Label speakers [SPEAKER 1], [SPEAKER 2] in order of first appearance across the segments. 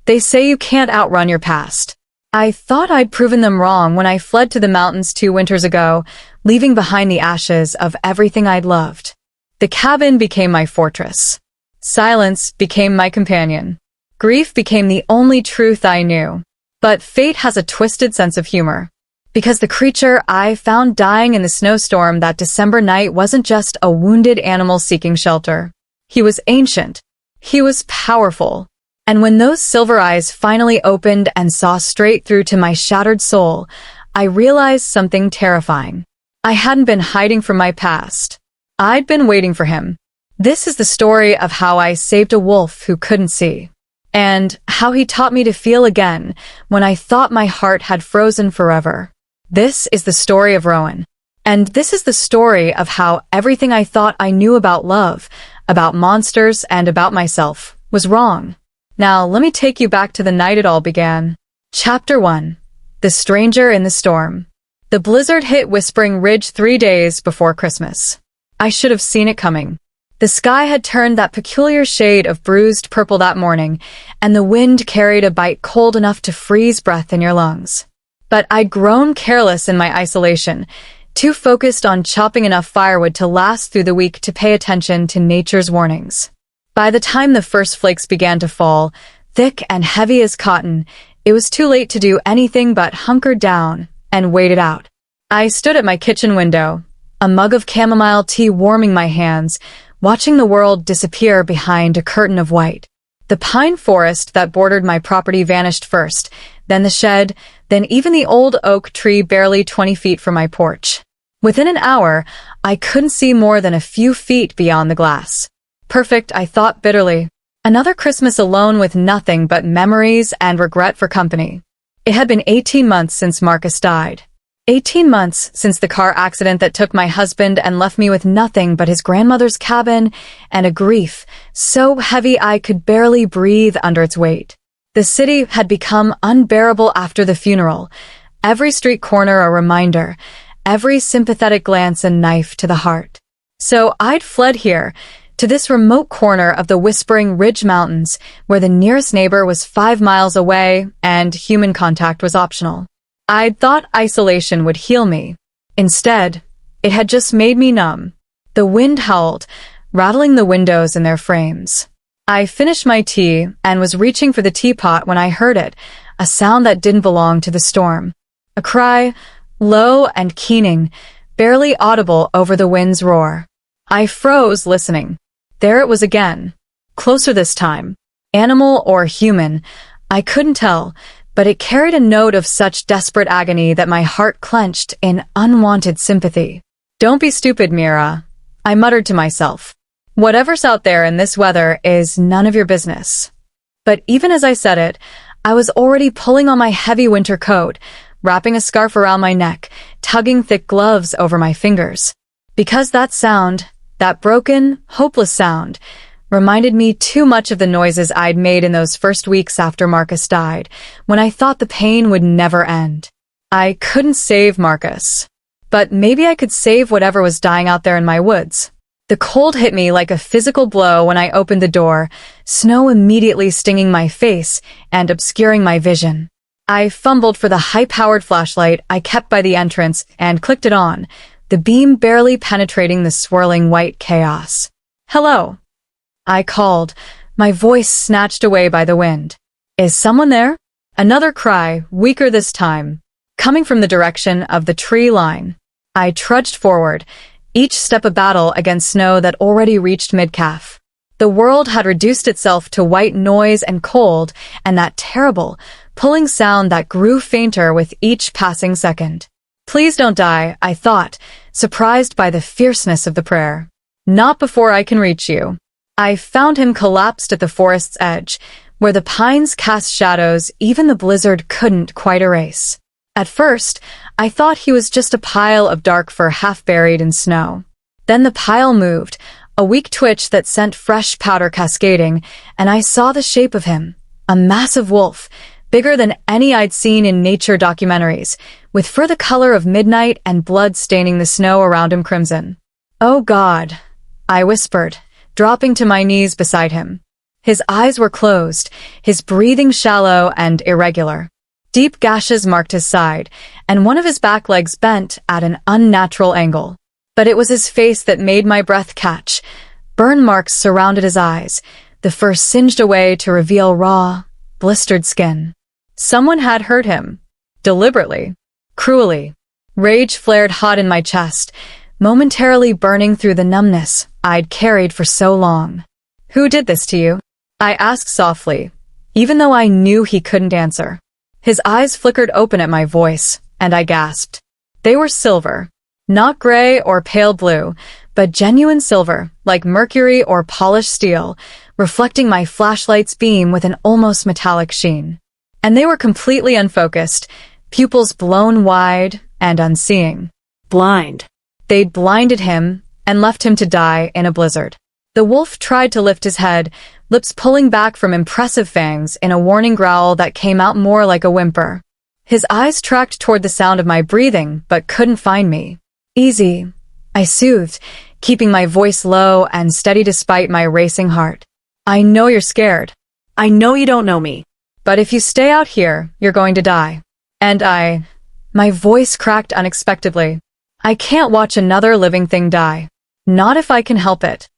[SPEAKER 1] They say you can't outrun your past. I thought I'd proven them wrong when I fled to the mountains 2 winters ago, leaving behind the ashes of everything I'd loved. The cabin became my fortress. Silence became my companion. Grief became the only truth I knew. But fate has a twisted sense of humor. Because the creature I found dying in the snowstorm that December night wasn't just a wounded animal seeking shelter. He was ancient. He was powerful. And when those silver eyes finally opened and saw straight through to my shattered soul, I realized something terrifying. I hadn't been hiding from my past. I'd been waiting for him. This is the story of how I saved a wolf who couldn't see. And how he taught me to feel again when I thought my heart had frozen forever. This is the story of Rowan. And this is the story of how everything I thought I knew about love, about monsters, and about myself was wrong. Now, let me take you back to the night it all began. Chapter 1. The Stranger in the Storm. The blizzard hit Whispering Ridge 3 days before Christmas. I should have seen it coming. The sky had turned that peculiar shade of bruised purple that morning, and the wind carried a bite cold enough to freeze breath in your lungs. But I'd grown careless in my isolation, too focused on chopping enough firewood to last through the week to pay attention to nature's warnings. By the time the first flakes began to fall, thick and heavy as cotton, it was too late to do anything but hunker down and wait it out. I stood at my kitchen window, a mug of chamomile tea warming my hands, watching the world disappear behind a curtain of white. The pine forest that bordered my property vanished first, then the shed, then even the old oak tree barely 20 feet from my porch. Within an hour, I couldn't see more than a few feet beyond the glass. Perfect, I thought bitterly. Another Christmas alone with nothing but memories and regret for company. It had been 18 months since Marcus died. 18 months since the car accident that took my husband and left me with nothing but his grandmother's cabin and a grief so heavy I could barely breathe under its weight. The city had become unbearable after the funeral. Every street corner a reminder, every sympathetic glance a knife to the heart. So I'd fled here, to this remote corner of the Whispering Ridge Mountains, where the nearest neighbor was 5 miles away and human contact was optional. I'd thought isolation would heal me. Instead, it had just made me numb. The wind howled, rattling the windows in their frames. I finished my tea and was reaching for the teapot when I heard it, a sound that didn't belong to the storm. A cry, low and keening, barely audible over the wind's roar. I froze, listening. There it was again. Closer this time. Animal or human, I couldn't tell, but it carried a note of such desperate agony that my heart clenched in unwanted sympathy. "Don't be stupid, Mira," I muttered to myself. "Whatever's out there in this weather is none of your business." But even as I said it, I was already pulling on my heavy winter coat, wrapping a scarf around my neck, tugging thick gloves over my fingers. Because that sound, that broken, hopeless sound, reminded me too much of the noises I'd made in those first weeks after Marcus died, when I thought the pain would never end. I couldn't save Marcus. But maybe I could save whatever was dying out there in my woods. The cold hit me like a physical blow when I opened the door, snow immediately stinging my face and obscuring my vision. I fumbled for the high-powered flashlight I kept by the entrance and clicked it on, the beam barely penetrating the swirling white chaos. "Hello," I called, my voice snatched away by the wind. "Is someone there?" Another cry, weaker this time, coming from the direction of the tree line. I trudged forward, each step a battle against snow that already reached mid-calf. The world had reduced itself to white noise and cold, and that terrible, pulling sound that grew fainter with each passing second. "Please don't die," I thought, surprised by the fierceness of the prayer. "Not before I can reach you." I found him collapsed at the forest's edge, where the pines cast shadows even the blizzard couldn't quite erase. At first, I thought he was just a pile of dark fur half buried in snow. Then the pile moved, a weak twitch that sent fresh powder cascading, and I saw the shape of him, a massive wolf, bigger than any I'd seen in nature documentaries, with fur the color of midnight and blood staining the snow around him crimson. "Oh God," I whispered, dropping to my knees beside him. His eyes were closed, his breathing shallow and irregular. Deep gashes marked his side, and one of his back legs bent at an unnatural angle. But it was his face that made my breath catch. Burn marks surrounded his eyes, the fur singed away to reveal raw, blistered skin. Someone had hurt him. Deliberately. Cruelly. Rage flared hot in my chest, momentarily burning through the numbness I'd carried for so long. "Who did this to you?" I asked softly, even though I knew he couldn't answer. His eyes flickered open at my voice, and I gasped. They were silver. Not gray or pale blue, but genuine silver, like mercury or polished steel, reflecting my flashlight's beam with an almost metallic sheen. And they were completely unfocused, pupils blown wide and unseeing. Blind. They'd blinded him and left him to die in a blizzard. The wolf tried to lift his head, lips pulling back from impressive fangs in a warning growl that came out more like a whimper. His eyes tracked toward the sound of my breathing, but couldn't find me. "Easy," I soothed, keeping my voice low and steady despite my racing heart. "I know you're scared. I know you don't know me. But if you stay out here, you're going to die." And my voice cracked unexpectedly. "I can't watch another living thing die. Not if I can help it."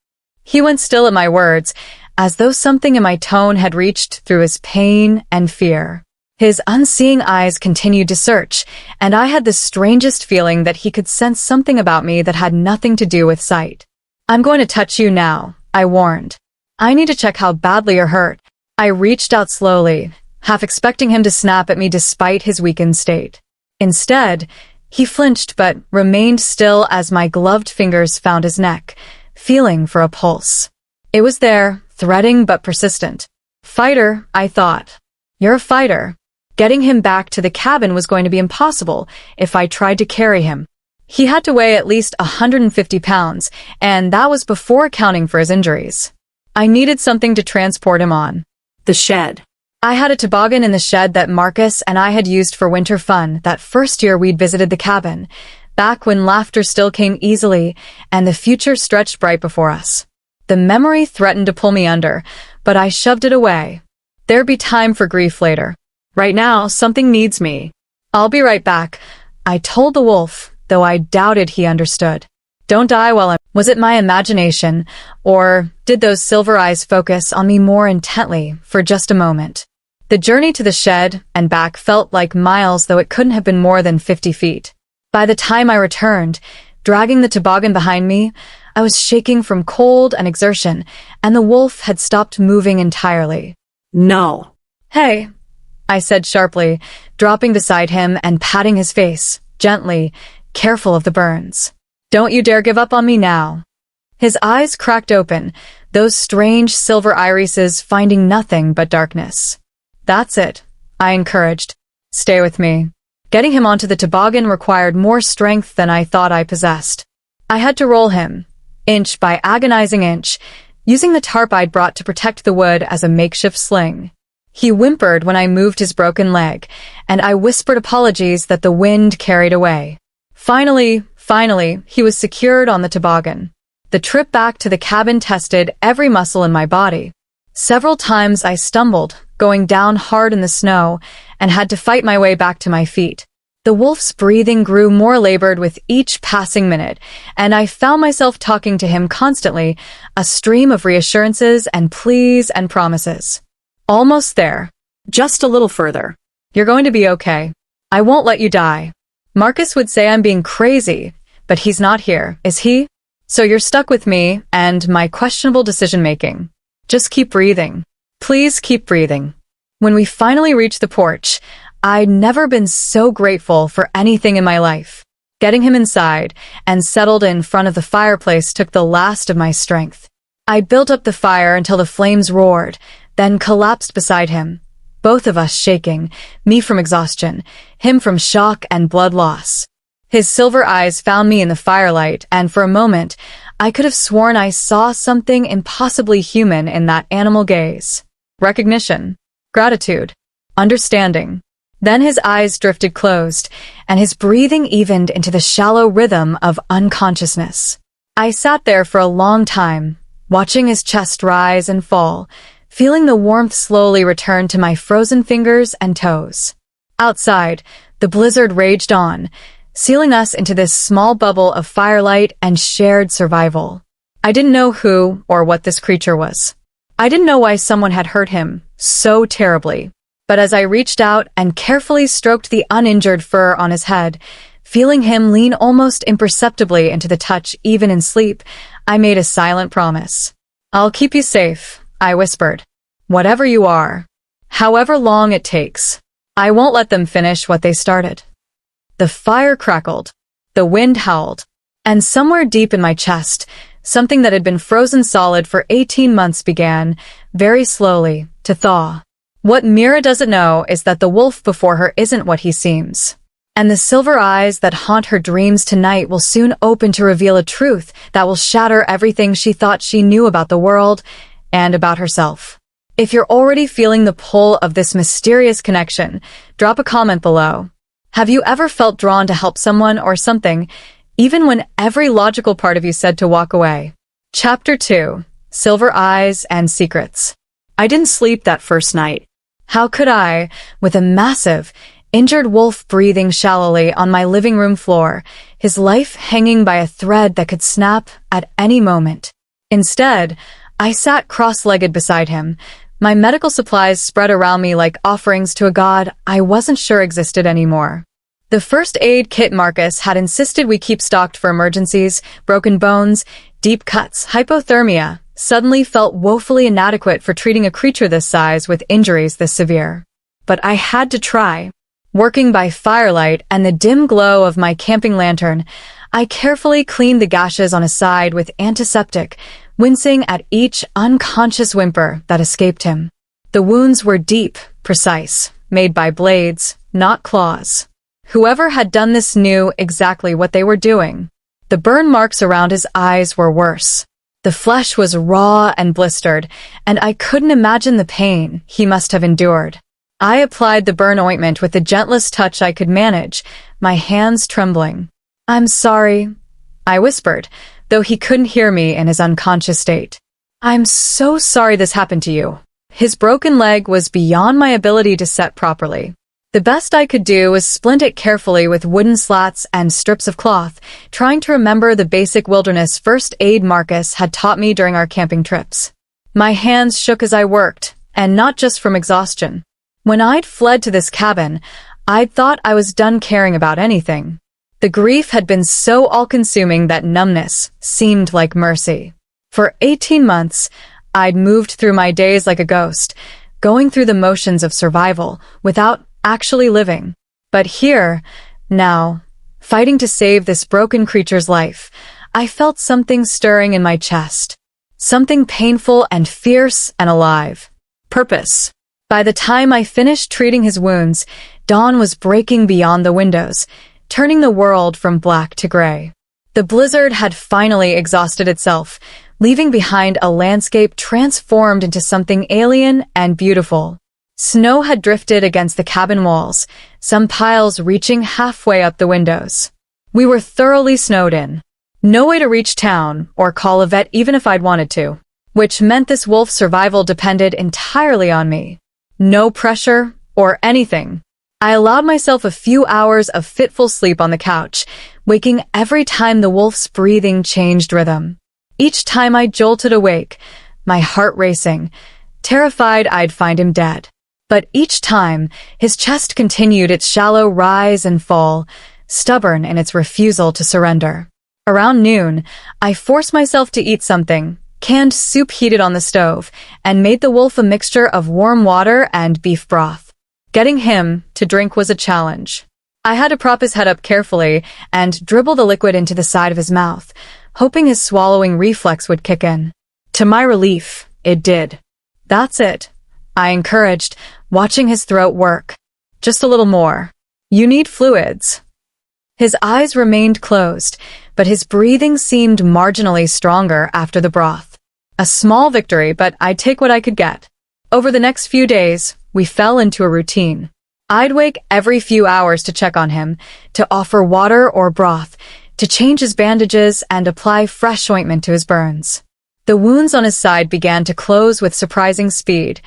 [SPEAKER 1] He went still at my words, as though something in my tone had reached through his pain and fear. His unseeing eyes continued to search, and I had the strangest feeling that he could sense something about me that had nothing to do with sight. "I'm going to touch you now," I warned. "I need to check how badly you're hurt." I reached out slowly, half expecting him to snap at me despite his weakened state. Instead, he flinched but remained still as my gloved fingers found his neck, feeling for a pulse. It was there, threatening but persistent. Fighter, I thought. You're a fighter. Getting him back to the cabin was going to be impossible if I tried to carry him. He had to weigh at least 150 pounds, and that was before accounting for his injuries. I needed something to transport him on. The shed. I had a toboggan in the shed that Marcus and I had used for winter fun that first year we'd visited the cabin, back when laughter still came easily and the future stretched bright before us. The memory threatened to pull me under, but I shoved it away. There'd be time for grief later. Right now, something needs me. "I'll be right back," I told the wolf, though I doubted he understood. "Don't die while I'm—" Was it my imagination, or did those silver eyes focus on me more intently for just a moment? The journey to the shed and back felt like miles, though it couldn't have been more than 50 feet. By the time I returned, dragging the toboggan behind me, I was shaking from cold and exertion, and the wolf had stopped moving entirely. "No." "Hey," I said sharply, dropping beside him and patting his face, gently, careful of the burns. "Don't you dare give up on me now." His eyes cracked open, those strange silver irises finding nothing but darkness. "That's it," I encouraged. "Stay with me." Getting him onto the toboggan required more strength than I thought I possessed. I had to roll him, inch by agonizing inch, using the tarp I'd brought to protect the wood as a makeshift sling. He whimpered when I moved his broken leg, and I whispered apologies that the wind carried away. Finally, he was secured on the toboggan. The trip back to the cabin tested every muscle in my body. Several times I stumbled, going down hard in the snow, and had to fight my way back to my feet. The wolf's breathing grew more labored with each passing minute, and I found myself talking to him constantly, a stream of reassurances and pleas and promises. "Almost there. Just a little further. You're going to be okay. I won't let you die." Marcus would say I'm being crazy, but he's not here, is he? So you're stuck with me and my questionable decision-making. Just keep breathing. Please keep breathing. When we finally reached the porch, I'd never been so grateful for anything in my life. Getting him inside and settled in front of the fireplace took the last of my strength. I built up the fire until the flames roared, then collapsed beside him, both of us shaking, me from exhaustion, him from shock and blood loss. His silver eyes found me in the firelight, and for a moment, I could have sworn I saw something impossibly human in that animal gaze. Recognition, gratitude, understanding. Then his eyes drifted closed, and his breathing evened into the shallow rhythm of unconsciousness. I sat there for a long time, watching his chest rise and fall, feeling the warmth slowly return to my frozen fingers and toes. Outside, the blizzard raged on, sealing us into this small bubble of firelight and shared survival. I didn't know who or what this creature was. I didn't know why someone had hurt him so terribly. But as I reached out and carefully stroked the uninjured fur on his head, feeling him lean almost imperceptibly into the touch even in sleep, I made a silent promise. "I'll keep you safe," I whispered. "Whatever you are. However long it takes. I won't let them finish what they started." The fire crackled. The wind howled. And somewhere deep in my chest, something that had been frozen solid for 18 months began, very slowly, to thaw. What Mira doesn't know is that the wolf before her isn't what he seems. And the silver eyes that haunt her dreams tonight will soon open to reveal a truth that will shatter everything she thought she knew about the world and about herself. If you're already feeling the pull of this mysterious connection, drop a comment below. Have you ever felt drawn to help someone or something, even when every logical part of you said to walk away? Chapter 2. Silver Eyes and Secrets. I didn't sleep that first night. How could I, with a massive, injured wolf breathing shallowly on my living room floor, his life hanging by a thread that could snap at any moment? Instead, I sat cross-legged beside him, my medical supplies spread around me like offerings to a god I wasn't sure existed anymore. The first aid kit Marcus had insisted we keep stocked for emergencies, broken bones, deep cuts, hypothermia, suddenly felt woefully inadequate for treating a creature this size with injuries this severe. But I had to try. Working by firelight and the dim glow of my camping lantern, I carefully cleaned the gashes on his side with antiseptic, wincing at each unconscious whimper that escaped him. The wounds were deep, precise, made by blades, not claws. Whoever had done this knew exactly what they were doing. The burn marks around his eyes were worse. The flesh was raw and blistered, and I couldn't imagine the pain he must have endured. I applied the burn ointment with the gentlest touch I could manage, my hands trembling. "I'm sorry," I whispered, though he couldn't hear me in his unconscious state. "I'm so sorry this happened to you." His broken leg was beyond my ability to set properly. The best I could do was splint it carefully with wooden slats and strips of cloth, trying to remember the basic wilderness first aid Marcus had taught me during our camping trips. My hands shook as I worked, and not just from exhaustion. When I'd fled to this cabin, I'd thought I was done caring about anything. The grief had been so all-consuming that numbness seemed like mercy. For 18 months, I'd moved through my days like a ghost, going through the motions of survival without actually living. But here, now, fighting to save this broken creature's life, I felt something stirring in my chest. Something painful and fierce and alive. Purpose. By the time I finished treating his wounds, dawn was breaking beyond the windows, turning the world from black to gray. The blizzard had finally exhausted itself, leaving behind a landscape transformed into something alien and beautiful. Snow had drifted against the cabin walls, some piles reaching halfway up the windows. We were thoroughly snowed in. No way to reach town or call a vet even if I'd wanted to, which meant this wolf's survival depended entirely on me. No pressure or anything. I allowed myself a few hours of fitful sleep on the couch, waking every time the wolf's breathing changed rhythm. Each time I jolted awake, my heart racing, terrified I'd find him dead. But each time, his chest continued its shallow rise and fall, stubborn in its refusal to surrender. Around noon, I forced myself to eat something, canned soup heated on the stove, and made the wolf a mixture of warm water and beef broth. Getting him to drink was a challenge. I had to prop his head up carefully and dribble the liquid into the side of his mouth, hoping his swallowing reflex would kick in. To my relief, it did. "That's it," I encouraged, watching his throat work. "Just a little more. You need fluids." His eyes remained closed, but his breathing seemed marginally stronger after the broth. A small victory, but I'd take what I could get. Over the next few days, we fell into a routine. I'd wake every few hours to check on him, to offer water or broth, to change his bandages and apply fresh ointment to his burns. The wounds on his side began to close with surprising speed,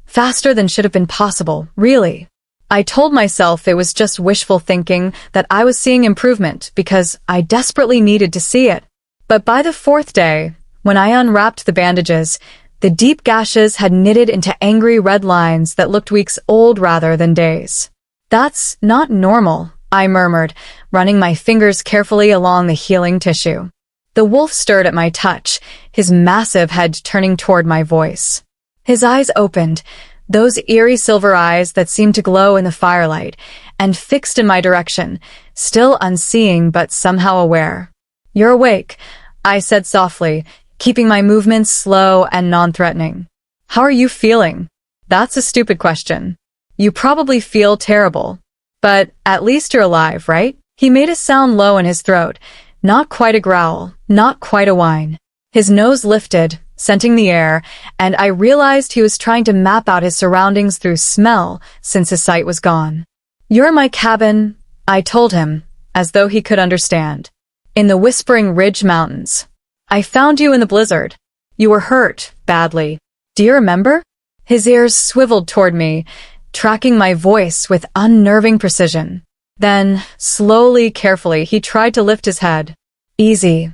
[SPEAKER 1] faster than should have been possible, really. I told myself it was just wishful thinking, that I was seeing improvement because I desperately needed to see it. But by the fourth day, when I unwrapped the bandages, the deep gashes had knitted into angry red lines that looked weeks old rather than days. "That's not normal," I murmured, running my fingers carefully along the healing tissue. The wolf stirred at my touch, his massive head turning toward my voice. His eyes opened, those eerie silver eyes that seemed to glow in the firelight, and fixed in my direction, still unseeing but somehow aware. "You're awake," I said softly, keeping my movements slow and non-threatening. "How are you feeling?" "That's a stupid question. You probably feel terrible. But at least you're alive, right?" He made a sound low in his throat, not quite a growl, not quite a whine. His nose lifted, scenting the air, and I realized he was trying to map out his surroundings through smell since his sight was gone. "You're in my cabin," I told him, as though he could understand. "In the Whispering Ridge Mountains. I found you in the blizzard. You were hurt, badly. Do you remember?" His ears swiveled toward me, tracking my voice with unnerving precision. Then, slowly, carefully, he tried to lift his head. "Easy,"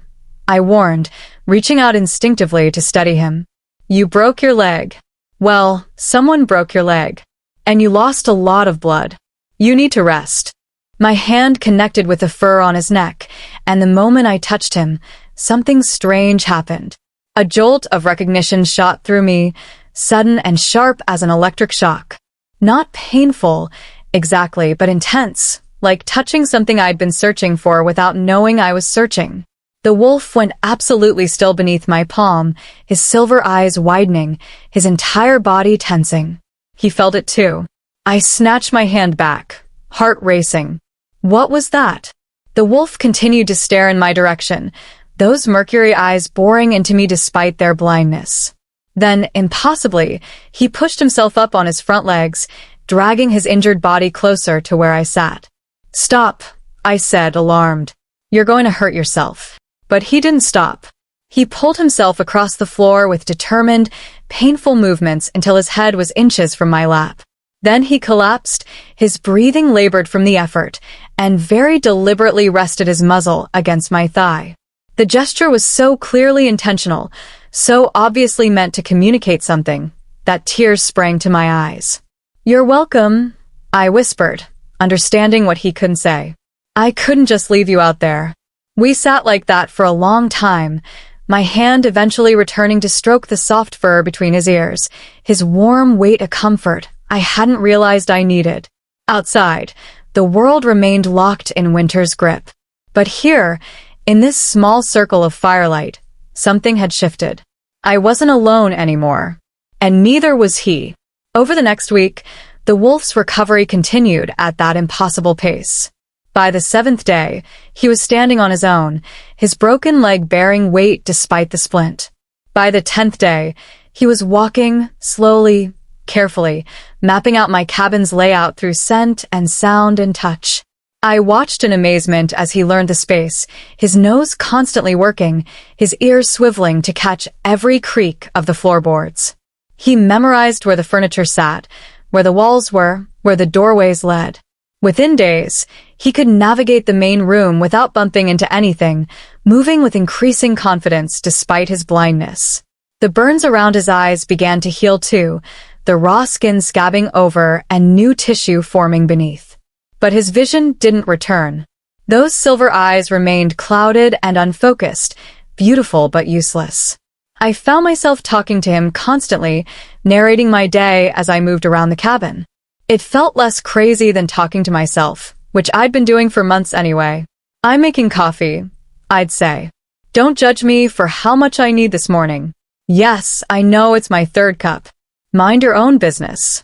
[SPEAKER 1] I warned, reaching out instinctively to steady him. "You broke your leg. Well, someone broke your leg. And you lost a lot of blood. You need to rest." My hand connected with the fur on his neck, and the moment I touched him, something strange happened. A jolt of recognition shot through me, sudden and sharp as an electric shock. Not painful, exactly, but intense, like touching something I'd been searching for without knowing I was searching. The wolf went absolutely still beneath my palm, his silver eyes widening, his entire body tensing. He felt it too. I snatched my hand back, heart racing. What was that? The wolf continued to stare in my direction, those mercury eyes boring into me despite their blindness. Then, impossibly, he pushed himself up on his front legs, dragging his injured body closer to where I sat. "Stop," I said, alarmed. "You're going to hurt yourself." But he didn't stop. He pulled himself across the floor with determined, painful movements until his head was inches from my lap. Then he collapsed, his breathing labored from the effort, and very deliberately rested his muzzle against my thigh. The gesture was so clearly intentional, so obviously meant to communicate something, that tears sprang to my eyes. "You're welcome," I whispered, understanding what he couldn't say. "I couldn't just leave you out there." We sat like that for a long time, my hand eventually returning to stroke the soft fur between his ears, his warm weight a comfort I hadn't realized I needed. Outside, the world remained locked in winter's grip. But here, in this small circle of firelight, something had shifted. I wasn't alone anymore. And neither was he. Over the next week, the wolf's recovery continued at that impossible pace. By the 7th day, he was standing on his own, his broken leg bearing weight despite the splint. By the 10th day, he was walking, slowly, carefully, mapping out my cabin's layout through scent and sound and touch. I watched in amazement as he learned the space, his nose constantly working, his ears swiveling to catch every creak of the floorboards. He memorized where the furniture sat, where the walls were, where the doorways led. Within days, he could navigate the main room without bumping into anything, moving with increasing confidence despite his blindness. The burns around his eyes began to heal too, the raw skin scabbing over and new tissue forming beneath. But his vision didn't return. Those silver eyes remained clouded and unfocused, beautiful but useless. I found myself talking to him constantly, narrating my day as I moved around the cabin. It felt less crazy than talking to myself, which I'd been doing for months anyway. "I'm making coffee," I'd say. "Don't judge me for how much I need this morning. Yes, I know it's my 3rd cup. Mind your own business."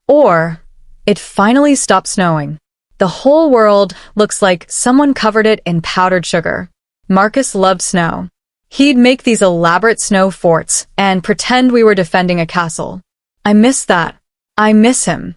[SPEAKER 1] Or, "It finally stopped snowing. The whole world looks like someone covered it in powdered sugar." Marcus loved snow. He'd make these elaborate snow forts and pretend we were defending a castle. I miss that. I miss him.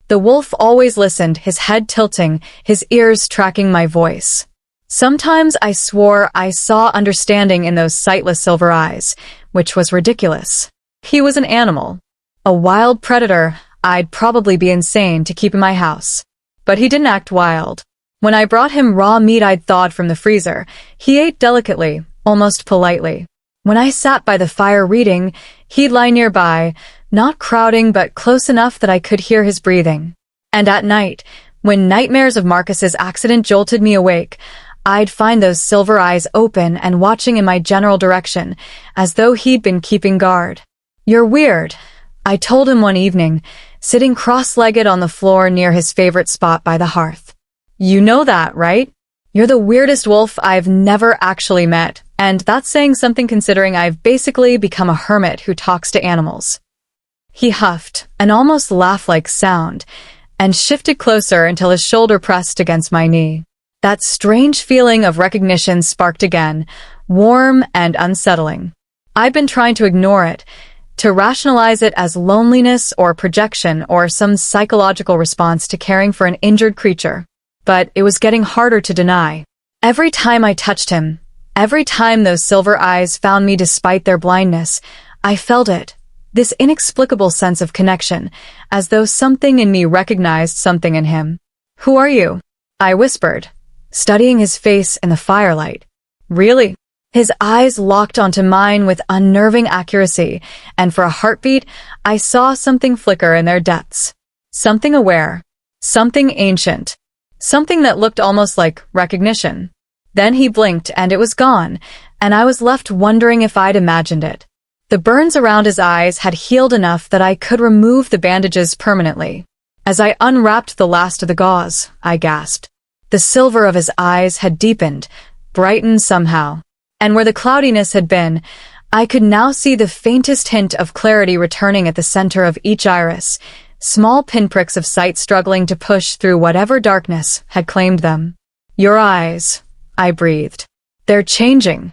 [SPEAKER 1] The wolf always listened, his head tilting, his ears tracking my voice. Sometimes I swore I saw understanding in those sightless silver eyes, which was ridiculous. He was an animal. A wild predator I'd probably be insane to keep in my house. But he didn't act wild. When I brought him raw meat I'd thawed from the freezer, he ate delicately, almost politely. When I sat by the fire reading, he'd lie nearby, not crowding but close enough that I could hear his breathing. And at night, when nightmares of Marcus's accident jolted me awake, I'd find those silver eyes open and watching in my general direction, as though he'd been keeping guard. "You're weird," I told him one evening, sitting cross-legged on the floor near his favorite spot by the hearth. "You know that, right? You're the weirdest wolf I've never actually met, and that's saying something considering I've basically become a hermit who talks to animals." He huffed, an almost laugh-like sound, and shifted closer until his shoulder pressed against my knee. That strange feeling of recognition sparked again, warm and unsettling. I'd been trying to ignore it, to rationalize it as loneliness or projection or some psychological response to caring for an injured creature. But it was getting harder to deny. Every time I touched him, every time those silver eyes found me despite their blindness, I felt it, this inexplicable sense of connection, as though something in me recognized something in him. "Who are you?" I whispered, studying his face in the firelight. "Really?" His eyes locked onto mine with unnerving accuracy, and for a heartbeat, I saw something flicker in their depths. Something aware. Something ancient. Something that looked almost like recognition. Then he blinked and it was gone, and I was left wondering if I'd imagined it. The burns around his eyes had healed enough that I could remove the bandages permanently. As I unwrapped the last of the gauze, I gasped. The silver of his eyes had deepened, brightened somehow. And where the cloudiness had been, I could now see the faintest hint of clarity returning at the center of each iris, small pinpricks of sight struggling to push through whatever darkness had claimed them. "Your eyes," I breathed. "They're changing."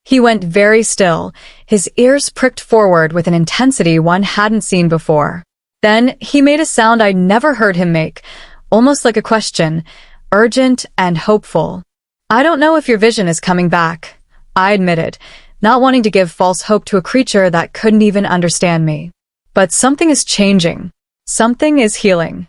[SPEAKER 1] He went very still, his ears pricked forward with an intensity one hadn't seen before. Then he made a sound I'd never heard him make, almost like a question, urgent and hopeful. "I don't know if your vision is coming back," I admitted, not wanting to give false hope to a creature that couldn't even understand me. "But something is changing. Something is healing."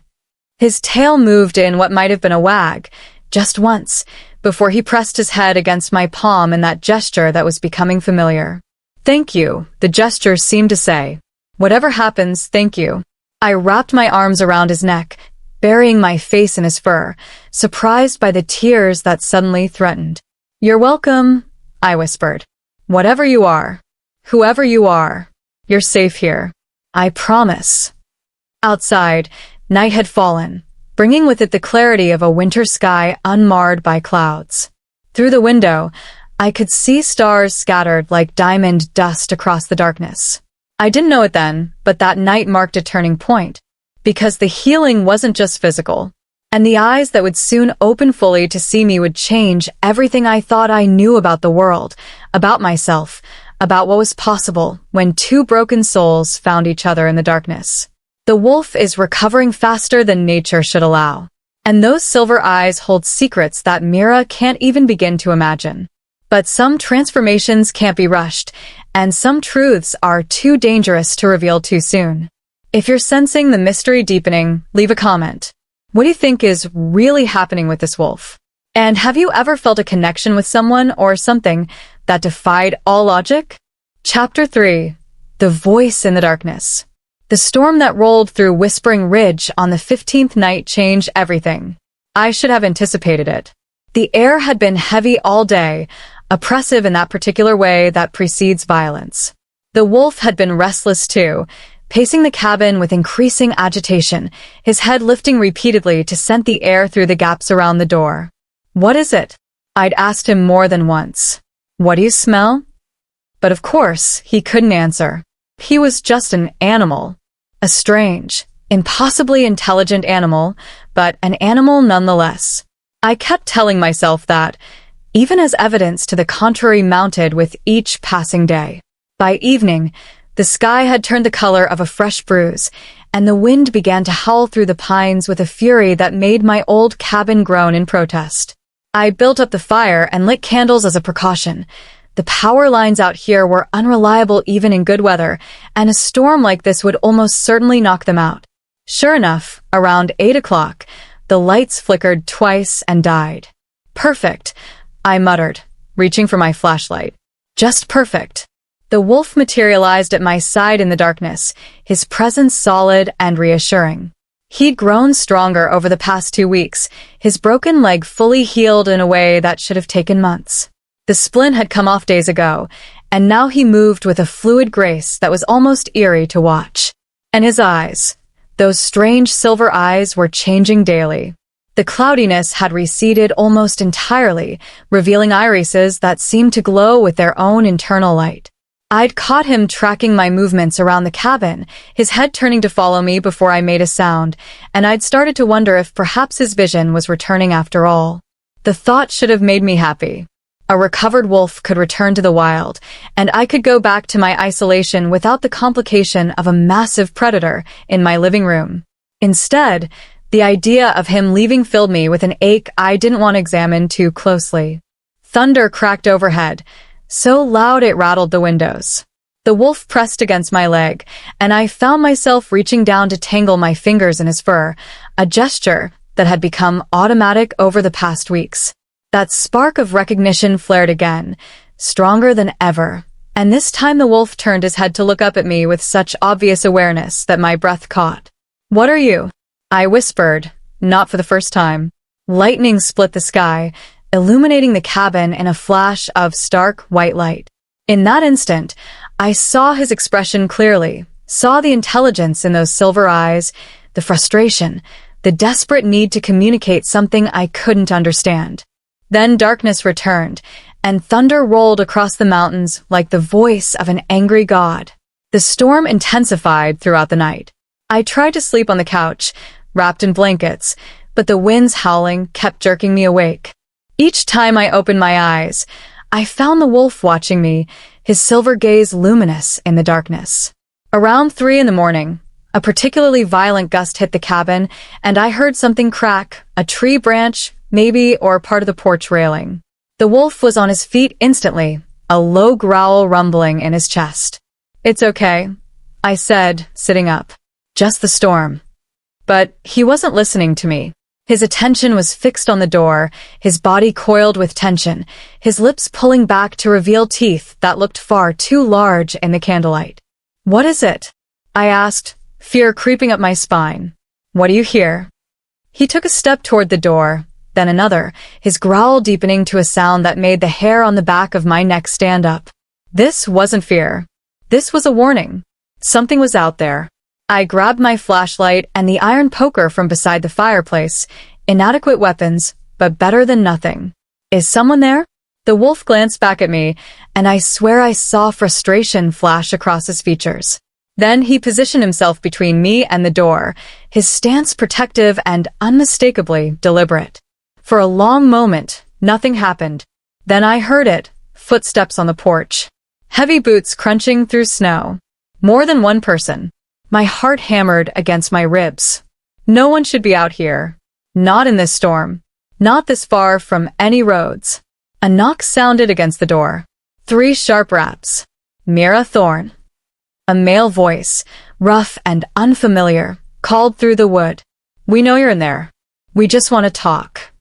[SPEAKER 1] His tail moved in what might have been a wag, just once, before he pressed his head against my palm in that gesture that was becoming familiar. "Thank you," the gesture seemed to say. "Whatever happens, thank you." I wrapped my arms around his neck, burying my face in his fur, surprised by the tears that suddenly threatened. "You're welcome," I whispered. "Whatever you are, whoever you are, you're safe here. I promise." Outside, night had fallen, bringing with it the clarity of a winter sky unmarred by clouds. Through the window, I could see stars scattered like diamond dust across the darkness. I didn't know it then, but that night marked a turning point, because the healing wasn't just physical. And the eyes that would soon open fully to see me would change everything I thought I knew about the world, about myself, about what was possible when two broken souls found each other in the darkness. The wolf is recovering faster than nature should allow. And those silver eyes hold secrets that Mira can't even begin to imagine. But some transformations can't be rushed, and some truths are too dangerous to reveal too soon. If you're sensing the mystery deepening, leave a comment. What do you think is really happening with this wolf? And have you ever felt a connection with someone or something that defied all logic? Chapter 3. The Voice in the Darkness. The storm that rolled through Whispering Ridge on the 15th night changed everything. I should have anticipated it. The air had been heavy all day, oppressive in that particular way that precedes violence. The wolf had been restless too, pacing the cabin with increasing agitation, his head lifting repeatedly to scent the air through the gaps around the door. "What is it?" I'd asked him more than once. "What do you smell?" But of course, he couldn't answer. He was just an animal. A strange, impossibly intelligent animal, but an animal nonetheless. I kept telling myself that, even as evidence to the contrary mounted with each passing day. By evening, the sky had turned the color of a fresh bruise, and the wind began to howl through the pines with a fury that made my old cabin groan in protest. I built up the fire and lit candles as a precaution. The power lines out here were unreliable even in good weather, and a storm like this would almost certainly knock them out. Sure enough, around 8 o'clock, the lights flickered twice and died. Perfect, I muttered, reaching for my flashlight. Just perfect. The wolf materialized at my side in the darkness, his presence solid and reassuring. He'd grown stronger over the past 2 weeks, his broken leg fully healed in a way that should have taken months. The splint had come off days ago, and now he moved with a fluid grace that was almost eerie to watch. And his eyes, those strange silver eyes, were changing daily. The cloudiness had receded almost entirely, revealing irises that seemed to glow with their own internal light. I'd caught him tracking my movements around the cabin, his head turning to follow me before I made a sound, and I'd started to wonder if perhaps his vision was returning after all. The thought should have made me happy. A recovered wolf could return to the wild, and I could go back to my isolation without the complication of a massive predator in my living room. Instead, the idea of him leaving filled me with an ache I didn't want to examine too closely. Thunder cracked overhead, so loud it rattled the windows. The wolf pressed against my leg, and I found myself reaching down to tangle my fingers in his fur, a gesture that had become automatic over the past weeks. That spark of recognition flared again, stronger than ever, and this time the wolf turned his head to look up at me with such obvious awareness that my breath caught. "What are you?" I whispered, not for the first time. Lightning split the sky, illuminating the cabin in a flash of stark white light. In that instant, I saw his expression clearly, saw the intelligence in those silver eyes, the frustration, the desperate need to communicate something I couldn't understand. Then darkness returned, and thunder rolled across the mountains like the voice of an angry god. The storm intensified throughout the night. I tried to sleep on the couch, wrapped in blankets, but the winds howling kept jerking me awake. Each time I opened my eyes, I found the wolf watching me, his silver gaze luminous in the darkness. Around 3 in the morning, a particularly violent gust hit the cabin, and I heard something crack, a tree branch, maybe, or part of the porch railing. The wolf was on his feet instantly, a low growl rumbling in his chest. "It's okay," I said, sitting up. "Just the storm." But he wasn't listening to me. His attention was fixed on the door, his body coiled with tension, his lips pulling back to reveal teeth that looked far too large in the candlelight. "What is it?" I asked, fear creeping up my spine. "What do you hear?" He took a step toward the door, then another, his growl deepening to a sound that made the hair on the back of my neck stand up. This wasn't fear. This was a warning. Something was out there. I grabbed my flashlight and the iron poker from beside the fireplace. Inadequate weapons, but better than nothing. "Is someone there?" The wolf glanced back at me, and I swear I saw frustration flash across his features. Then he positioned himself between me and the door, his stance protective and unmistakably deliberate. For a long moment, nothing happened. Then I heard it, footsteps on the porch. Heavy boots crunching through snow. More than one person. My heart hammered against my ribs. No one should be out here. Not in this storm. Not this far from any roads. A knock sounded against the door. 3 sharp raps. "Mira Thorne." A male voice, rough and unfamiliar, called through the wood. "We know you're in there. We just want to talk."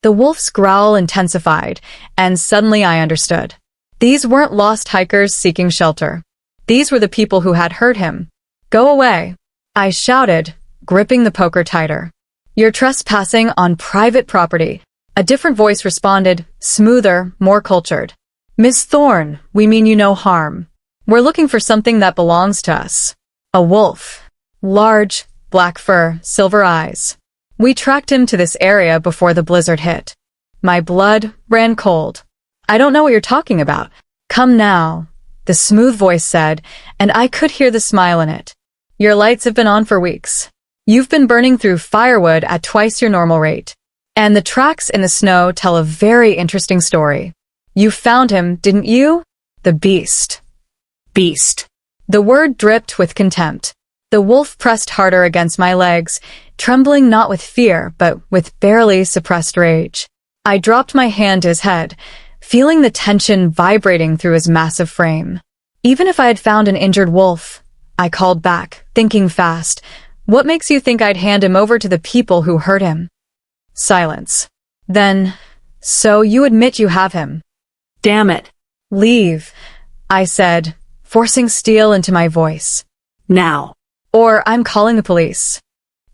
[SPEAKER 1] The wolf's growl intensified, and suddenly I understood. These weren't lost hikers seeking shelter. These were the people who had hurt him. "Go away," I shouted, gripping the poker tighter. "You're trespassing on private property." A different voice responded, smoother, more cultured. "Miss Thorne, we mean you no harm. We're looking for something that belongs to us." A wolf. Large, black fur, silver eyes. We tracked him to this area before the blizzard hit. My blood ran cold. "I don't know what you're talking about." "Come now," the smooth voice said, and I could hear the smile in it. "Your lights have been on for weeks. You've been burning through firewood at twice your normal rate. And the tracks in the snow tell a very interesting story. You found him, didn't you? The beast." "Beast." The word dripped with contempt. The wolf pressed harder against my legs, trembling not with fear, but with barely suppressed rage. I dropped my hand to his head, feeling the tension vibrating through his massive frame. Even if I had found an injured wolf, I called back, thinking fast, what makes you think I'd hand him over to the people who hurt him? Silence. Then, so you admit you have him?
[SPEAKER 2] Damn it.
[SPEAKER 1] Leave, I said, forcing steel into my voice.
[SPEAKER 2] Now.
[SPEAKER 1] Or I'm calling the police.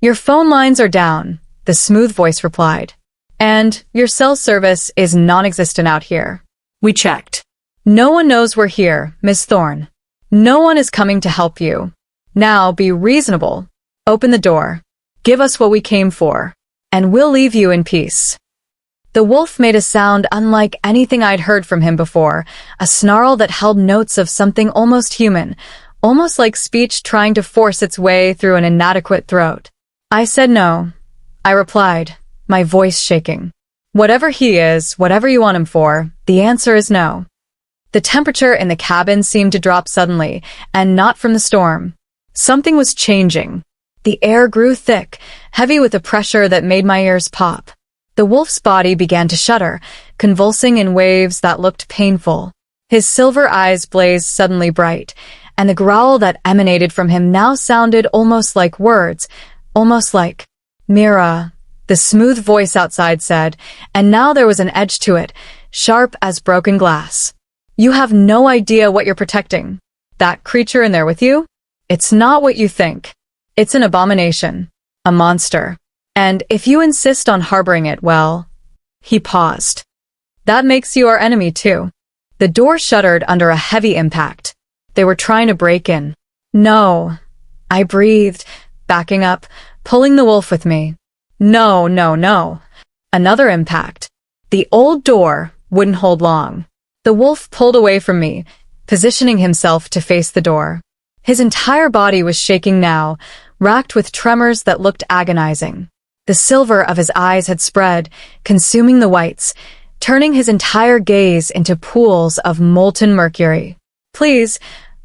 [SPEAKER 1] Your phone lines are down, the smooth voice replied. And your cell service is non-existent out here.
[SPEAKER 2] We checked.
[SPEAKER 1] No one knows we're here, Miss Thorne. No one is coming to help you. Now be reasonable. Open the door. Give us what we came for. And we'll leave you in peace. The wolf made a sound unlike anything I'd heard from him before, a snarl that held notes of something almost human, almost like speech trying to force its way through an inadequate throat. I said no. I replied, my voice shaking. Whatever he is, whatever you want him for, the answer is no. The temperature in the cabin seemed to drop suddenly, and not from the storm. Something was changing. The air grew thick, heavy with a pressure that made my ears pop. The wolf's body began to shudder, convulsing in waves that looked painful. His silver eyes blazed suddenly bright, and the growl that emanated from him now sounded almost like words, almost like, Mira, the smooth voice outside said, and now there was an edge to it, sharp as broken glass. You have no idea what you're protecting. That creature in there with you? It's not what you think. It's an abomination. A monster. And if you insist on harboring it, well... He paused. That makes you our enemy, too. The door shuddered under a heavy impact. They were trying to break in. No. I breathed, backing up, pulling the wolf with me. No, no, no. Another impact. The old door wouldn't hold long. The wolf pulled away from me, positioning himself to face the door. His entire body was shaking now, racked with tremors that looked agonizing. The silver of his eyes had spread, consuming the whites, turning his entire gaze into pools of molten mercury. Please,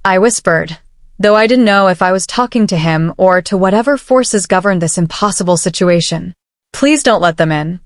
[SPEAKER 1] I whispered, though I didn't know if I was talking to him or to whatever forces governed this impossible situation. Please don't let them in.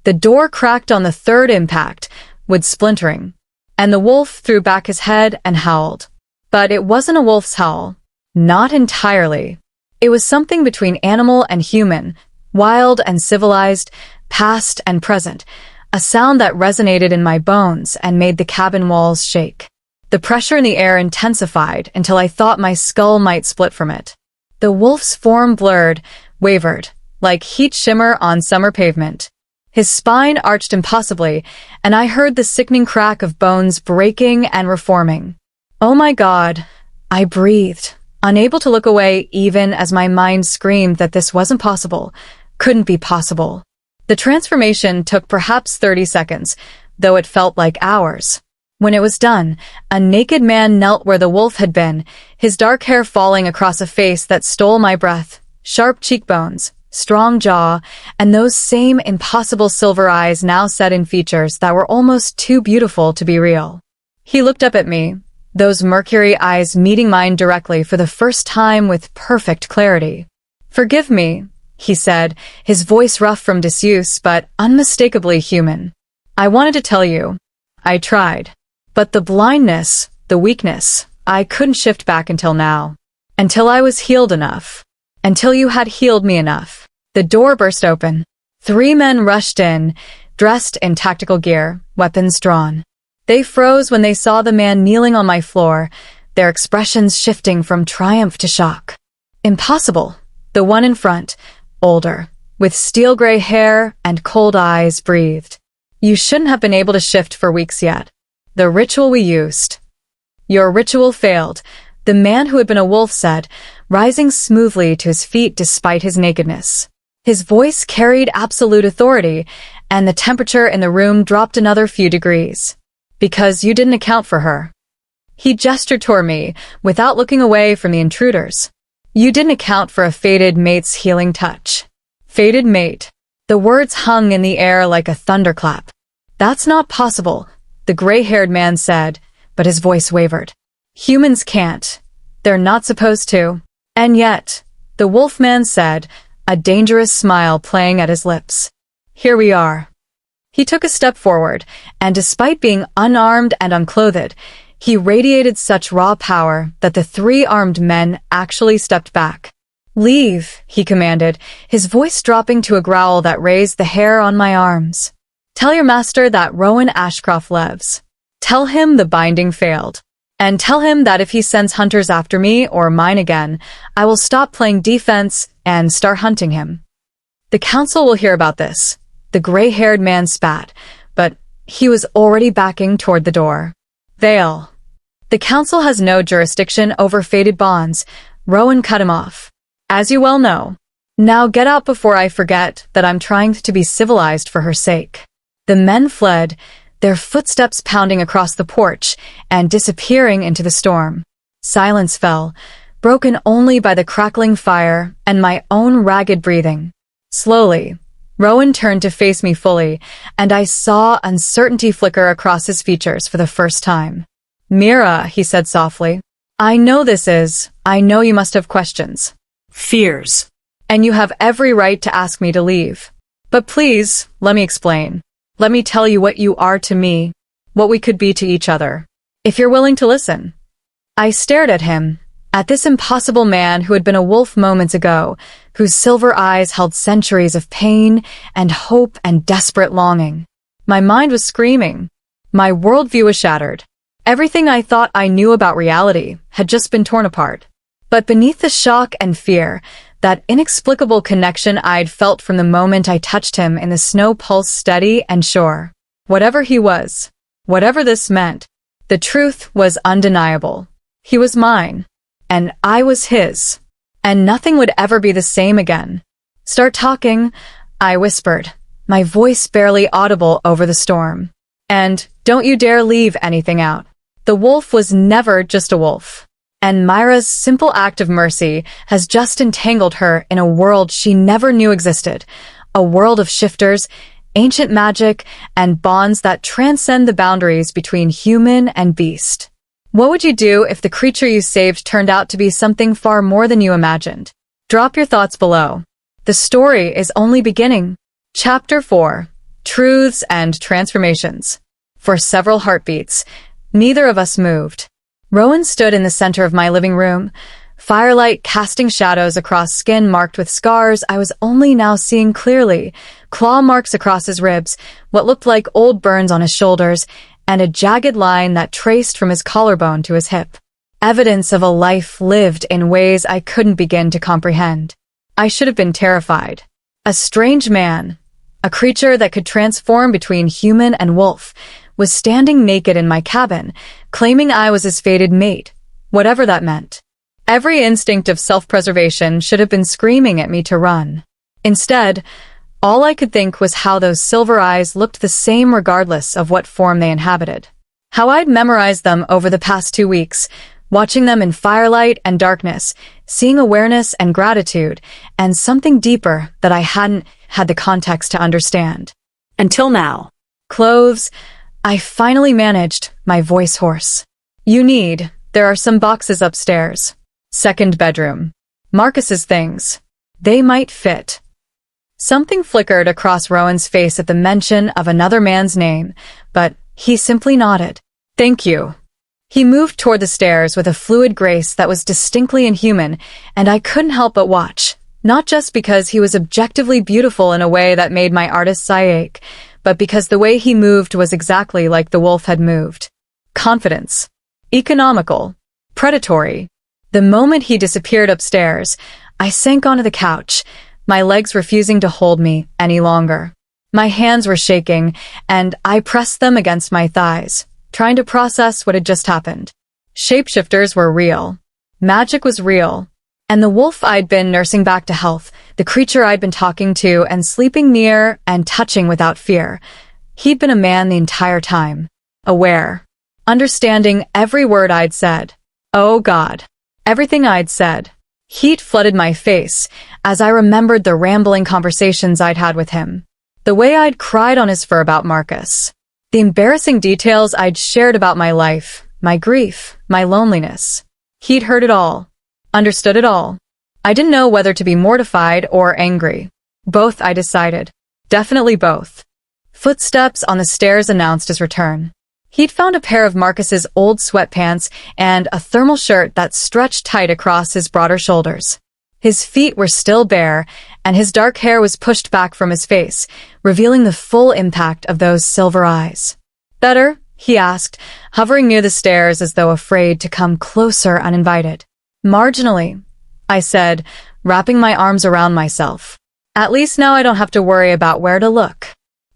[SPEAKER 1] The door cracked on the third impact, wood splintering, and the wolf threw back his head and howled. But it wasn't a wolf's howl. Not entirely. It was something between animal and human, wild and civilized, past and present, a sound that resonated in my bones and made the cabin walls shake. The pressure in the air intensified until I thought my skull might split from it. The wolf's form blurred, wavered, like heat shimmer on summer pavement. His spine arched impossibly, and I heard the sickening crack of bones breaking and reforming. Oh my God, I breathed, unable to look away even as my mind screamed that this wasn't possible, couldn't be possible. The transformation took perhaps 30 seconds, though it felt like hours. When it was done, a naked man knelt where the wolf had been, his dark hair falling across a face that stole my breath, sharp cheekbones, strong jaw, and those same impossible silver eyes now set in features that were almost too beautiful to be real. He looked up at me, those mercury eyes meeting mine directly for the first time with perfect clarity. Forgive me, he said, his voice rough from disuse but unmistakably human. I wanted to tell you. I tried. But the blindness, the weakness, I couldn't shift back until now. Until I was healed enough. Until you had healed me enough. The door burst open. 3 men rushed in, dressed in tactical gear, weapons drawn. They froze when they saw the man kneeling on my floor, their expressions shifting from triumph to shock. Impossible. The one in front, older, with steel-gray hair and cold eyes, breathed. You shouldn't have been able to shift for weeks yet. The ritual we used. Your ritual failed, the man who had been a wolf said, rising smoothly to his feet despite his nakedness. His voice carried absolute authority, and the temperature in the room dropped another few degrees. Because you didn't account for her. He gestured toward me, without looking away from the intruders. You didn't account for a fated mate's healing touch. Fated mate. The words hung in the air like a thunderclap. That's not possible, the gray-haired man said, but his voice wavered. Humans can't. They're not supposed to. And yet, the wolf man said, a dangerous smile playing at his lips. Here we are. He took a step forward, and despite being unarmed and unclothed, he radiated such raw power that the three armed men actually stepped back. "Leave," he commanded, his voice dropping to a growl that raised the hair on my arms. "Tell your master that Rowan Ashcroft lives. Tell him the binding failed. And tell him that if he sends hunters after me or mine again, I will stop playing defense and start hunting him." "The council will hear about this." The gray-haired man spat, but he was already backing toward the door. "Vale. The council has no jurisdiction over fated bonds." Rowan cut him off. "As you well know. Now get out before I forget that I'm trying to be civilized for her sake." The men fled, their footsteps pounding across the porch and disappearing into the storm. Silence fell, broken only by the crackling fire and my own ragged breathing. Slowly, Rowan turned to face me fully, and I saw uncertainty flicker across his features for the first time. "Mira," he said softly, I know you must have questions.
[SPEAKER 2] Fears.
[SPEAKER 1] And you have every right to ask me to leave. But please, let me explain. Let me tell you what you are to me, what we could be to each other. If you're willing to listen." I stared at him, at this impossible man who had been a wolf moments ago, whose silver eyes held centuries of pain and hope and desperate longing. My mind was screaming. My worldview was shattered. Everything I thought I knew about reality had just been torn apart. But beneath the shock and fear, that inexplicable connection I'd felt from the moment I touched him in the snow pulsed steady and sure. Whatever he was, whatever this meant, the truth was undeniable. He was mine, and I was his, and nothing would ever be the same again. "Start talking," I whispered, my voice barely audible over the storm. "And don't you dare leave anything out. The wolf was never just a wolf. And Mira's simple act of mercy has just entangled her in a world she never knew existed, a world of shifters, ancient magic, and bonds that transcend the boundaries between human and beast. What would you do if the creature you saved turned out to be something far more than you imagined? Drop your thoughts below. The story is only beginning. Chapter 4. Truths and Transformations. For several heartbeats, neither of us moved. Rowan stood in the center of my living room, firelight casting shadows across skin marked with scars I was only now seeing clearly, claw marks across his ribs, what looked like old burns on his shoulders, and a jagged line that traced from his collarbone to his hip. Evidence of a life lived in ways I couldn't begin to comprehend. I should have been terrified. A strange man, a creature that could transform between human and wolf, was standing naked in my cabin, claiming I was his fated mate, whatever that meant. Every instinct of self-preservation should have been screaming at me to run. Instead, all I could think was how those silver eyes looked the same regardless of what form they inhabited. How I'd memorized them over the past 2 weeks, watching them in firelight and darkness, seeing awareness and gratitude, and something deeper that I hadn't had the context to understand.
[SPEAKER 2] Until now.
[SPEAKER 1] Clothes. I finally managed, my voice hoarse. There are some boxes upstairs. Second bedroom. Marcus's things. They might fit. Something flickered across Rowan's face at the mention of another man's name, but he simply nodded. "Thank you." He moved toward the stairs with a fluid grace that was distinctly inhuman, and I couldn't help but watch, not just because he was objectively beautiful in a way that made my artist's eye ache, but because the way he moved was exactly like the wolf had moved. Confidence. Economical. Predatory. The moment he disappeared upstairs, I sank onto the couch, my legs refusing to hold me any longer. My hands were shaking, and I pressed them against my thighs, trying to process what had just happened. Shapeshifters were real. Magic was real. And the wolf I'd been nursing back to health, the creature I'd been talking to and sleeping near and touching without fear, he'd been a man the entire time. Aware. Understanding every word I'd said. Oh God. Everything I'd said. Heat flooded my face as I remembered the rambling conversations I'd had with him. The way I'd cried on his fur about Marcus. The embarrassing details I'd shared about my life, my grief, my loneliness. He'd heard it all. Understood it all. I didn't know whether to be mortified or angry. Both, I decided. Definitely both. Footsteps on the stairs announced his return. He'd found a pair of Marcus's old sweatpants and a thermal shirt that stretched tight across his broader shoulders. His feet were still bare, and his dark hair was pushed back from his face, revealing the full impact of those silver eyes. "Better?" he asked, hovering near the stairs as though afraid to come closer uninvited. "Marginally," I said, wrapping my arms around myself. "At least now I don't have to worry about where to look."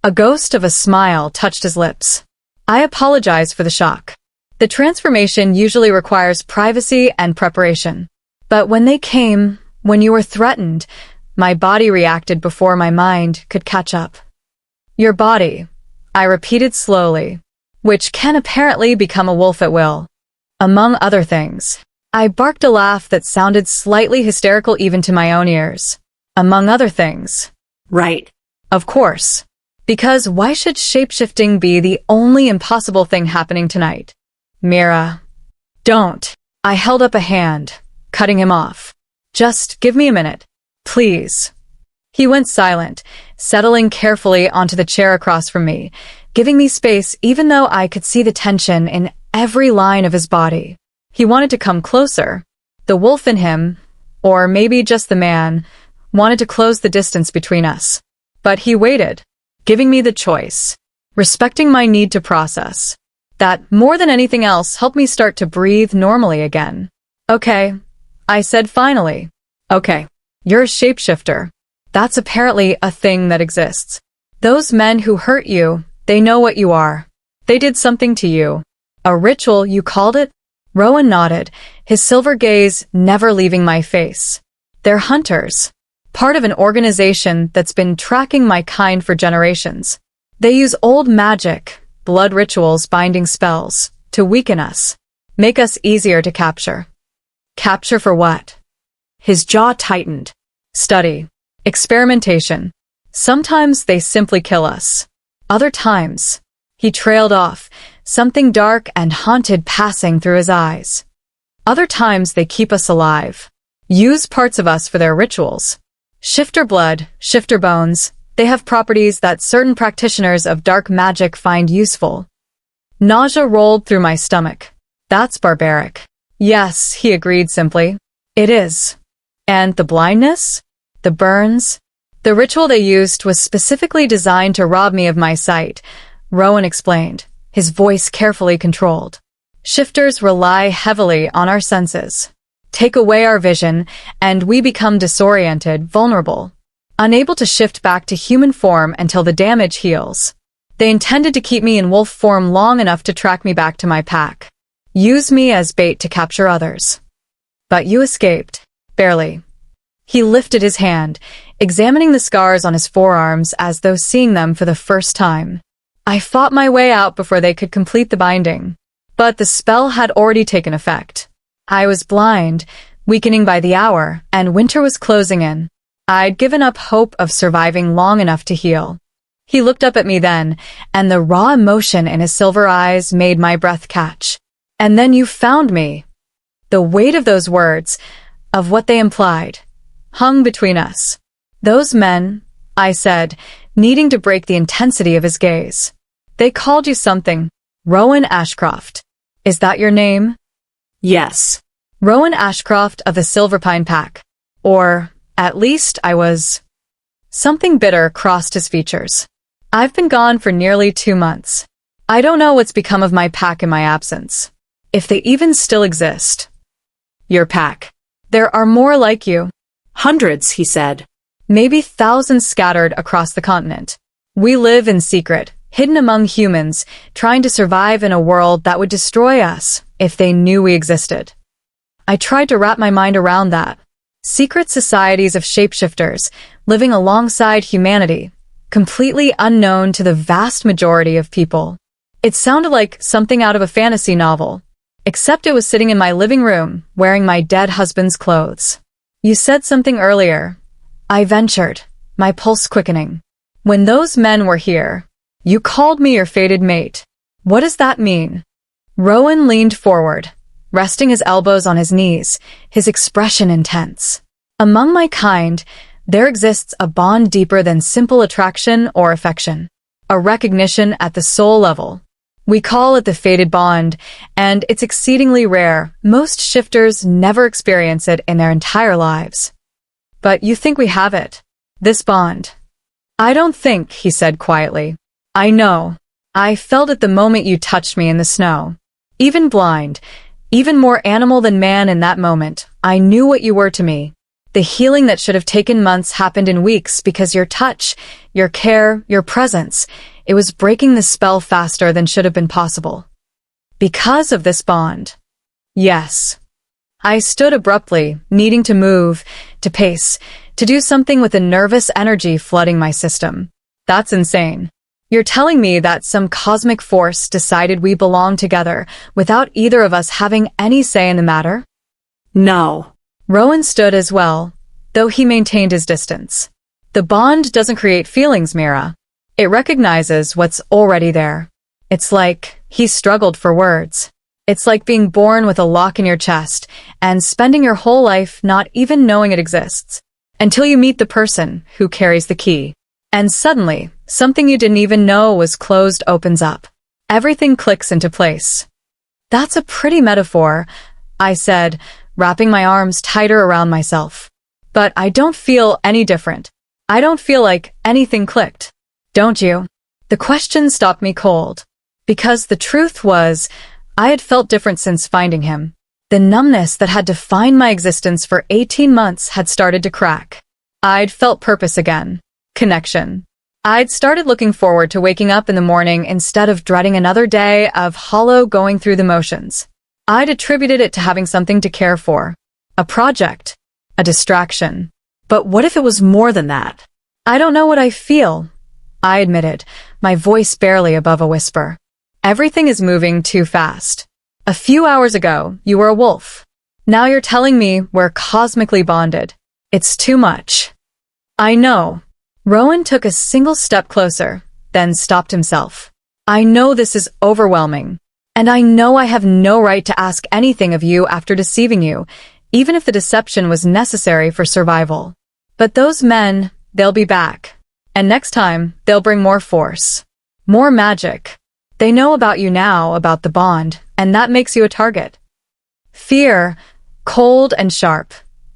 [SPEAKER 1] A ghost of a smile touched his lips. "I apologize for the shock. The transformation usually requires privacy and preparation. But when they came, when you were threatened, my body reacted before my mind could catch up." "Your body," I repeated slowly, "which can apparently become a wolf at will. Among other things." I barked a laugh that sounded slightly hysterical even to my own ears. "Among other things."
[SPEAKER 2] Right.
[SPEAKER 1] Of course. Because why should shapeshifting be the only impossible thing happening tonight? "Mira." "Don't." I held up a hand, cutting him off. "Just give me a minute. Please." He went silent, settling carefully onto the chair across from me, giving me space even though I could see the tension in every line of his body. He wanted to come closer. The wolf in him, or maybe just the man, wanted to close the distance between us. But he waited, giving me the choice, respecting my need to process. That, more than anything else, helped me start to breathe normally again. "Okay," I said finally. "Okay, you're a shapeshifter. That's apparently a thing that exists. Those men who hurt you, they know what you are. They did something to you. A ritual, you called it?" Rowan nodded, his silver gaze never leaving my face. "They're hunters. Part of an organization that's been tracking my kind for generations. They use old magic, blood rituals, binding spells, to weaken us, make us easier to capture." "Capture for what?" His jaw tightened. "Study. Experimentation. Sometimes they simply kill us. Other times..." He trailed off, something dark and haunted passing through his eyes. "Other times they keep us alive. Use parts of us for their rituals. Shifter blood, shifter bones, they have properties that certain practitioners of dark magic find useful." Nausea rolled through my stomach. "That's barbaric." "Yes," he agreed simply. "It is." "And the blindness? The burns?" "The ritual they used was specifically designed to rob me of my sight," Rowan explained, his voice carefully controlled. "Shifters rely heavily on our senses. Take away our vision, and we become disoriented, vulnerable, unable to shift back to human form until the damage heals. They intended to keep me in wolf form long enough to track me back to my pack. Use me as bait to capture others. But you escaped. Barely." He lifted his hand, examining the scars on his forearms as though seeing them for the first time. "I fought my way out before they could complete the binding. But the spell had already taken effect. I was blind, weakening by the hour, and winter was closing in. I'd given up hope of surviving long enough to heal." He looked up at me then, and the raw emotion in his silver eyes made my breath catch. "And then you found me." The weight of those words, of what they implied, hung between us. "Those men," I said, needing to break the intensity of his gaze. "They called you something. Rowan Ashcroft. Is that your name?"
[SPEAKER 2] Yes.
[SPEAKER 1] "Rowan Ashcroft of the Silverpine Pack. Or, at least, I was." Something bitter crossed his features. "I've been gone for nearly 2 months. I don't know what's become of my pack in my absence. If they even still exist." "Your pack. There are more like you."
[SPEAKER 2] "Hundreds," he said.
[SPEAKER 1] "Maybe thousands scattered across the continent. We live in secret, hidden among humans, trying to survive in a world that would destroy us if they knew we existed." I tried to wrap my mind around that. Secret societies of shapeshifters, living alongside humanity, completely unknown to the vast majority of people. It sounded like something out of a fantasy novel, except it was sitting in my living room, wearing my dead husband's clothes. "You said something earlier," I ventured, my pulse quickening. "When those men were here, you called me your fated mate. What does that mean?" Rowan leaned forward, resting his elbows on his knees, his expression intense. "Among my kind, there exists a bond deeper than simple attraction or affection. a recognition at the soul level. We call it the fated bond, and it's exceedingly rare. Most shifters never experience it in their entire lives. But you think we have it. This bond. I don't think, he said quietly. I know. I felt it the moment you touched me in the snow. Even blind, even more animal than man in that moment, I knew what you were to me. The healing that should have taken months happened in weeks because your touch, your care, your presence, it was breaking the spell faster than should have been possible. Because of this bond. Yes. I stood abruptly, needing to move, to pace, to do something with the nervous energy flooding my system. That's insane. You're telling me that some cosmic force decided we belong together without either of us having any say in the matter?
[SPEAKER 2] No.
[SPEAKER 1] Rowan stood as well, though he maintained his distance. The bond doesn't create feelings, Mira. It recognizes what's already there. It's like he struggled for words. It's like being born with a lock in your chest and spending your whole life not even knowing it exists, until you meet the person who carries the key. And suddenly, something you didn't even know was closed opens up. Everything clicks into place. That's a pretty metaphor, I said, wrapping my arms tighter around myself. But I don't feel any different. I don't feel like anything clicked. Don't you? The question stopped me cold. Because the truth was, I had felt different since finding him. The numbness that had defined my existence for 18 months had started to crack. I'd felt purpose again. Connection. I'd started looking forward to waking up in the morning instead of dreading another day of hollow going through the motions. I'd attributed it to having something to care for. A project. A distraction.
[SPEAKER 2] But what if it was more than that?
[SPEAKER 1] I don't know what I feel, I admitted, my voice barely above a whisper. Everything is moving too fast. A few hours ago, you were a wolf. Now you're telling me we're cosmically bonded. It's too much. I know. Rowan took a single step closer, then stopped himself. I know this is overwhelming. And I know I have no right to ask anything of you after deceiving you, even if the deception was necessary for survival. But those men, they'll be back. And next time, they'll bring more force. More magic. They know about you now, about the bond, and that makes you a target. Fear, cold and sharp,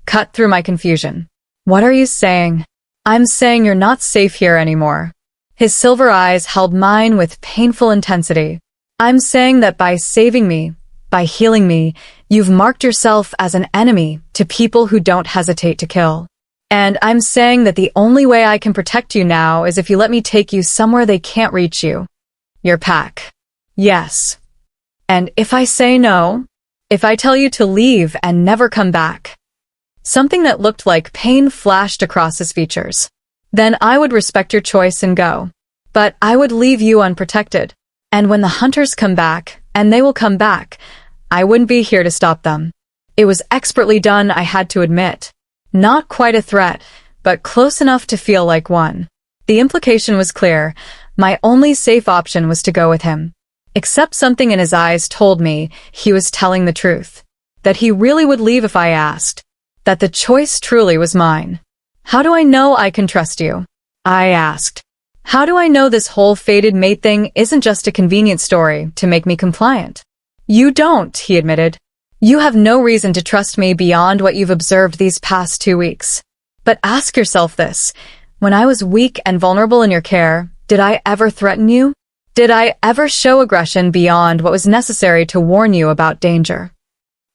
[SPEAKER 1] cut through my confusion. What are you saying? I'm saying you're not safe here anymore. His silver eyes held mine with painful intensity. I'm saying that by saving me, by healing me, you've marked yourself as an enemy to people who don't hesitate to kill. And I'm saying that the only way I can protect you now is if you let me take you somewhere they can't reach you. Your pack. Yes. And if I say no, if I tell you to leave and never come back, something that looked like pain flashed across his features, then I would respect your choice and go. But I would leave you unprotected. And when the hunters come back, and they will come back, I wouldn't be here to stop them. It was expertly done, I had to admit. Not quite a threat, but close enough to feel like one. The implication was clear. My only safe option was to go with him. Except something in his eyes told me he was telling the truth. That he really would leave if I asked. That the choice truly was mine. How do I know I can trust you? I asked. How do I know this whole fated mate thing isn't just a convenient story to make me compliant? You don't, he admitted. You have no reason to trust me beyond what you've observed these past 2 weeks. But ask yourself this. When I was weak and vulnerable in your care, did I ever threaten you? Did I ever show aggression beyond what was necessary to warn you about danger?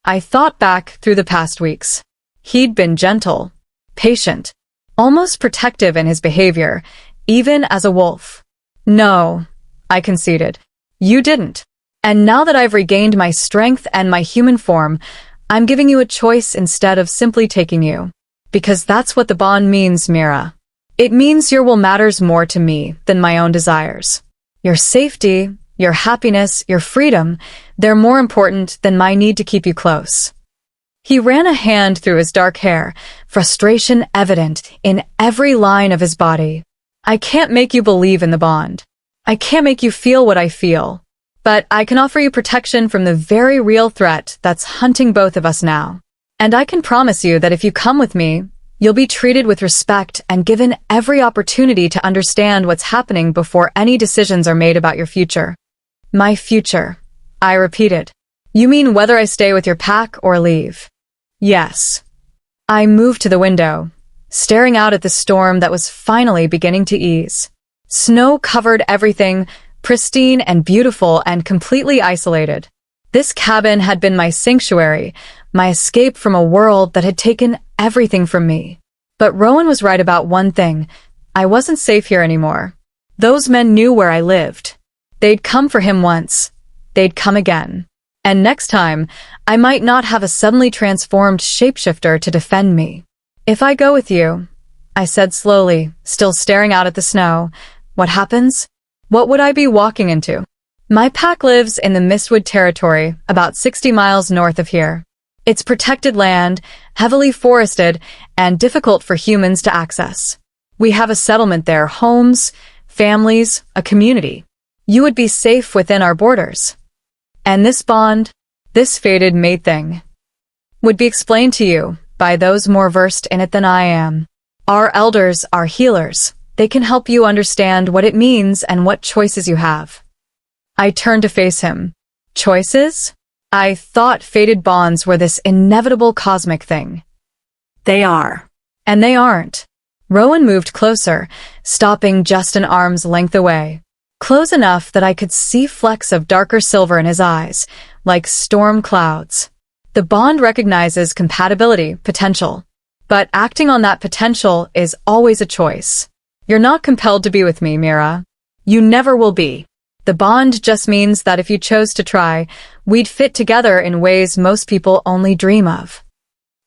[SPEAKER 1] I thought back through the past weeks. He'd been gentle, patient, almost protective in his behavior, even as a wolf. No, I conceded. You didn't. And now that I've regained my strength and my human form, I'm giving you a choice instead of simply taking you. Because that's what the bond means, Mira. It means your will matters more to me than my own desires. Your safety, your happiness, your freedom, they're more important than my need to keep you close. He ran a hand through his dark hair, frustration evident in every line of his body. I can't make you believe in the bond. I can't make you feel what I feel. But I can offer you protection from the very real threat that's hunting both of us now. And I can promise you that if you come with me, You'll be treated with respect and given every opportunity to understand what's happening before any decisions are made about your future. My future, I repeated. You mean whether I stay with your pack or leave? Yes. I moved to the window, staring out at the storm that was finally beginning to ease. Snow covered everything, pristine and beautiful and completely isolated. This cabin had been my sanctuary, my escape from a world that had taken everything from me. But Rowan was right about one thing. I wasn't safe here anymore. Those men knew where I lived. They'd come for him once. They'd come again. And next time, I might not have a suddenly transformed shapeshifter to defend me. If I go with you, I said slowly, still staring out at the snow, what happens? What would I be walking into? My pack lives in the Mistwood territory, about 60 miles north of here. It's protected land, heavily forested, and difficult for humans to access. We have a settlement there, homes, families, a community. You would be safe within our borders. And this bond, this fated mate thing, would be explained to you by those more versed in it than I am. Our elders are healers. They can help you understand what it means and what choices you have. I turned to face him. Choices? I thought fated bonds were this inevitable cosmic thing.
[SPEAKER 2] They are.
[SPEAKER 1] And they aren't. Rowan moved closer, stopping just an arm's length away. Close enough that I could see flecks of darker silver in his eyes, like storm clouds. The bond recognizes compatibility, potential. But acting on that potential is always a choice. You're not compelled to be with me, Mira. You never will be. The bond just means that if you chose to try, we'd fit together in ways most people only dream of.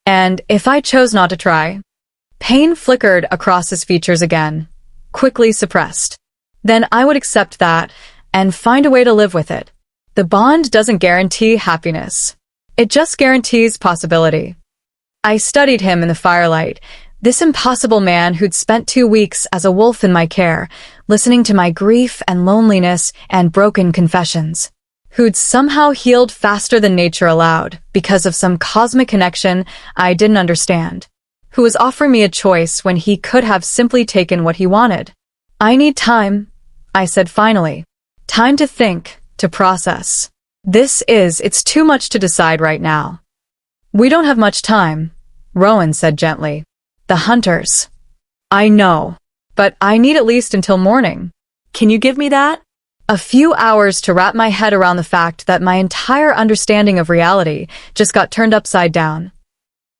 [SPEAKER 1] And if I chose not to try, pain flickered across his features again, quickly suppressed. Then I would accept that and find a way to live with it. The bond doesn't guarantee happiness. It just guarantees possibility. I studied him in the firelight, this impossible man who'd spent 2 weeks as a wolf in my care, listening to my grief and loneliness and broken confessions, who'd somehow healed faster than nature allowed because of some cosmic connection I didn't understand, who was offering me a choice when he could have simply taken what he wanted. I need time, I said finally. Time to think, to process. It's too much to decide right now. We don't have much time, Rowan said gently. The hunters. I know, but I need at least until morning.
[SPEAKER 2] Can you give me that?
[SPEAKER 1] A few hours to wrap my head around the fact that my entire understanding of reality just got turned upside down.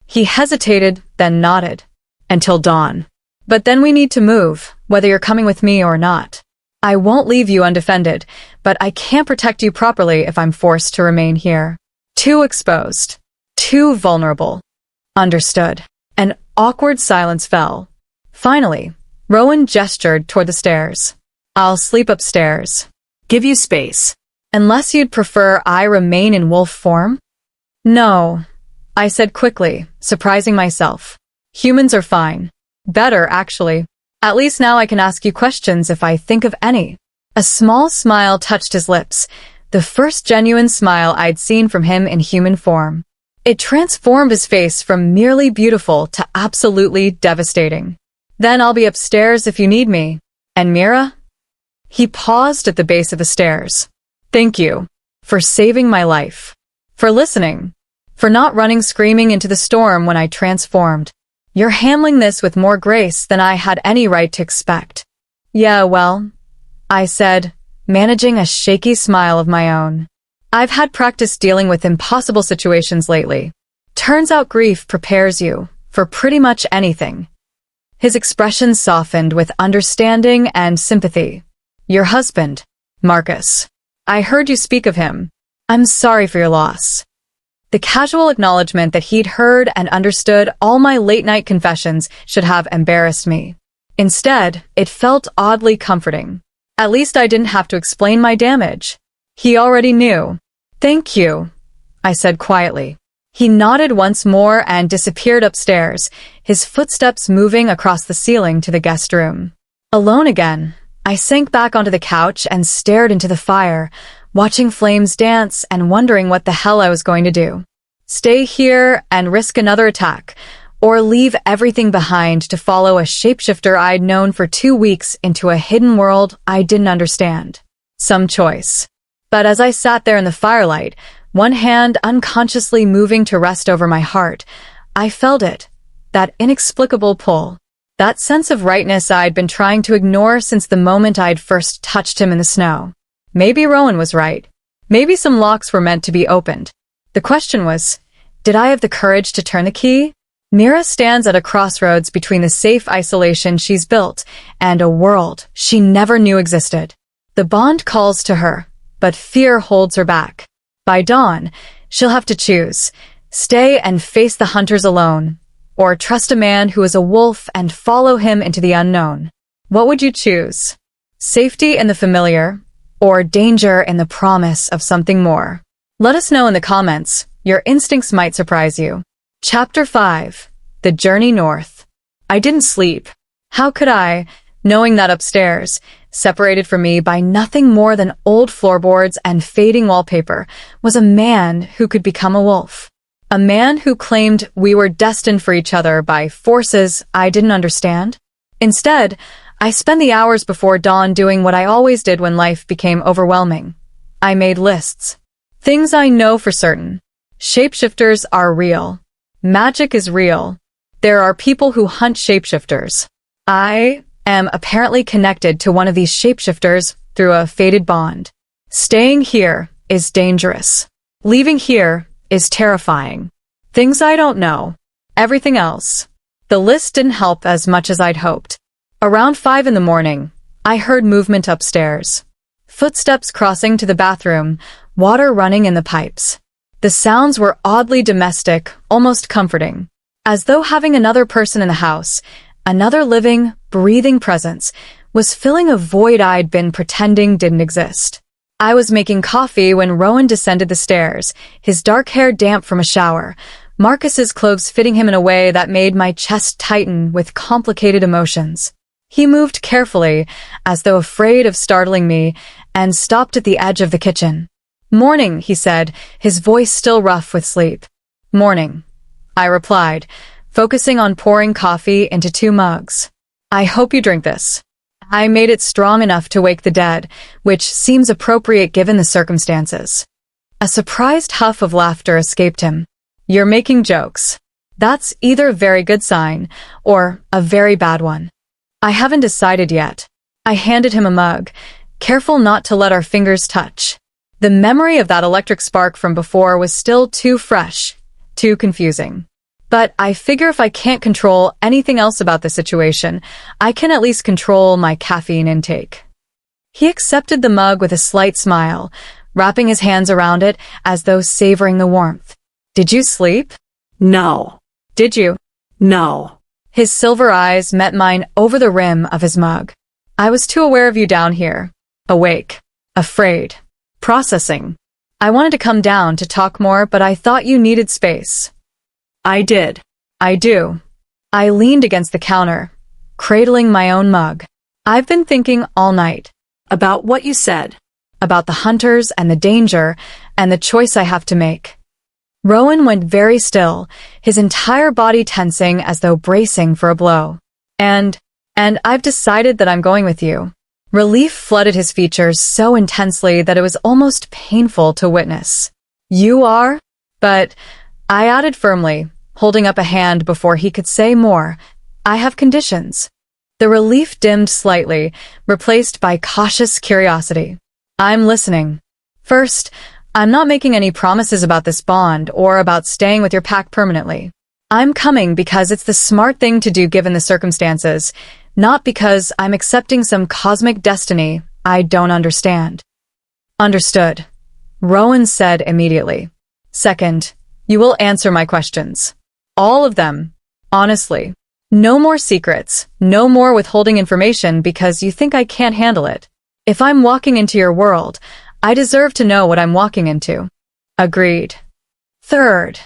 [SPEAKER 1] He hesitated, then nodded. Until dawn. But then we need to move, whether you're coming with me or not. I won't leave you undefended, but I can't protect you properly if I'm forced to remain here. Too exposed. Too vulnerable. Understood. An awkward silence fell. Finally, Rowan gestured toward the stairs. I'll sleep upstairs.
[SPEAKER 2] Give you space.
[SPEAKER 1] Unless you'd prefer I remain in wolf form? No, I said quickly, surprising myself. Humans are fine. Better, actually. At least now I can ask you questions if I think of any. A small smile touched his lips, the first genuine smile I'd seen from him in human form. It transformed his face from merely beautiful to absolutely devastating. Then I'll be upstairs if you need me. And Mira? He paused at the base of the stairs. Thank you. For saving my life. For listening. For not running screaming into the storm when I transformed. You're handling this with more grace than I had any right to expect. Yeah, well, I said, managing a shaky smile of my own. I've had practice dealing with impossible situations lately. Turns out grief prepares you for pretty much anything. His expression softened with understanding and sympathy. Your husband, Marcus. I heard you speak of him. I'm sorry for your loss. The casual acknowledgement that he'd heard and understood all my late-night confessions should have embarrassed me. Instead, it felt oddly comforting. At least I didn't have to explain my damage. He already knew. Thank you, I said quietly. He nodded once more and disappeared upstairs, his footsteps moving across the ceiling to the guest room. Alone again, I sank back onto the couch and stared into the fire, watching flames dance and wondering what the hell I was going to do. Stay here and risk another attack, or leave everything behind to follow a shapeshifter I'd known for 2 weeks into a hidden world I didn't understand. Some choice. But as I sat there in the firelight, one hand unconsciously moving to rest over my heart, I felt it, that inexplicable pull. That sense of rightness I'd been trying to ignore since the moment I'd first touched him in the snow. Maybe Rowan was right. Maybe some locks were meant to be opened. The question was, did I have the courage to turn the key? Mira stands at a crossroads between the safe isolation she's built and a world she never knew existed. The bond calls to her, but fear holds her back. By dawn, she'll have to choose, stay and face the hunters alone, or trust a man who is a wolf and follow him into the unknown. What would you choose? Safety in the familiar, or danger in the promise of something more? Let us know in the comments. Your instincts might surprise you. Chapter 5. The Journey North. I didn't sleep. How could I, knowing that upstairs, separated from me by nothing more than old floorboards and fading wallpaper, was a man who could become a wolf? A man who claimed we were destined for each other by forces I didn't understand? Instead, I spent the hours before dawn doing what I always did when life became overwhelming. I made lists. Things I know for certain. Shapeshifters are real. Magic is real. There are people who hunt shapeshifters. I am apparently connected to one of these shapeshifters through a fated bond. Staying here is dangerous. Leaving here is terrifying. Things I don't know. Everything else. The list didn't help as much as I'd hoped. Around 5 in the morning, I heard movement upstairs. Footsteps crossing to the bathroom, water running in the pipes. The sounds were oddly domestic, almost comforting. As though having another person in the house, another living, breathing presence, was filling a void I'd been pretending didn't exist. I was making coffee when Rowan descended the stairs, his dark hair damp from a shower, Marcus's clothes fitting him in a way that made my chest tighten with complicated emotions. He moved carefully, as though afraid of startling me, and stopped at the edge of the kitchen. "Morning," he said, his voice still rough with sleep. "Morning," I replied, focusing on pouring coffee into 2 mugs. "I hope you drink this." I made it strong enough to wake the dead, which seems appropriate given the circumstances. A surprised huff of laughter escaped him. "You're making jokes. That's either a very good sign, or a very bad one." "I haven't decided yet." I handed him a mug, careful not to let our fingers touch. The memory of that electric spark from before was still too fresh, too confusing. But I figure if I can't control anything else about the situation, I can at least control my caffeine intake. He accepted the mug with a slight smile, wrapping his hands around it as though savoring the warmth. "Did you sleep?"
[SPEAKER 2] No.
[SPEAKER 1] "Did you?"
[SPEAKER 2] No.
[SPEAKER 1] His silver eyes met mine over the rim of his mug. "I was too aware of you down here. Awake. Afraid. Processing. I wanted to come down to talk more, but I thought you needed space."
[SPEAKER 2] I did.
[SPEAKER 1] "I do." I leaned against the counter, cradling my own mug. "I've been thinking all night."
[SPEAKER 2] About what you said.
[SPEAKER 1] About the hunters and the danger and the choice I have to make. Rowan went very still, his entire body tensing as though bracing for a blow. And I've decided that I'm going with you." Relief flooded his features so intensely that it was almost painful to witness. "You are?" "But," I added firmly, holding up a hand before he could say more, "I have conditions." The relief dimmed slightly, replaced by cautious curiosity. "I'm listening." "First, I'm not making any promises about this bond or about staying with your pack permanently. I'm coming because it's the smart thing to do given the circumstances, not because I'm accepting some cosmic destiny I don't understand." "Understood," Rowan said immediately. "Second, you will answer my questions. All of them. Honestly. No more secrets, no more withholding information because you think I can't handle it. If I'm walking into your world, I deserve to know what I'm walking into." "Agreed." "Third,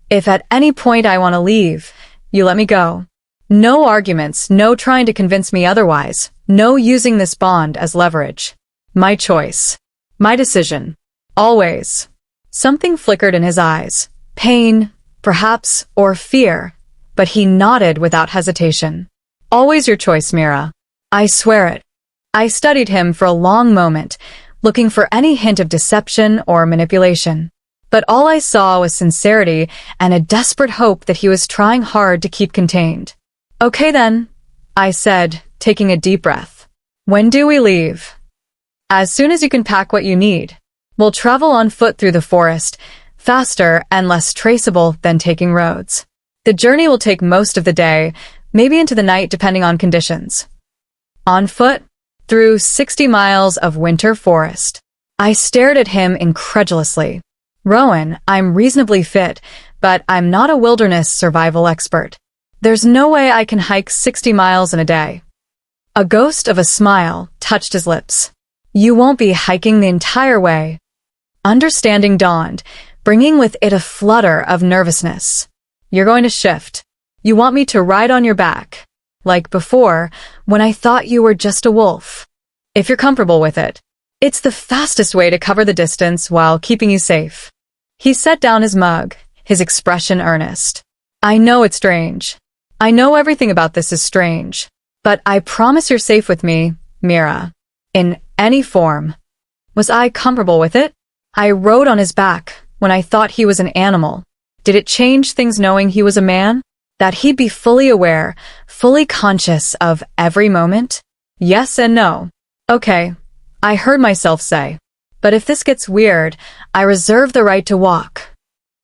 [SPEAKER 1] if at any point I want to leave, you let me go. No arguments, no trying to convince me otherwise, no using this bond as leverage. My choice. My decision. Always." Something flickered in his eyes. Pain, perhaps, or fear. but he nodded without hesitation. Always your choice, Mira. I swear it. I studied him for a long moment, looking for any hint of deception or manipulation. But all I saw was sincerity and a desperate hope that he was trying hard to keep contained. Okay then, I said, taking a deep breath. When do we leave? As soon as you can pack what you need. We'll travel on foot through the forest, faster and less traceable than taking roads. The journey will take most of the day, maybe into the night depending on conditions. On foot, through 60 miles of winter forest. I stared at him incredulously. Rowan, I'm reasonably fit, but I'm not a wilderness survival expert. There's no way I can hike 60 miles in a day. A ghost of a smile touched his lips. You won't be hiking the entire way. Understanding dawned, bringing with it a flutter of nervousness. You're going to shift. You want me to ride on your back, like before, when I thought you were just a wolf. If you're comfortable with it. It's the fastest way to cover the distance while keeping you safe. He set down his mug, his expression earnest. I know it's strange. I know everything about this is strange. But I promise you're safe with me, Mira. In any form. Was I comfortable with it? I rode on his back when I thought he was an animal. Did it change things knowing he was a man? That he'd be fully aware, fully conscious of every moment? Yes and no. Okay, I heard myself say. But if this gets weird, I reserve the right to walk.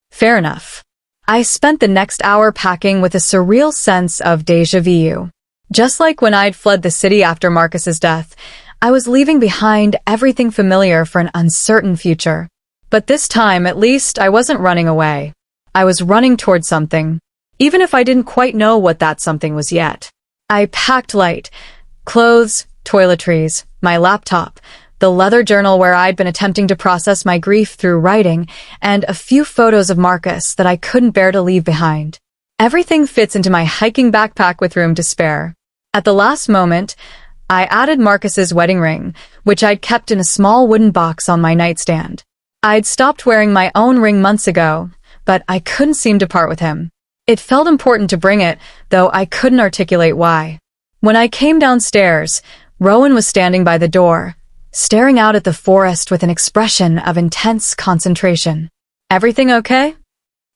[SPEAKER 1] Fair enough. I spent the next hour packing with a surreal sense of déjà vu. Just like when I'd fled the city after Marcus's death, I was leaving behind everything familiar for an uncertain future. But this time, at least, I wasn't running away. I was running toward something, even if I didn't quite know what that something was yet. I packed light. Clothes, toiletries, my laptop, the leather journal where I'd been attempting to process my grief through writing, and a few photos of Marcus that I couldn't bear to leave behind. Everything fits into my hiking backpack with room to spare. At the last moment, I added Marcus's wedding ring, which I'd kept in a small wooden box on my nightstand. I'd stopped wearing my own ring months ago, but I couldn't seem to part with him. It felt important to bring it, though I couldn't articulate why. When I came downstairs, Rowan was standing by the door, staring out at the forest with an expression of intense concentration. Everything okay?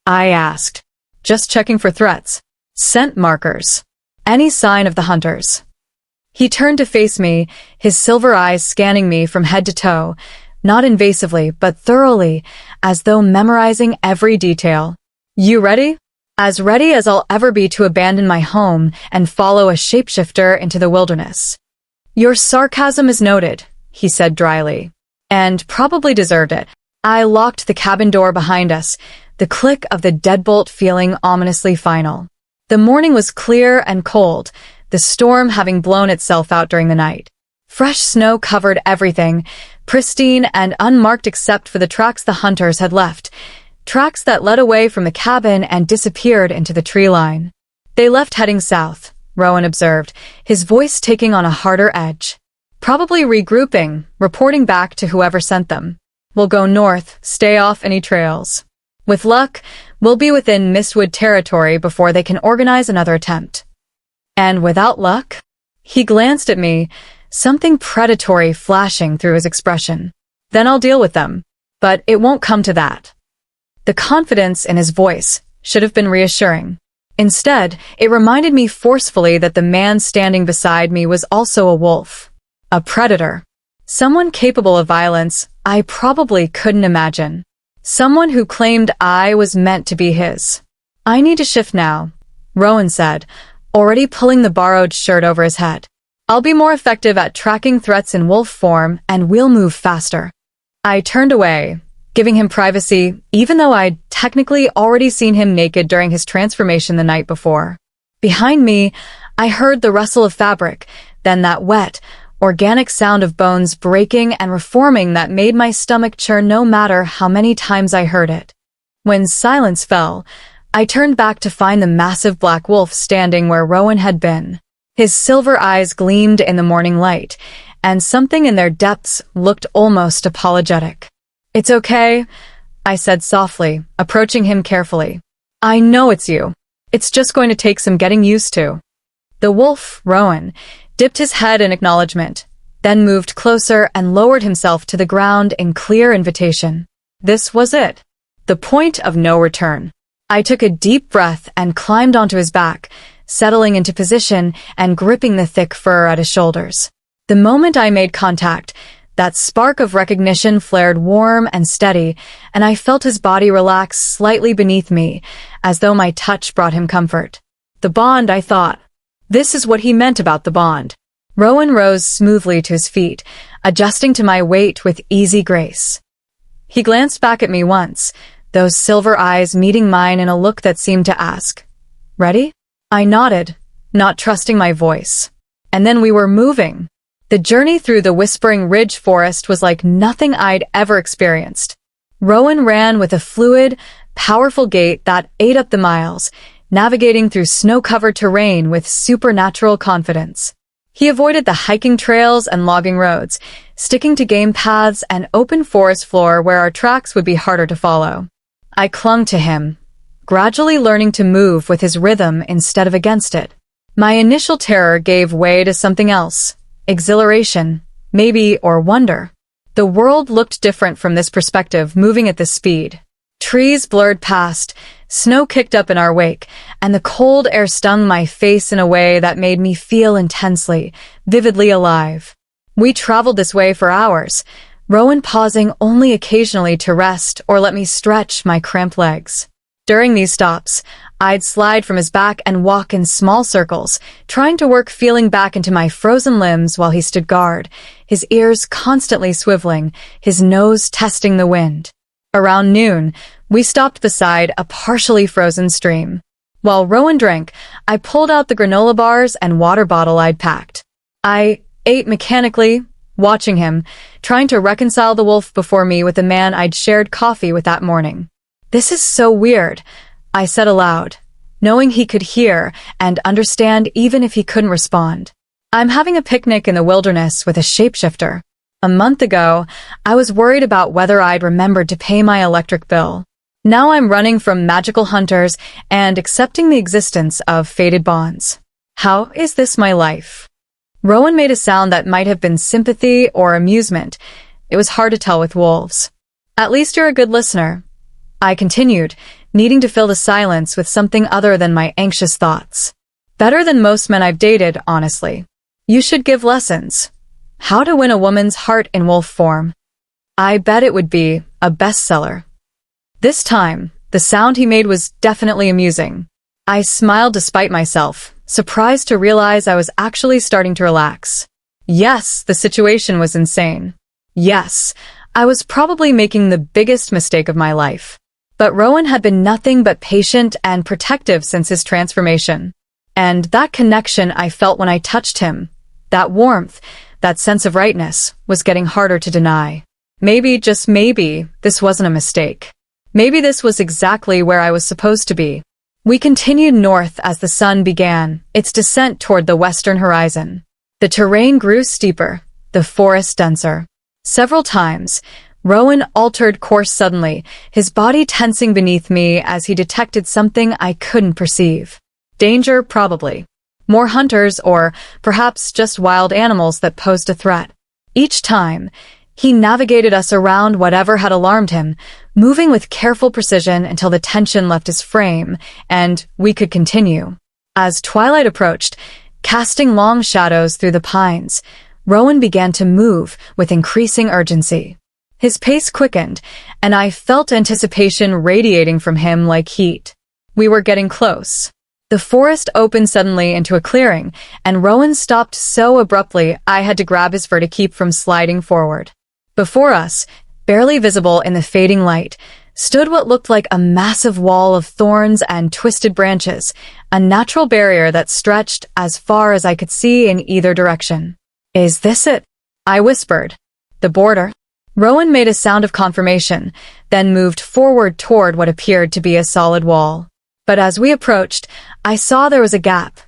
[SPEAKER 1] I asked, just checking for threats. Scent markers. Any sign of the hunters. He turned to face me, his silver eyes scanning me from head to toe, not invasively, but thoroughly, as though memorizing every detail. You ready? As ready as I'll ever be to abandon my home and follow a shapeshifter into the wilderness. Your sarcasm is noted, he said dryly. And probably deserved it. I locked the cabin door behind us, the click of the deadbolt feeling ominously final. The morning was clear and cold, the storm having blown itself out during the night. Fresh snow covered everything, pristine and unmarked except for the tracks the hunters had left, tracks that led away from the cabin and disappeared into the tree line. They left heading south, Rowan observed, his voice taking on a harder edge. Probably regrouping, reporting back to whoever sent them. We'll go north, stay off any trails. With luck, we'll be within Mistwood territory before they can organize another attempt. And without luck? He glanced at me, something predatory flashing through his expression. Then I'll deal with them. But it won't come to that. The confidence in his voice should have been reassuring. Instead, it reminded me forcefully that the man standing beside me was also a wolf. A predator. Someone capable of violence I probably couldn't imagine. Someone who claimed I was meant to be his. I need to shift now, Rowan said, already pulling the borrowed shirt over his head. I'll be more effective at tracking threats in wolf form, and we'll move faster. I turned away, giving him privacy, even though I'd technically already seen him naked during his transformation the night before. Behind me, I heard the rustle of fabric, then that wet, organic sound of bones breaking and reforming that made my stomach churn no matter how many times I heard it. When silence fell, I turned back to find the massive black wolf standing where Rowan had been. His silver eyes gleamed in the morning light, and something in their depths looked almost apologetic. It's okay, I said softly, approaching him carefully. I know it's you. It's just going to take some getting used to. The wolf, Rowan, dipped his head in acknowledgement, then moved closer and lowered himself to the ground in clear invitation. This was it. The point of no return. I took a deep breath and climbed onto his back, settling into position and gripping the thick fur at his shoulders. The moment I made contact, that spark of recognition flared warm and steady, and I felt his body relax slightly beneath me, as though my touch brought him comfort. The bond, I thought. This is what he meant about the bond. Rowan rose smoothly to his feet, adjusting to my weight with easy grace. He glanced back at me once, those silver eyes meeting mine in a look that seemed to ask, "Ready?" I nodded, not trusting my voice. And then we were moving. The journey through the Whispering Ridge forest was like nothing I'd ever experienced. Rowan ran with a fluid, powerful gait that ate up the miles, navigating through snow-covered terrain with supernatural confidence. He avoided the hiking trails and logging roads, sticking to game paths and open forest floor where our tracks would be harder to follow. I clung to him, gradually learning to move with his rhythm instead of against it. My initial terror gave way to something else. Exhilaration, maybe, or wonder. The world looked different from this perspective, moving at this speed. Trees blurred past, snow kicked up in our wake, and the cold air stung my face in a way that made me feel intensely, vividly alive. We traveled this way for hours, Rowan pausing only occasionally to rest or let me stretch my cramped legs. During these stops, I'd slide from his back and walk in small circles, trying to work feeling back into my frozen limbs while he stood guard, his ears constantly swiveling, his nose testing the wind. Around noon, we stopped beside a partially frozen stream. While Rowan drank, I pulled out the granola bars and water bottle I'd packed. I ate mechanically, watching him, trying to reconcile the wolf before me with the man I'd shared coffee with that morning. "This is so weird," I said aloud, knowing he could hear and understand even if he couldn't respond. "I'm having a picnic in the wilderness with a shapeshifter. A month ago, I was worried about whether I'd remembered to pay my electric bill. Now I'm running from magical hunters and accepting the existence of fated bonds. How is this my life?" Rowan made a sound that might have been sympathy or amusement. It was hard to tell with wolves. "At least you're a good listener," I continued, needing to fill the silence with something other than my anxious thoughts. "Better than most men I've dated, honestly. You should give lessons. How to win a woman's heart in wolf form. I bet it would be a bestseller." This time, the sound he made was definitely amusing. I smiled despite myself, surprised to realize I was actually starting to relax. Yes, the situation was insane. Yes, I was probably making the biggest mistake of my life. But Rowan had been nothing but patient and protective since his transformation. And that connection I felt when I touched him, that warmth, that sense of rightness, was getting harder to deny. Maybe, just maybe, this wasn't a mistake. Maybe this was exactly where I was supposed to be. We continued north as the sun began its descent toward the western horizon. The terrain grew steeper, the forest denser. Several times, Rowan altered course suddenly, his body tensing beneath me as he detected something I couldn't perceive. Danger, probably. More hunters, or perhaps just wild animals that posed a threat. Each time, he navigated us around whatever had alarmed him, moving with careful precision until the tension left his frame, and we could continue. As twilight approached, casting long shadows through the pines, Rowan began to move with increasing urgency. His pace quickened, and I felt anticipation radiating from him like heat. We were getting close. The forest opened suddenly into a clearing, and Rowan stopped so abruptly I had to grab his fur to keep from sliding forward. Before us, barely visible in the fading light, stood what looked like a massive wall of thorns and twisted branches, a natural barrier that stretched as far as I could see in either direction. "Is this it?" I whispered. "The border?" Rowan made a sound of confirmation, then moved forward toward what appeared to be a solid wall. But as we approached, I saw there was a gap.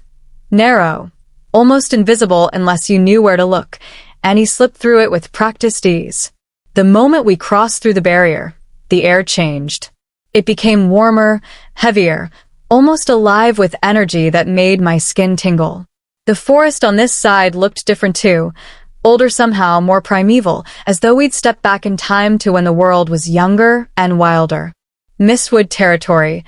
[SPEAKER 1] Narrow, almost invisible unless you knew where to look, and he slipped through it with practiced ease. The moment we crossed through the barrier, the air changed. It became warmer, heavier, almost alive with energy that made my skin tingle. The forest on this side looked different too, older somehow, more primeval, as though we'd stepped back in time to when the world was younger and wilder. Mistwood territory.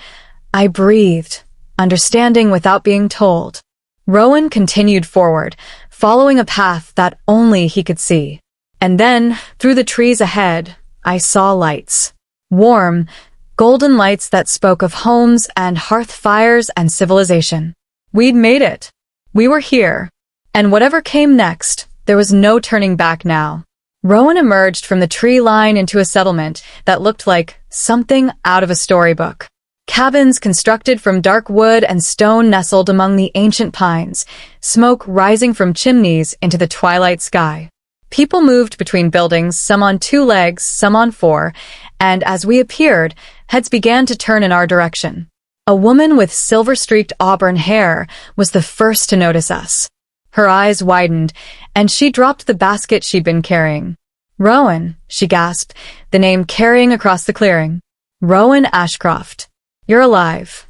[SPEAKER 1] I breathed, understanding without being told. Rowan continued forward, following a path that only he could see. And then, through the trees ahead, I saw lights. Warm, golden lights that spoke of homes and hearth fires and civilization. We'd made it. We were here. And whatever came next, there was no turning back now. Rowan emerged from the tree line into a settlement that looked like something out of a storybook. Cabins constructed from dark wood and stone nestled among the ancient pines, smoke rising from chimneys into the twilight sky. People moved between buildings, some on 2 legs, some on 4, and as we appeared, heads began to turn in our direction. A woman with silver-streaked auburn hair was the first to notice us. Her eyes widened, and she dropped the basket she'd been carrying. "Rowan," she gasped, the name carrying across the clearing. "Rowan Ashcroft. You're alive."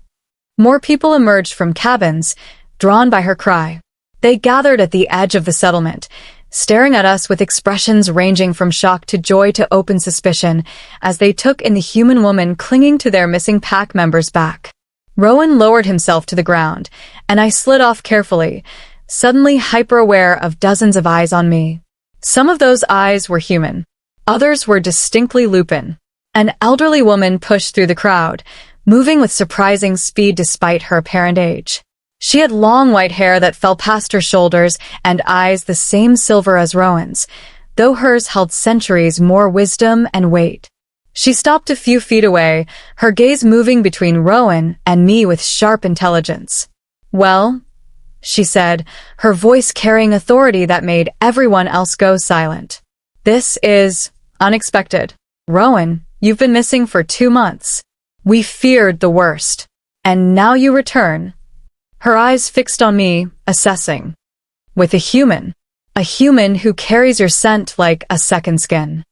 [SPEAKER 1] More people emerged from cabins, drawn by her cry. They gathered at the edge of the settlement, staring at us with expressions ranging from shock to joy to open suspicion, as they took in the human woman clinging to their missing pack member's back. Rowan lowered himself to the ground, and I slid off carefully, suddenly hyper-aware of dozens of eyes on me. Some of those eyes were human. Others were distinctly lupin. An elderly woman pushed through the crowd, moving with surprising speed despite her apparent age. She had long white hair that fell past her shoulders and eyes the same silver as Rowan's, though hers held centuries more wisdom and weight. She stopped a few feet away, her gaze moving between Rowan and me with sharp intelligence. "Well," she said, her voice carrying authority that made everyone else go silent. "This is unexpected. Rowan, you've been missing for 2 months. We feared the worst. And now you return." Her eyes fixed on me, assessing. "With a human who carries your scent like a second skin."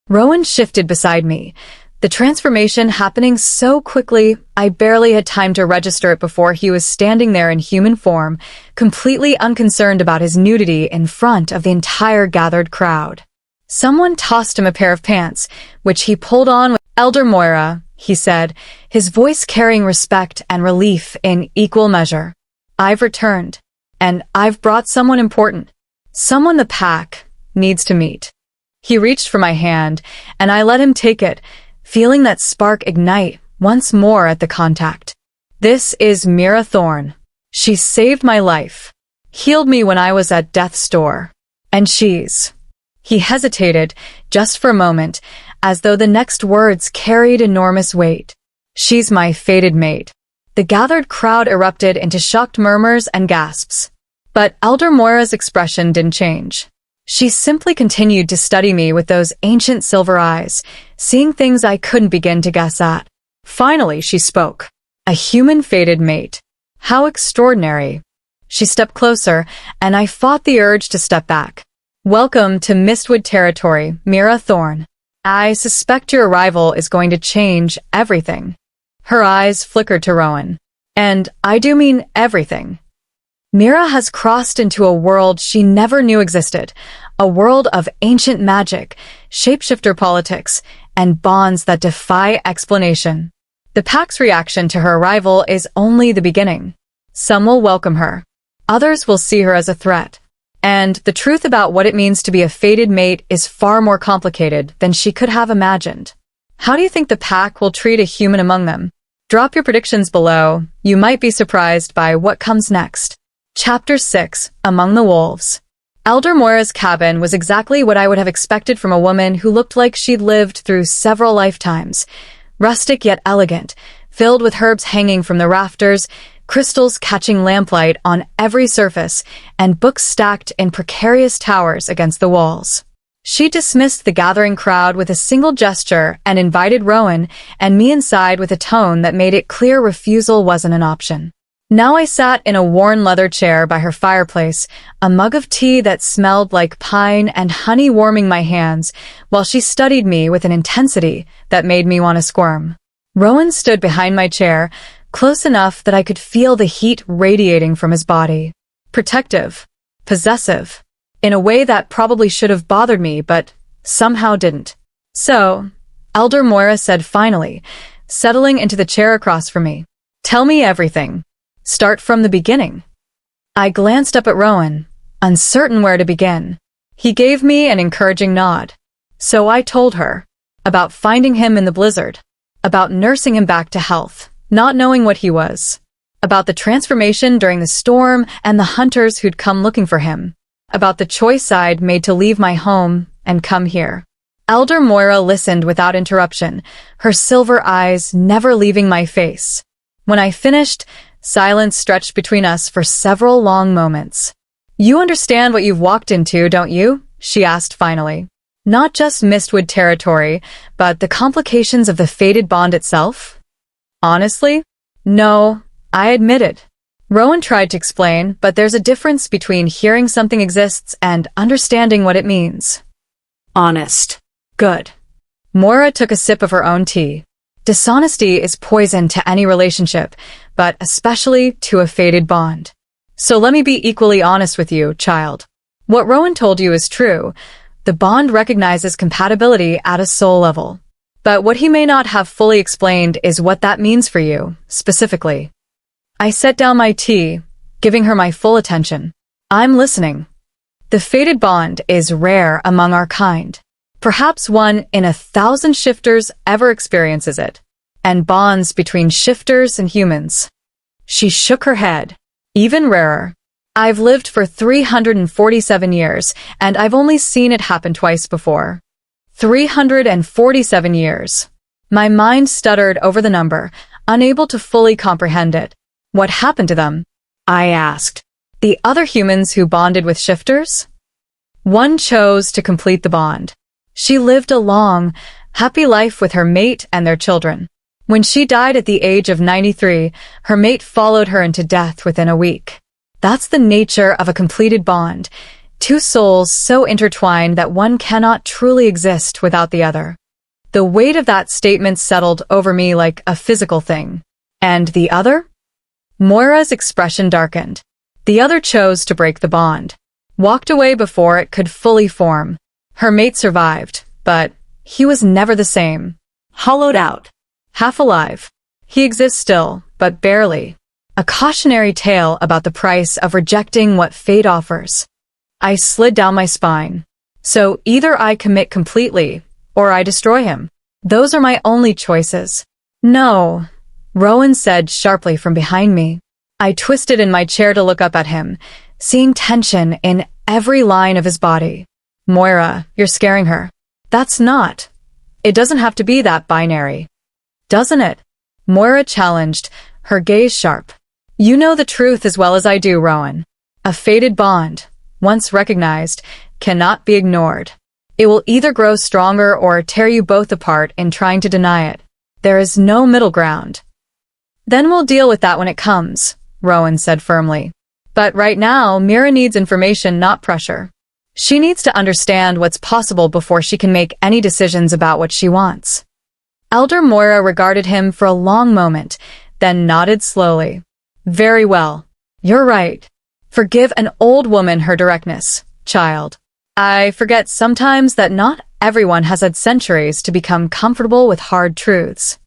[SPEAKER 1] Rowan shifted beside me, the transformation happening so quickly I barely had time to register it before he was standing there in human form, completely unconcerned about his nudity in front of the entire gathered crowd. Someone tossed him a pair of pants, which he pulled on with "Elder Moira," he said, his voice carrying respect and relief in equal measure. "I've returned, and I've brought someone important. Someone the pack needs to meet." He reached for my hand, and I let him take it, feeling that spark ignite once more at the contact. "This is Mira Thorne. She saved my life, healed me when I was at death's door. And she's—" He hesitated, just for a moment, as though the next words carried enormous weight. "She's my fated mate." The gathered crowd erupted into shocked murmurs and gasps. But Elder Moira's expression didn't change. She simply continued to study me with those ancient silver eyes, seeing things I couldn't begin to guess at. Finally, she spoke. "A human fated mate. How extraordinary." She stepped closer, and I fought the urge to step back. "Welcome to Mistwood territory, Mira Thorne. I suspect your arrival is going to change everything." Her eyes flickered to Rowan. "And I do mean everything. Mira has crossed into a world she never knew existed, a world of ancient magic, shapeshifter politics, and bonds that defy explanation. The pack's reaction to her arrival is only the beginning. Some will welcome her. Others will see her as a threat. And the truth about what it means to be a fated mate is far more complicated than she could have imagined. How do you think the pack will treat a human among them? Drop your predictions below. You might be surprised by what comes next. Chapter 6, Among the Wolves. Elder Moira's cabin was exactly what I would have expected from a woman who looked like she'd lived through several lifetimes. Rustic yet elegant, filled with herbs hanging from the rafters, crystals catching lamplight on every surface, and books stacked in precarious towers against the walls. She dismissed the gathering crowd with a single gesture and invited Rowan and me inside with a tone that made it clear refusal wasn't an option. Now I sat in a worn leather chair by her fireplace, a mug of tea that smelled like pine and honey warming my hands, while she studied me with an intensity that made me want to squirm. Rowan stood behind my chair, close enough that I could feel the heat radiating from his body. Protective, possessive, in a way that probably should have bothered me, but somehow didn't. So, Elder Moira said finally, settling into the chair across from me. Tell me everything. Start from the beginning. I glanced up at Rowan, uncertain where to begin. He gave me an encouraging nod. So I told her about finding him in the blizzard, about nursing him back to health, not knowing what he was, about the transformation during the storm and the hunters who'd come looking for him, about the choice I'd made to leave my home and come here. Elder Moira listened without interruption, her silver eyes never leaving my face. When I finished, silence stretched between us for several long moments. You understand what you've walked into, don't you? She asked finally. Not just Mistwood territory, but the complications of the fated bond itself? Honestly? No, I admitted. Rowan tried to explain, but there's a difference between hearing something exists and understanding what it means.
[SPEAKER 2] Honest.
[SPEAKER 1] Good. Moira took a sip of her own tea. Dishonesty is poison to any relationship, but especially to a fated bond. So let me be equally honest with you, child. What Rowan told you is true. The bond recognizes compatibility at a soul level. But what he may not have fully explained is what that means for you, specifically. I set down my tea, giving her my full attention. I'm listening. The fated bond is rare among our kind. Perhaps 1 in 1,000 shifters ever experiences it. And bonds between shifters and humans. She shook her head. Even rarer. I've lived for 347 years, and I've only seen it happen twice before. 347 years. My mind stuttered over the number, unable to fully comprehend it. What happened to them? I asked. The other humans who bonded with shifters? One chose to complete the bond. She lived a long, happy life with her mate and their children. When she died at the age of 93, her mate followed her into death within a week. That's the nature of a completed bond. 2 souls so intertwined that one cannot truly exist without the other. The weight of that statement settled over me like a physical thing. And the other? Moira's expression darkened. The other chose to break the bond. Walked away before it could fully form. Her mate survived, but he was never the same.
[SPEAKER 2] Hollowed out.
[SPEAKER 1] Half alive. He exists still, but barely. A cautionary tale about the price of rejecting what fate offers. I slid down my spine. So either I commit completely, or I destroy him. Those are my only choices. No, Rowan said sharply from behind me. I twisted in my chair to look up at him, seeing tension in every line of his body. Moira, you're scaring her. That's not. It doesn't have to be that binary. Doesn't it? Moira challenged, her gaze sharp. You know the truth as well as I do, Rowan. A fated bond, once recognized, cannot be ignored. It will either grow stronger or tear you both apart in trying to deny it. There is no middle ground. Then we'll deal with that when it comes, Rowan said firmly. But right now, Mira needs information, not pressure. She needs to understand what's possible before she can make any decisions about what she wants. Elder Moira regarded him for a long moment, then nodded slowly. Very well. You're right. Forgive an old woman her directness, child. I forget sometimes that not everyone has had centuries to become comfortable with hard truths.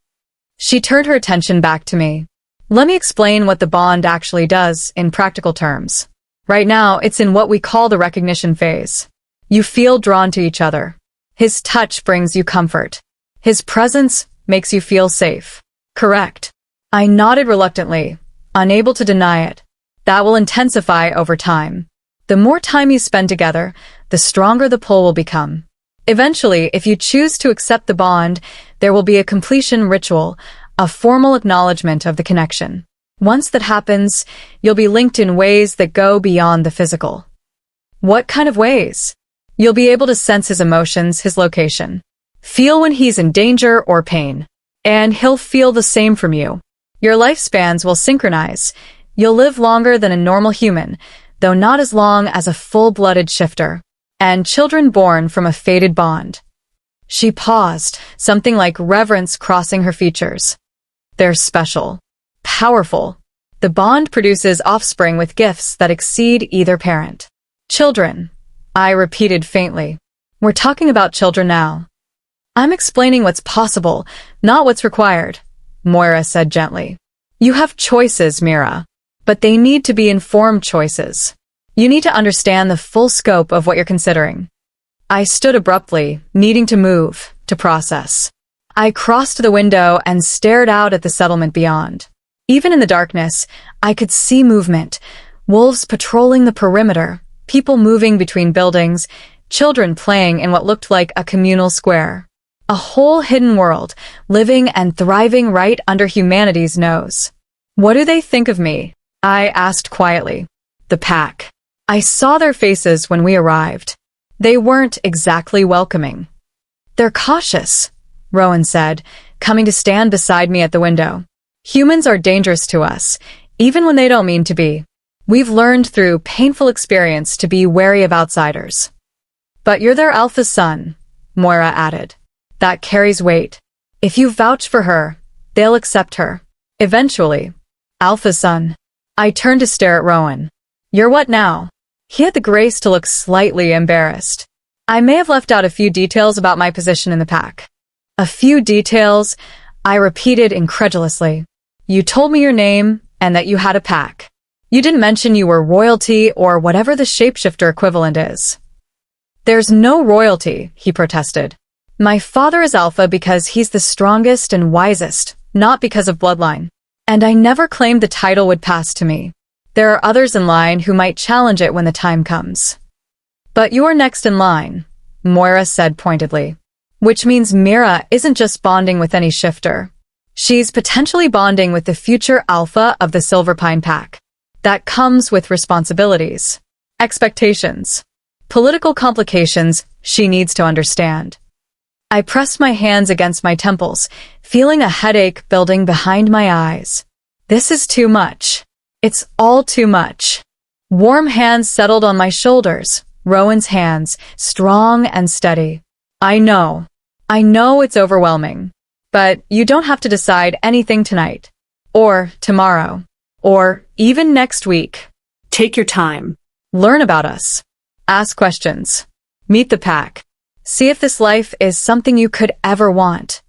[SPEAKER 1] She turned her attention back to me. Let me explain what the bond actually does in practical terms. Right now, it's in what we call the recognition phase. You feel drawn to each other. His touch brings you comfort. His presence makes you feel safe. Correct. I nodded reluctantly, unable to deny it. That will intensify over time. The more time you spend together, the stronger the pull will become. Eventually, if you choose to accept the bond, there will be a completion ritual, a formal acknowledgement of the connection. Once that happens, you'll be linked in ways that go beyond the physical. What kind of ways? You'll be able to sense his emotions, his location. Feel when he's in danger or pain. And he'll feel the same from you. Your lifespans will synchronize. You'll live longer than a normal human, though not as long as a full-blooded shifter. And children born from a fated bond. She paused, something like reverence crossing her features. They're special. powerful. The bond produces offspring with gifts that exceed either parent. Children, I repeated faintly. We're talking about children now. I'm explaining what's possible, not what's required, Moira said gently. You have choices, Mira, but they need to be informed choices. You need to understand the full scope of what you're considering. I stood abruptly, needing to move, to process. I crossed the window and stared out at the settlement beyond. Even in the darkness, I could see movement, wolves patrolling the perimeter, people moving between buildings, children playing in what looked like a communal square. A whole hidden world, living and thriving right under humanity's nose. What do they think of me? I asked quietly. The pack. I saw their faces when we arrived. They weren't exactly welcoming. They're cautious, Rowan said, coming to stand beside me at the window. Humans are dangerous to us, even when they don't mean to be. We've learned through painful experience to be wary of outsiders. But you're their alpha son, Moira added. That carries weight. If you vouch for her, they'll accept her. Eventually. Alpha son. I turned to stare at Rowan. You're what now? He had the grace to look slightly embarrassed. I may have left out a few details about my position in the pack. A few details, I repeated incredulously. You told me your name and that you had a pack. You didn't mention you were royalty or whatever the shapeshifter equivalent is. There's no royalty, he protested. My father is alpha because he's the strongest and wisest, not because of bloodline. And I never claimed the title would pass to me. There are others in line who might challenge it when the time comes. But you're next in line, Moira said pointedly. Which means Mira isn't just bonding with any shifter. She's potentially bonding with the future alpha of the Silverpine Pack. That comes with responsibilities, expectations, political complications she needs to understand. I pressed my hands against my temples, feeling a headache building behind my eyes. This is too much. It's all too much. Warm hands settled on my shoulders, Rowan's hands, strong and steady. I know it's overwhelming. But you don't have to decide anything tonight. Or tomorrow. Or even next week.
[SPEAKER 2] Take your time.
[SPEAKER 1] Learn about us. Ask questions. Meet the pack. See if this life is something you could ever want.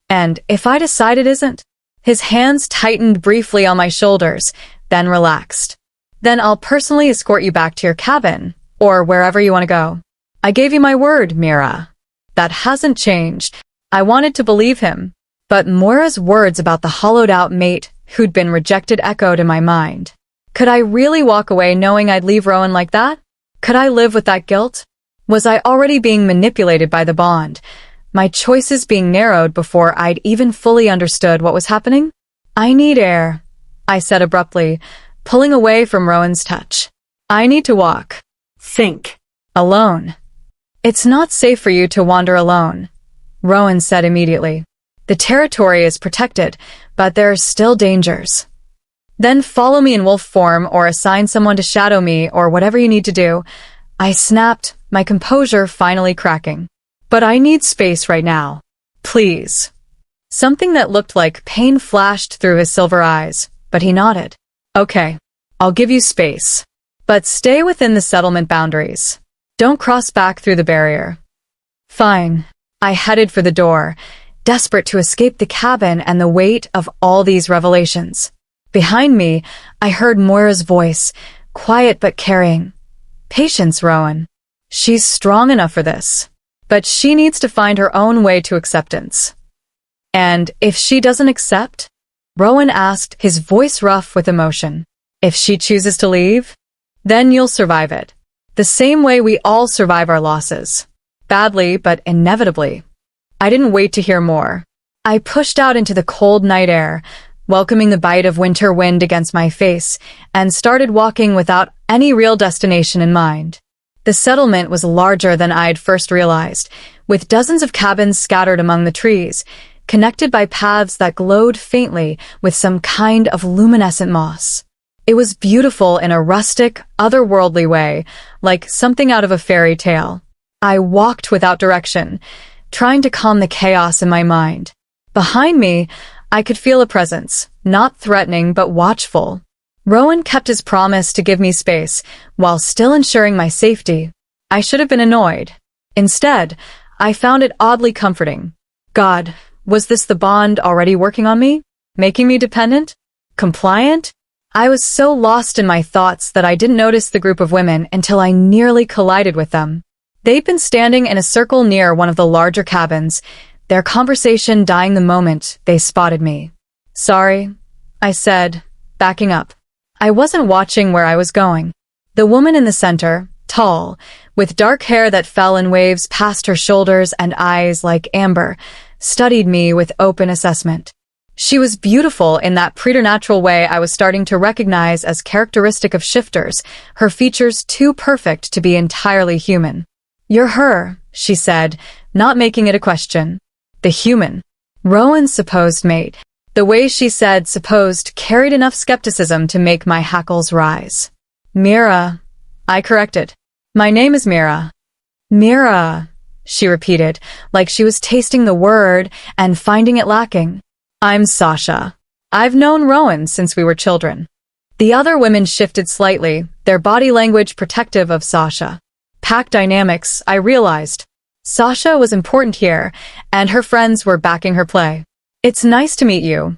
[SPEAKER 1] And if I decide it isn't? His hands tightened briefly on my shoulders, then relaxed. Then I'll personally escort you back to your cabin, or wherever you want to go. I gave you my word, Mira. That hasn't changed. I wanted to believe him. But Moira's words about the hollowed-out mate who'd been rejected echoed in my mind. Could I really walk away knowing I'd leave Rowan like that? Could I live with that guilt? Was I already being manipulated by the bond, my choices being narrowed before I'd even fully understood what was happening? I need air, I said abruptly, pulling away from Rowan's touch. I need to walk.
[SPEAKER 2] Think.
[SPEAKER 1] Alone. It's not safe for you to wander alone, Rowan said immediately. The territory is protected, but there are still dangers. Then follow me in wolf form or assign someone to shadow me or whatever you need to do. I snapped, my composure finally cracking. But I need space right now. Please. Something that looked like pain flashed through his silver eyes, but he nodded. Okay, I'll give you space. But stay within the settlement boundaries. Don't cross back through the barrier. Fine. I headed for the door, desperate to escape the cabin and the weight of all these revelations. Behind me, I heard Moira's voice, quiet but carrying. Patience, Rowan. She's strong enough for this. But she needs to find her own way to acceptance. And if she doesn't accept? Rowan asked, his voice rough with emotion. If she chooses to leave? Then you'll survive it. The same way we all survive our losses. Badly, but inevitably. I didn't wait to hear more. I pushed out into the cold night air, welcoming the bite of winter wind against my face, and started walking without any real destination in mind. The settlement was larger than I'd first realized, with dozens of cabins scattered among the trees, connected by paths that glowed faintly with some kind of luminescent moss. It was beautiful in a rustic, otherworldly way, like something out of a fairy tale. I walked without direction, trying to calm the chaos in my mind. Behind me, I could feel a presence, not threatening but watchful. Rowan kept his promise to give me space, while still ensuring my safety. I should have been annoyed. Instead, I found it oddly comforting. God, was this the bond already working on me? Making me dependent? Compliant? I was so lost in my thoughts that I didn't notice the group of women until I nearly collided with them. They'd been standing in a circle near one of the larger cabins, their conversation dying the moment they spotted me. "Sorry," I said, backing up. I wasn't watching where I was going. The woman in the center, tall, with dark hair that fell in waves past her shoulders and eyes like amber, studied me with open assessment. She was beautiful in that preternatural way I was starting to recognize as characteristic of shifters, her features too perfect to be entirely human. "You're her," she said, not making it a question. The human. Rowan's supposed mate. The way she said supposed carried enough skepticism to make my hackles rise. "Mira," I corrected. "My name is Mira." "Mira," she repeated, like she was tasting the word and finding it lacking. "I'm Sasha. I've known Rowan since we were children." The other women shifted slightly, their body language protective of Sasha. Pack dynamics, I realized. Sasha was important here, and her friends were backing her play. "It's nice to meet you,"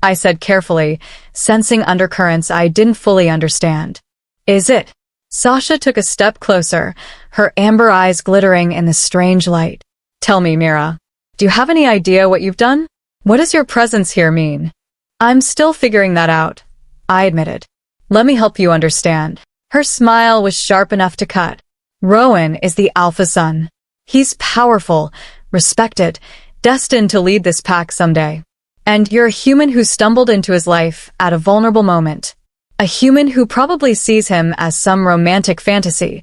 [SPEAKER 1] I said carefully, sensing undercurrents I didn't fully understand. "Is it?" Sasha took a step closer, her amber eyes glittering in the strange light. "Tell me, Mira, do you have any idea what you've done? What does your presence here mean?" "I'm still figuring that out," I admitted. "Let me help you understand." Her smile was sharp enough to cut. "Rowan is the alpha son. He's powerful, respected, destined to lead this pack someday. And you're a human who stumbled into his life at a vulnerable moment. A human who probably sees him as some romantic fantasy,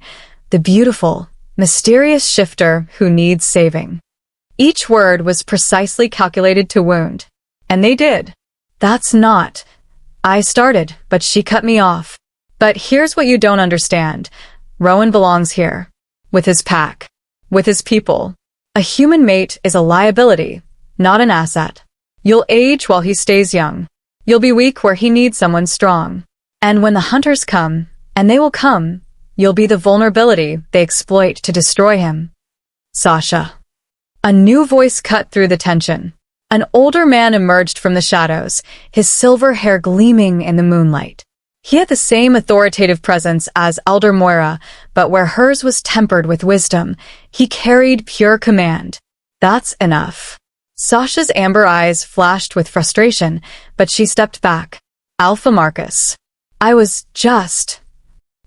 [SPEAKER 1] the beautiful, mysterious shifter who needs saving." Each word was precisely calculated to wound. And they did. "That's not," I started, but she cut me off. "But here's what you don't understand. Rowan belongs here. With his pack. With his people. A human mate is a liability, not an asset. You'll age while he stays young. You'll be weak where he needs someone strong. And when the hunters come, and they will come, you'll be the vulnerability they exploit to destroy him." "Sasha." A new voice cut through the tension. An older man emerged from the shadows, his silver hair gleaming in the moonlight. He had the same authoritative presence as Elder Moira, but where hers was tempered with wisdom, he carried pure command. "That's enough." Sasha's amber eyes flashed with frustration, but she stepped back. "Alpha Marcus. I was just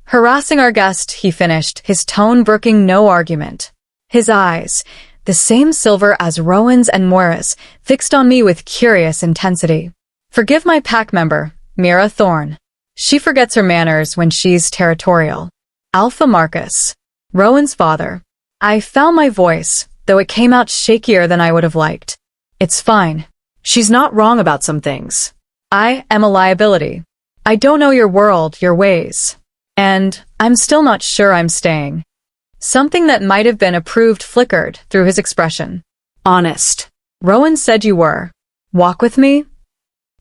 [SPEAKER 1] harassing our guest," he finished, his tone brooking no argument. His eyes, the same silver as Rowan's and Moira's, fixed on me with curious intensity. "Forgive my pack member, Mira Thorne. She forgets her manners when she's territorial." Alpha Marcus. Rowan's father. I found my voice, though it came out shakier than I would have liked. "It's fine. She's not wrong about some things. I am a liability. I don't know your world, your ways. And I'm still not sure I'm staying." Something that might have been approved flickered through his expression. "Honest. Rowan said you were. Walk with me?"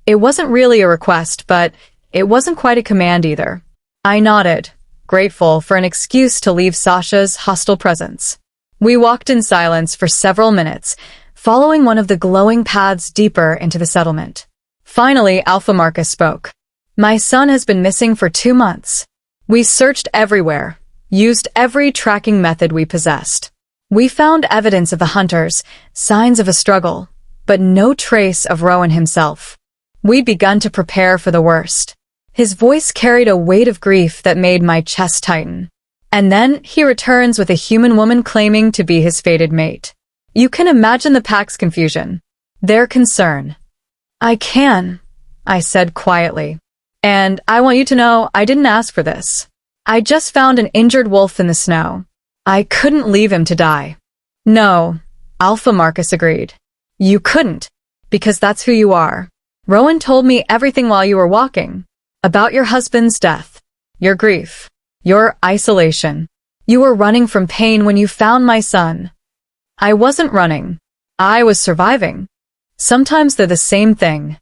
[SPEAKER 1] It wasn't really a request, but it wasn't quite a command either. I nodded, grateful for an excuse to leave Sasha's hostile presence. We walked in silence for several minutes, following one of the glowing paths deeper into the settlement. Finally, Alpha Marcus spoke. "My son has been missing for 2 months. We searched everywhere. Used every tracking method we possessed. We found evidence of the hunters, signs of a struggle, but no trace of Rowan himself. We'd begun to prepare for the worst." His voice carried a weight of grief that made my chest tighten. "And then he returns with a human woman claiming to be his fated mate. You can imagine the pack's confusion. Their concern." "I can," I said quietly. "And I want you to know I didn't ask for this. I just found an injured wolf in the snow. I couldn't leave him to die." "No," Alpha Marcus agreed. "You couldn't, because that's who you are. Rowan told me everything while you were walking. About your husband's death, your grief, your isolation. You were running from pain when you found my son." "I wasn't running. I was surviving. Sometimes they're the same thing."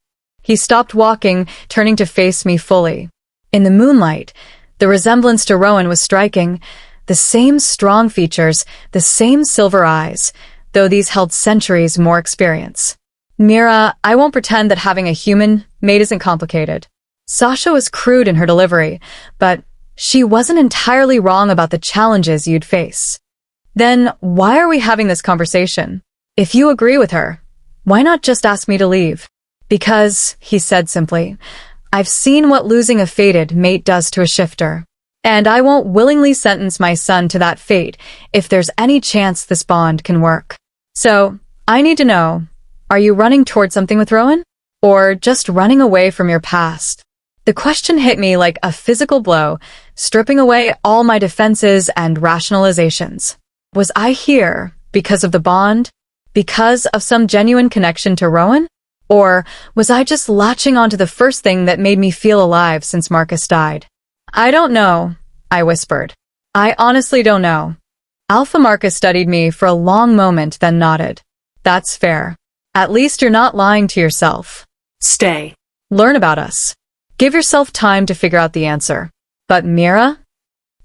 [SPEAKER 1] He stopped walking, turning to face me fully. In the moonlight, the resemblance to Rowan was striking. The same strong features, the same silver eyes, though these held centuries more experience. Mira, I won't pretend that having a human mate isn't complicated. Sasha was crude in her delivery, but she wasn't entirely wrong about the challenges you'd face. Then why are we having this conversation? If you agree with her, why not just ask me to leave? Because, he said simply, I've seen what losing a fated mate does to a shifter, and I won't willingly sentence my son to that fate if there's any chance this bond can work. So, I need to know, are you running toward something with Rowan? Or just running away from your past? The question hit me like a physical blow, stripping away all my defenses and rationalizations. Was I here because of the bond? Because of some genuine connection to Rowan? Or was I just latching onto the first thing that made me feel alive since Marcus died? I don't know, I whispered. I honestly don't know. Alpha Marcus studied me for a long moment, then nodded. That's fair. At least you're not lying to yourself.
[SPEAKER 2] Stay.
[SPEAKER 1] Learn about us. Give yourself time to figure out the answer. But Mira?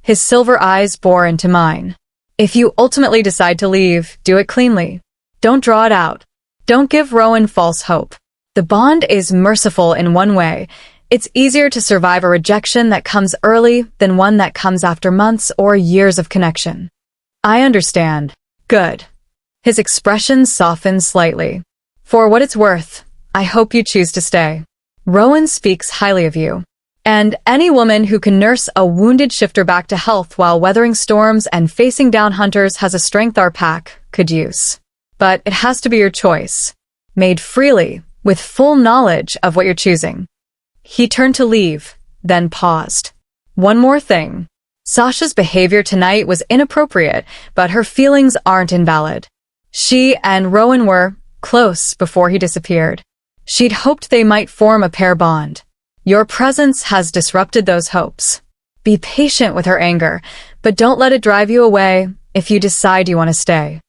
[SPEAKER 1] His silver eyes bore into mine. If you ultimately decide to leave, do it cleanly. Don't draw it out. Don't give Rowan false hope. The bond is merciful in one way. It's easier to survive a rejection that comes early than one that comes after months or years of connection. I understand. Good. His expression softened slightly. For what it's worth, I hope you choose to stay. Rowan speaks highly of you. And any woman who can nurse a wounded shifter back to health while weathering storms and facing down hunters has a strength our pack could use. But it has to be your choice, made freely, with full knowledge of what you're choosing. He turned to leave, then paused. One more thing. Sasha's behavior tonight was inappropriate, but her feelings aren't invalid. She and Rowan were close before he disappeared. She'd hoped they might form a pair bond. Your presence has disrupted those hopes. Be patient with her anger, but don't let it drive you away if you decide you want to stay.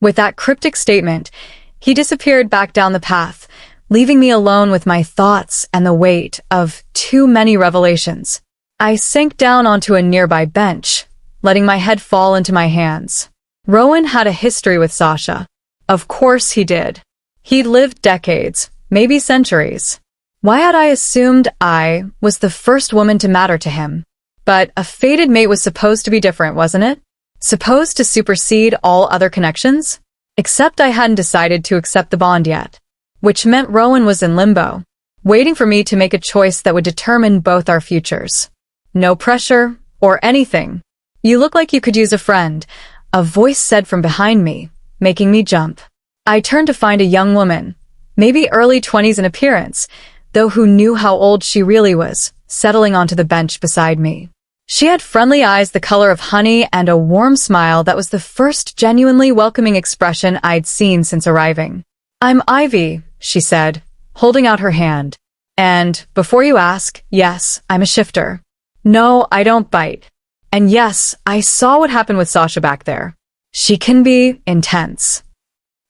[SPEAKER 1] With that cryptic statement, he disappeared back down the path, leaving me alone with my thoughts and the weight of too many revelations. I sank down onto a nearby bench, letting my head fall into my hands. Rowan had a history with Sasha. Of course he did. He'd lived decades, maybe centuries. Why had I assumed I was the first woman to matter to him? But a fated mate was supposed to be different, wasn't it? Supposed to supersede all other connections? Except I hadn't decided to accept the bond yet. Which meant Rowan was in limbo, waiting for me to make a choice that would determine both our futures. No pressure, or anything. You look like you could use a friend, a voice said from behind me, making me jump. I turned to find a young woman, maybe early 20s in appearance, though who knew how old she really was, settling onto the bench beside me. She had friendly eyes the color of honey and a warm smile that was the first genuinely welcoming expression I'd seen since arriving. I'm Ivy, she said, holding out her hand. And, before you ask, yes, I'm a shifter. No, I don't bite. And yes, I saw what happened with Sasha back there. She can be intense.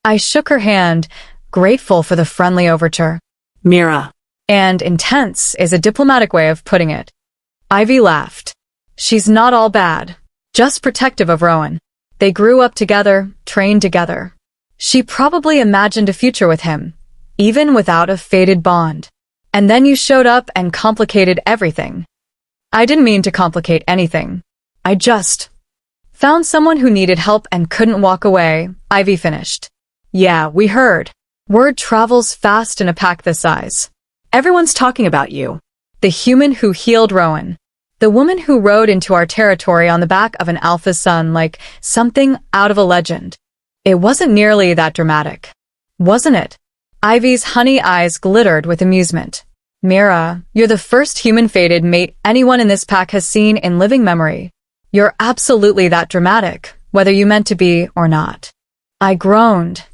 [SPEAKER 1] I shook her hand, grateful for the friendly overture.
[SPEAKER 2] Mira.
[SPEAKER 1] And intense is a diplomatic way of putting it. Ivy laughed. She's not all bad, just protective of Rowan. They grew up together, trained together. She probably imagined a future with him, even without a fated bond. And then you showed up and complicated everything. I didn't mean to complicate anything. I just found someone who needed help and couldn't walk away, Ivy finished. Yeah, we heard. Word travels fast in a pack this size.
[SPEAKER 2] Everyone's talking about you.
[SPEAKER 1] The human who healed Rowan. The woman who rode into our territory on the back of an alpha sun like something out of a legend. It wasn't nearly that dramatic. Wasn't it? Ivy's honey eyes glittered with amusement. Mira, you're the first human fated mate anyone in this pack has seen in living memory. You're absolutely that dramatic, whether you meant to be or not. I groaned,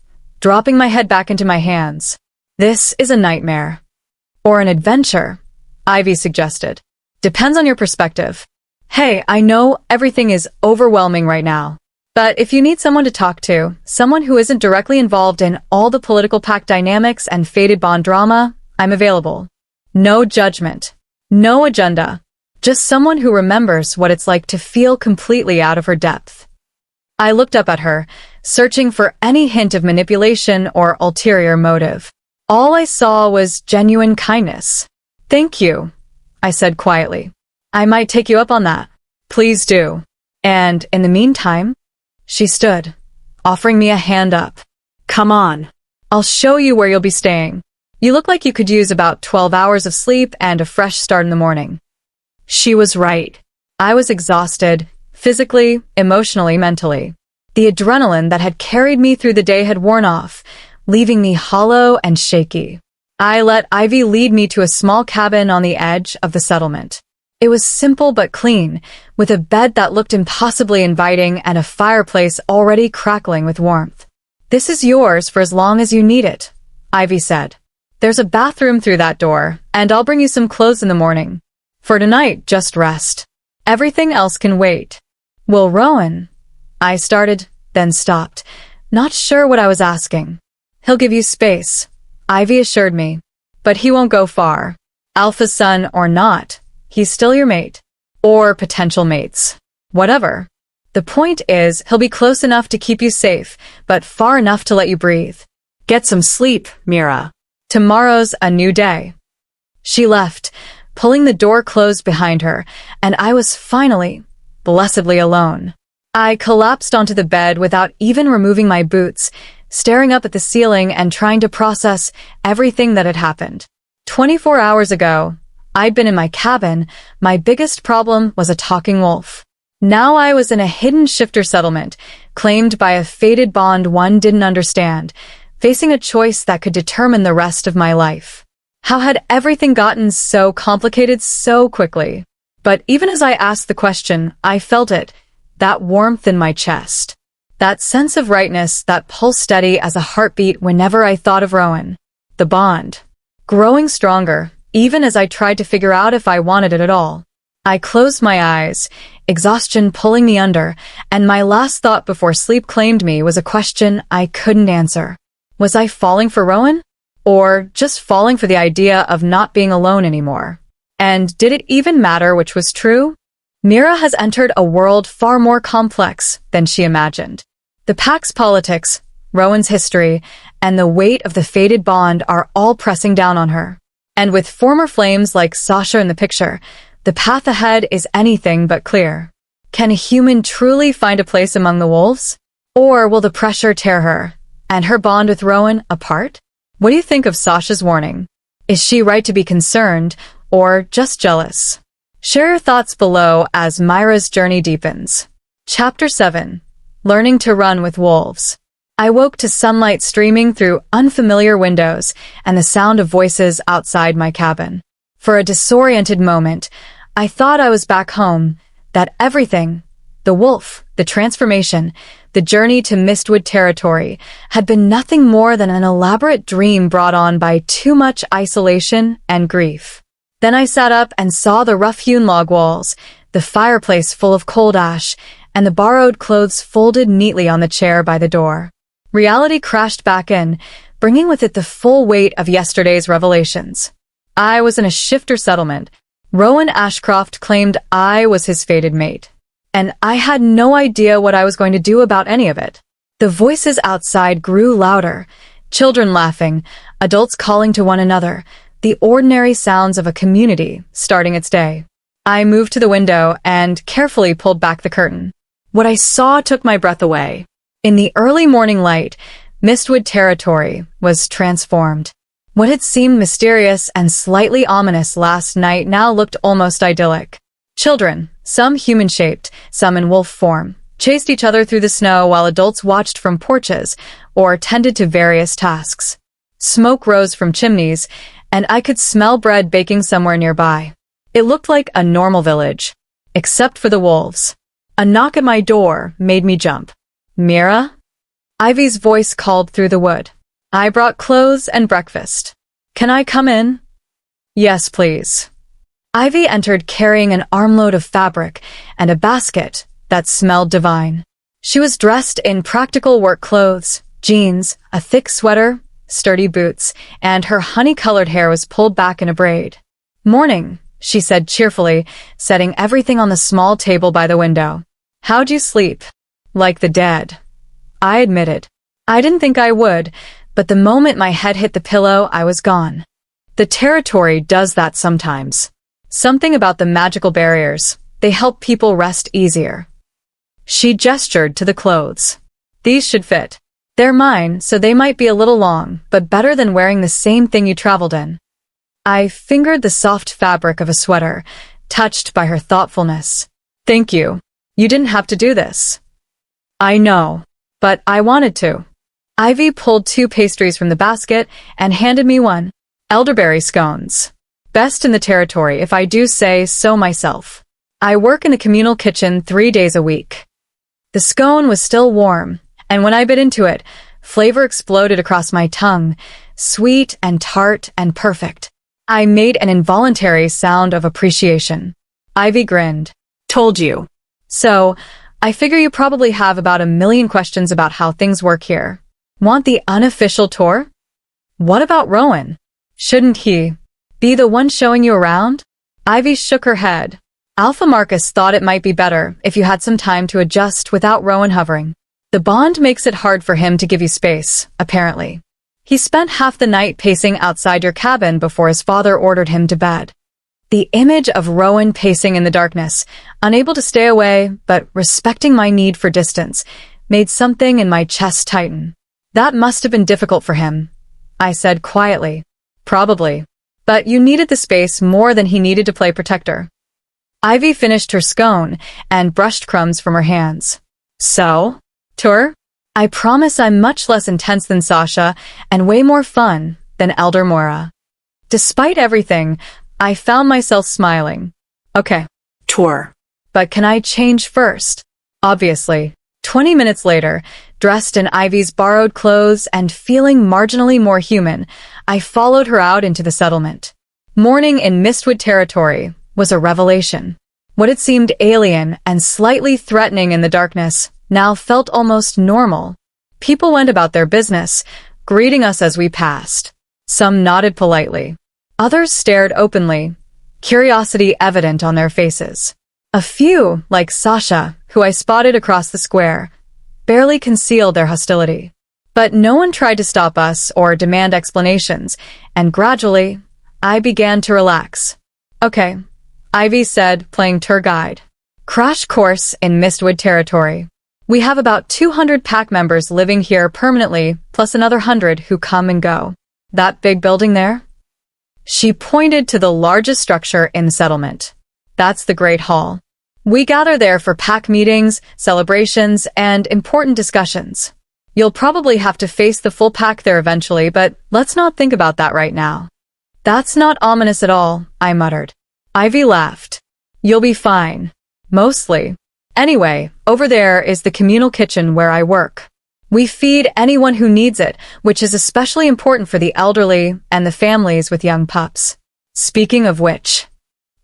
[SPEAKER 1] dropping my head back into my hands. This is a nightmare. Or an adventure, Ivy suggested. Depends on your perspective. Hey, I know everything is overwhelming right now. But if you need someone to talk to, someone who isn't directly involved in all the political pack dynamics and fated bond drama, I'm available. No judgment. No agenda. Just someone who remembers what it's like to feel completely out of her depth. I looked up at her, searching for any hint of manipulation or ulterior motive. All I saw was genuine kindness. Thank you, I said quietly. I might take you up on that. Please do. And in the meantime, she stood, offering me a hand up.
[SPEAKER 2] Come on.
[SPEAKER 1] I'll show you where you'll be staying. You look like you could use about 12 hours of sleep and a fresh start in the morning. She was right. I was exhausted, physically, emotionally, mentally. The adrenaline that had carried me through the day had worn off, leaving me hollow and shaky. I let Ivy lead me to a small cabin on the edge of the settlement. It was simple but clean, with a bed that looked impossibly inviting and a fireplace already crackling with warmth. This is yours for as long as you need it, Ivy said. There's a bathroom through that door, and I'll bring you some clothes in the morning. For tonight, just rest. Everything else can wait. Will Rowan? I started, then stopped, not sure what I was asking. He'll give you space, Ivy assured me. But he won't go far. Alpha's son or not, he's still your mate. Or potential mates. Whatever. The point is, he'll be close enough to keep you safe, but far enough to let you breathe.
[SPEAKER 2] Get some sleep, Mira.
[SPEAKER 1] Tomorrow's a new day. She left, pulling the door closed behind her, and I was finally, blessedly alone. I collapsed onto the bed without even removing my boots, staring up at the ceiling and trying to process everything that had happened. 24 hours ago, I'd been in my cabin. My biggest problem was a talking wolf. Now I was in a hidden shifter settlement, claimed by a fated bond one didn't understand, facing a choice that could determine the rest of my life. How had everything gotten so complicated so quickly? But even as I asked the question, I felt it, that warmth in my chest. That sense of rightness that pulsed steady as a heartbeat whenever I thought of Rowan. The bond. Growing stronger, even as I tried to figure out if I wanted it at all. I closed my eyes, exhaustion pulling me under, and my last thought before sleep claimed me was a question I couldn't answer. Was I falling for Rowan? Or just falling for the idea of not being alone anymore? And did it even matter which was true? Mira has entered a world far more complex than she imagined. The pack's politics, Rowan's history, and the weight of the fated bond are all pressing down on her. And with former flames like Sasha in the picture, the path ahead is anything but clear. Can a human truly find a place among the wolves? Or will the pressure tear her, and her bond with Rowan, apart? What do you think of Sasha's warning? Is she right to be concerned, or just jealous? Share your thoughts below as Mira's journey deepens. Chapter 7. Learning to Run with Wolves. I woke to sunlight streaming through unfamiliar windows and the sound of voices outside my cabin. For a disoriented moment, I thought I was back home, that everything, the wolf, the transformation, the journey to Mistwood territory, had been nothing more than an elaborate dream brought on by too much isolation and grief. Then I sat up and saw the rough-hewn log walls, the fireplace full of cold ash, and the borrowed clothes folded neatly on the chair by the door. Reality crashed back in, bringing with it the full weight of yesterday's revelations. I was in a shifter settlement. Rowan Ashcroft claimed I was his fated mate. And I had no idea what I was going to do about any of it. The voices outside grew louder, children laughing, adults calling to one another, the ordinary sounds of a community starting its day. I moved to the window and carefully pulled back the curtain. What I saw took my breath away. In the early morning light, Mistwood territory was transformed. What had seemed mysterious and slightly ominous last night now looked almost idyllic. Children, some human-shaped, some in wolf form, chased each other through the snow while adults watched from porches or tended to various tasks. Smoke rose from chimneys, and I could smell bread baking somewhere nearby. It looked like a normal village, except for the wolves. A knock at my door made me jump. Mira? Ivy's voice called through the wood. I brought clothes and breakfast. Can I come in? Yes, please. Ivy entered carrying an armload of fabric and a basket that smelled divine. She was dressed in practical work clothes, jeans, a thick sweater, sturdy boots, and her honey-colored hair was pulled back in a braid. "Morning," she said cheerfully, setting everything on the small table by the window. "How'd you sleep?" "Like the dead," I admitted. I didn't think I would, but the moment my head hit the pillow, I was gone. The territory does that sometimes. Something about the magical barriers. They help people rest easier. She gestured to the clothes. "These should fit. They're mine, so they might be a little long, but better than wearing the same thing you traveled in." I fingered the soft fabric of a sweater, touched by her thoughtfulness. "Thank you. You didn't have to do this." "I know, but I wanted to." Ivy pulled 2 pastries from the basket and handed me one. Elderberry scones. Best in the territory, if I do say so myself. I work in the communal kitchen 3 days a week. The scone was still warm, and when I bit into it, flavor exploded across my tongue, sweet and tart and perfect. I made an involuntary sound of appreciation. Ivy grinned.
[SPEAKER 2] Told you.
[SPEAKER 1] "So, I figure you probably have about 1,000,000 questions about how things work here. Want the unofficial tour?" "What about Rowan? Shouldn't he be the one showing you around?" Ivy shook her head. "Alpha Marcus thought it might be better if you had some time to adjust without Rowan hovering. The bond makes it hard for him to give you space, apparently. He spent half the night pacing outside your cabin before his father ordered him to bed." The image of Rowan pacing in the darkness, unable to stay away but respecting my need for distance, made something in my chest tighten. "That must have been difficult for him," I said quietly. "Probably. But you needed the space more than he needed to play protector." Ivy finished her scone and brushed crumbs from her hands. "So? Tour? I promise I'm much less intense than Sasha and way more fun than Elder Mira." Despite everything, I found myself smiling. "Okay.
[SPEAKER 2] Tour.
[SPEAKER 1] But can I change first?" Obviously. 20 minutes later, dressed in Ivy's borrowed clothes and feeling marginally more human, I followed her out into the settlement. Morning in Mistwood territory was a revelation. What had seemed alien and slightly threatening in the darkness now felt almost normal. People went about their business, greeting us as we passed. Some nodded politely. Others stared openly, curiosity evident on their faces. A few, like Sasha, who I spotted across the square, barely concealed their hostility. But no one tried to stop us or demand explanations, and gradually, I began to relax. "Okay," Ivy said, playing tour guide. "Crash course in Mistwood territory. We have about 200 pack members living here permanently, plus another 100 who come and go. That big building there?" She pointed to the largest structure in the settlement. "That's the Great Hall. We gather there for pack meetings, celebrations, and important discussions. You'll probably have to face the full pack there eventually, but let's not think about that right now." "That's not ominous at all," I muttered. Ivy laughed. "You'll be fine. Mostly. Anyway, over there is the communal kitchen where I work. We feed anyone who needs it, which is especially important for the elderly and the families with young pups. Speaking of which..."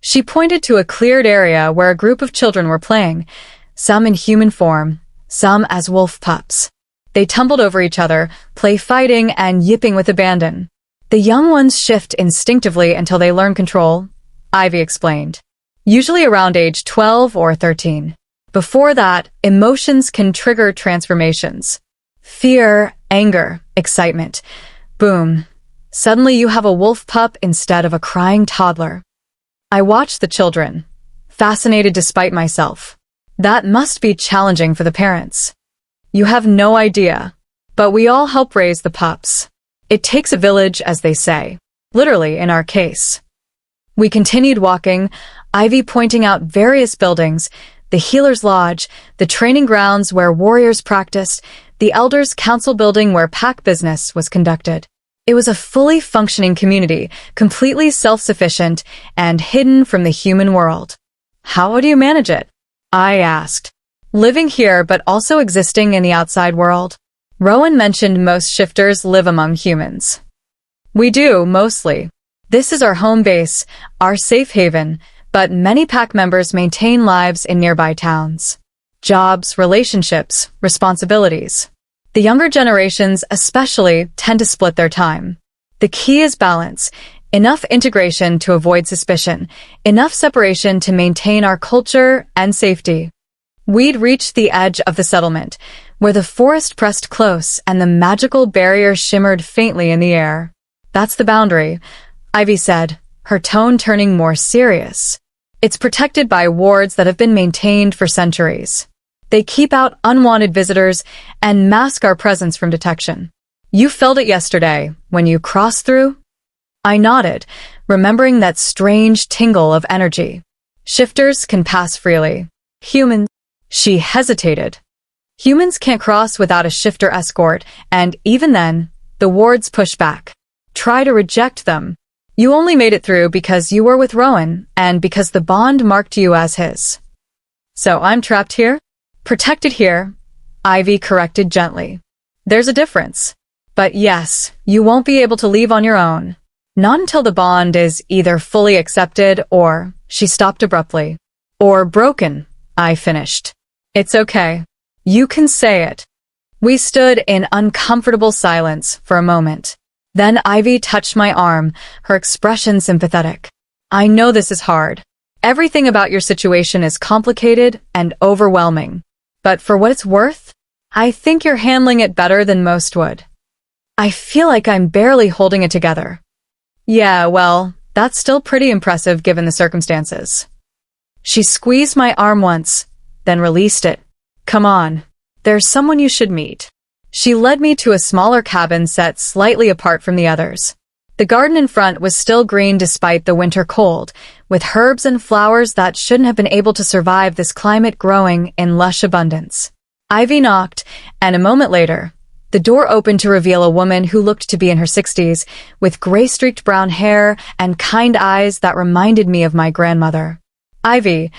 [SPEAKER 1] She pointed to a cleared area where a group of children were playing, some in human form, some as wolf pups. They tumbled over each other, play fighting and yipping with abandon. "The young ones shift instinctively until they learn control," Ivy explained. "Usually around age 12 or 13. Before that, emotions can trigger transformations. Fear, anger, excitement. Boom. Suddenly you have a wolf pup instead of a crying toddler." I watched the children, fascinated despite myself. That must be challenging for the parents. You have no idea. But we all help raise the pups. It takes a village, as they say. Literally, in our case. We continued walking, Ivy pointing out various buildings, the Healer's Lodge, the training grounds where warriors practiced, the Elders' Council building where pack business was conducted. It was a fully functioning community, completely self-sufficient and hidden from the human world. "How do you manage it?" I asked. "Living here but also existing in the outside world?" Rowan mentioned most shifters live among humans. "We do, mostly. This is our home base, our safe haven, but many pack members maintain lives in nearby towns. Jobs, relationships, responsibilities. The younger generations especially tend to split their time. The key is balance. Enough integration to avoid suspicion, enough separation to maintain our culture and safety. We'd reached the edge of the settlement, where the forest pressed close and the magical barrier shimmered faintly in the air. That's the boundary, Ivy said, her tone turning more serious. It's protected by wards that have been maintained for centuries. They keep out unwanted visitors and mask our presence from detection. You felt it yesterday when you crossed through? I nodded, remembering that strange tingle of energy. Shifters can pass freely. Humans... She hesitated. Humans can't cross without a shifter escort, and even then, the wards push back. Try to reject them. You only made it through because you were with Rowan, and because the bond marked you as his. So I'm trapped here? Protected here, Ivy corrected gently. There's a difference. But yes, you won't be able to leave on your own. Not until the bond is either fully accepted or, she stopped abruptly. Or broken, I finished. It's okay. You can say it. We stood in uncomfortable silence for a moment. Then Ivy touched my arm, her expression sympathetic. I know this is hard. Everything about your situation is complicated and overwhelming. But for what it's worth, I think you're handling it better than most would. I feel like I'm barely holding it together. Yeah, well, that's still pretty impressive given the circumstances. She squeezed my arm once, then released it. Come on, there's someone you should meet. She led me to a smaller cabin set slightly apart from the others. The garden in front was still green despite the winter cold, with herbs and flowers that shouldn't have been able to survive this climate growing in lush abundance. Ivy knocked, and a moment later, the door opened to reveal a woman who looked to be in her 60s, with gray-streaked brown hair and kind eyes that reminded me of my grandmother. Ivy,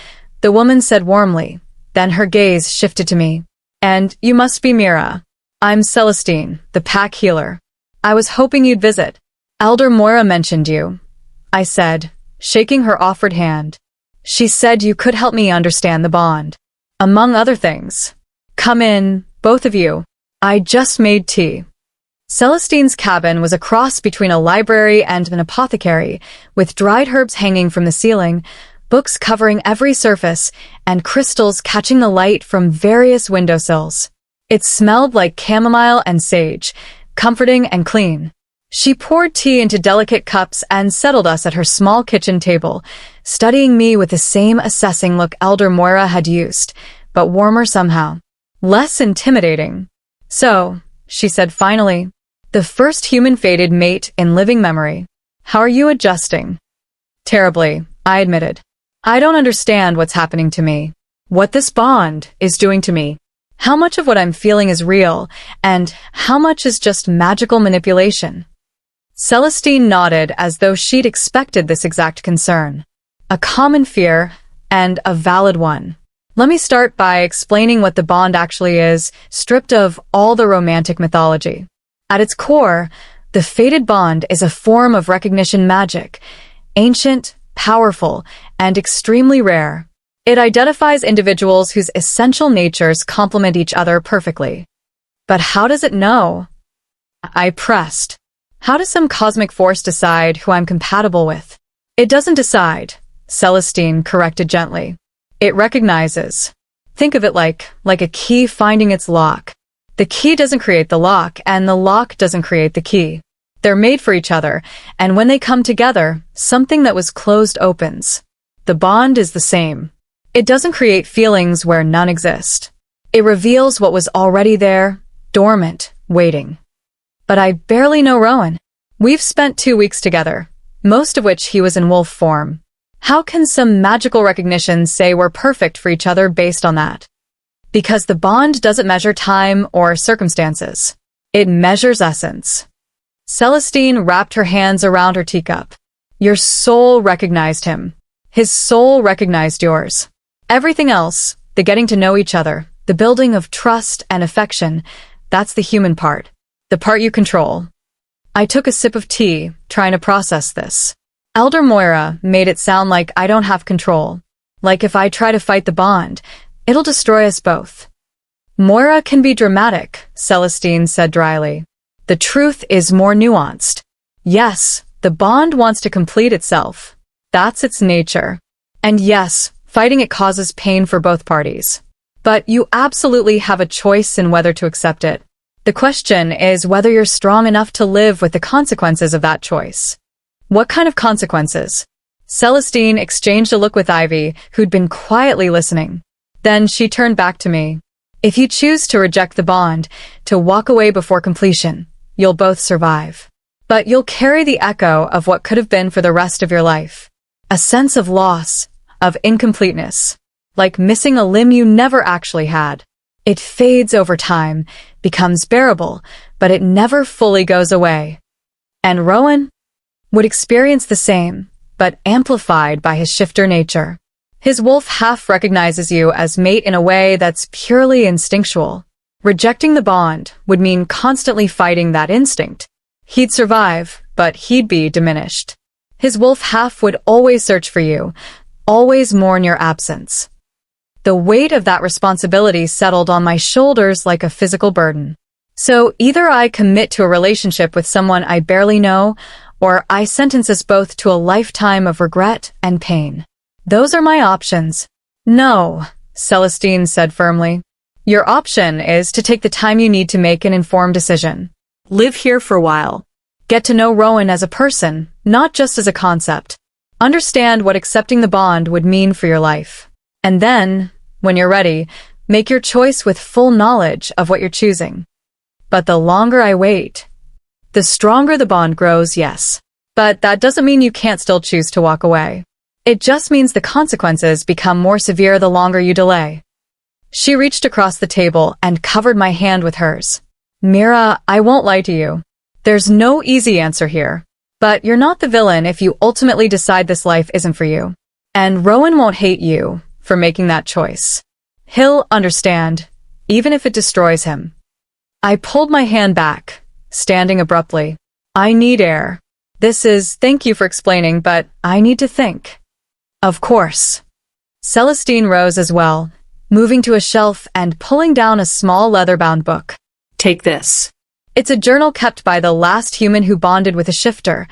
[SPEAKER 1] the woman said warmly, then her gaze shifted to me. And you must be Mira. I'm Celestine, the pack healer. I was hoping you'd visit. Elder Moira mentioned you, I said, shaking her offered hand. She said you could help me understand the bond. Among other things. Come in, both of you. I just made tea. Celestine's cabin was a cross between a library and an apothecary, with dried herbs hanging from the ceiling, books covering every surface, and crystals catching the light from various windowsills. It smelled like chamomile and sage, comforting and clean. She poured tea into delicate cups and settled us at her small kitchen table, studying me with the same assessing look Elder Moira had used, but warmer somehow. Less intimidating. So, she said finally, the first human-fated mate in living memory. How are you adjusting? Terribly, I admitted. I don't understand what's happening to me. What this bond is doing to me. How much of what I'm feeling is real, and how much is just magical manipulation? Celestine nodded as though she'd expected this exact concern. A common fear, and a valid one. Let me start by explaining what the bond actually is, stripped of all the romantic mythology. At its core, the fated bond is a form of recognition magic, ancient, powerful, and extremely rare. It identifies individuals whose essential natures complement each other perfectly. But how does it know? I pressed. How does some cosmic force decide who I'm compatible with? It doesn't decide, Celestine corrected gently. It recognizes. Think of it like a key finding its lock. The key doesn't create the lock, and the lock doesn't create the key. They're made for each other, and when they come together, something that was closed opens. The bond is the same. It doesn't create feelings where none exist. It reveals what was already there, dormant, waiting. But I barely know Rowan. We've spent 2 weeks together, most of which he was in wolf form. How can some magical recognition say we're perfect for each other based on that? Because the bond doesn't measure time or circumstances. It measures essence. Celestine wrapped her hands around her teacup. Your soul recognized him. His soul recognized yours. Everything else, the getting to know each other, the building of trust and affection, that's the human part. The part you control. I took a sip of tea, trying to process this. Elder Moira made it sound like I don't have control. Like if I try to fight the bond, it'll destroy us both. Moira can be dramatic, Celestine said dryly. The truth is more nuanced. Yes, the bond wants to complete itself. That's its nature. And yes, fighting it causes pain for both parties. But you absolutely have a choice in whether to accept it. The question is whether you're strong enough to live with the consequences of that choice. What kind of consequences? Celestine exchanged a look with Ivy, who'd been quietly listening. Then she turned back to me. If you choose to reject the bond, to walk away before completion, you'll both survive. But you'll carry the echo of what could have been for the rest of your life. A sense of loss, of incompleteness. Like missing a limb you never actually had. It fades over time, becomes bearable, but it never fully goes away. And Rowan would experience the same, but amplified by his shifter nature. His wolf half recognizes you as mate in a way that's purely instinctual. Rejecting the bond would mean constantly fighting that instinct. He'd survive, but he'd be diminished. His wolf half would always search for you, always mourn your absence. The weight of that responsibility settled on my shoulders like a physical burden. So either I commit to a relationship with someone I barely know, or I sentence us both to a lifetime of regret and pain. Those are my options. No, Celestine said firmly. Your option is to take the time you need to make an informed decision.
[SPEAKER 2] Live here for a while.
[SPEAKER 1] Get to know Rowan as a person, not just as a concept. Understand what accepting the bond would mean for your life. And then, when you're ready, make your choice with full knowledge of what you're choosing. But the longer I wait, the stronger the bond grows, yes. But that doesn't mean you can't still choose to walk away. It just means the consequences become more severe the longer you delay. She reached across the table and covered my hand with hers. Mira, I won't lie to you. There's no easy answer here. But you're not the villain if you ultimately decide this life isn't for you. And Rowan won't hate you for making that choice. He'll understand, even if it destroys him. I pulled my hand back, standing abruptly. I need air. Thank you for explaining, but I need to think. Of course. Celestine rose as well, moving to a shelf and pulling down a small leather-bound book.
[SPEAKER 2] Take this.
[SPEAKER 1] It's a journal kept by the last human who bonded with a shifter,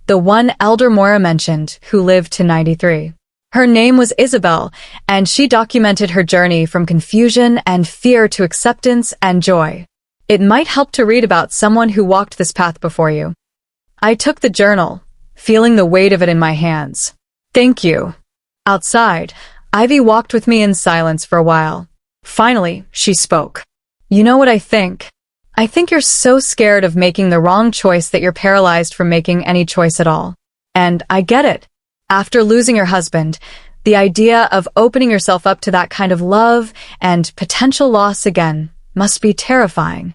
[SPEAKER 1] the one Elder Moira mentioned, who lived to 93. Her name was Isabel, and she documented her journey from confusion and fear to acceptance and joy. It might help to read about someone who walked this path before you. I took the journal, feeling the weight of it in my hands. Thank you. Outside, Ivy walked with me in silence for a while. Finally, she spoke. You know what I think? I think you're so scared of making the wrong choice that you're paralyzed from making any choice at all. And I get it. After losing your husband, the idea of opening yourself up to that kind of love and potential loss again must be terrifying.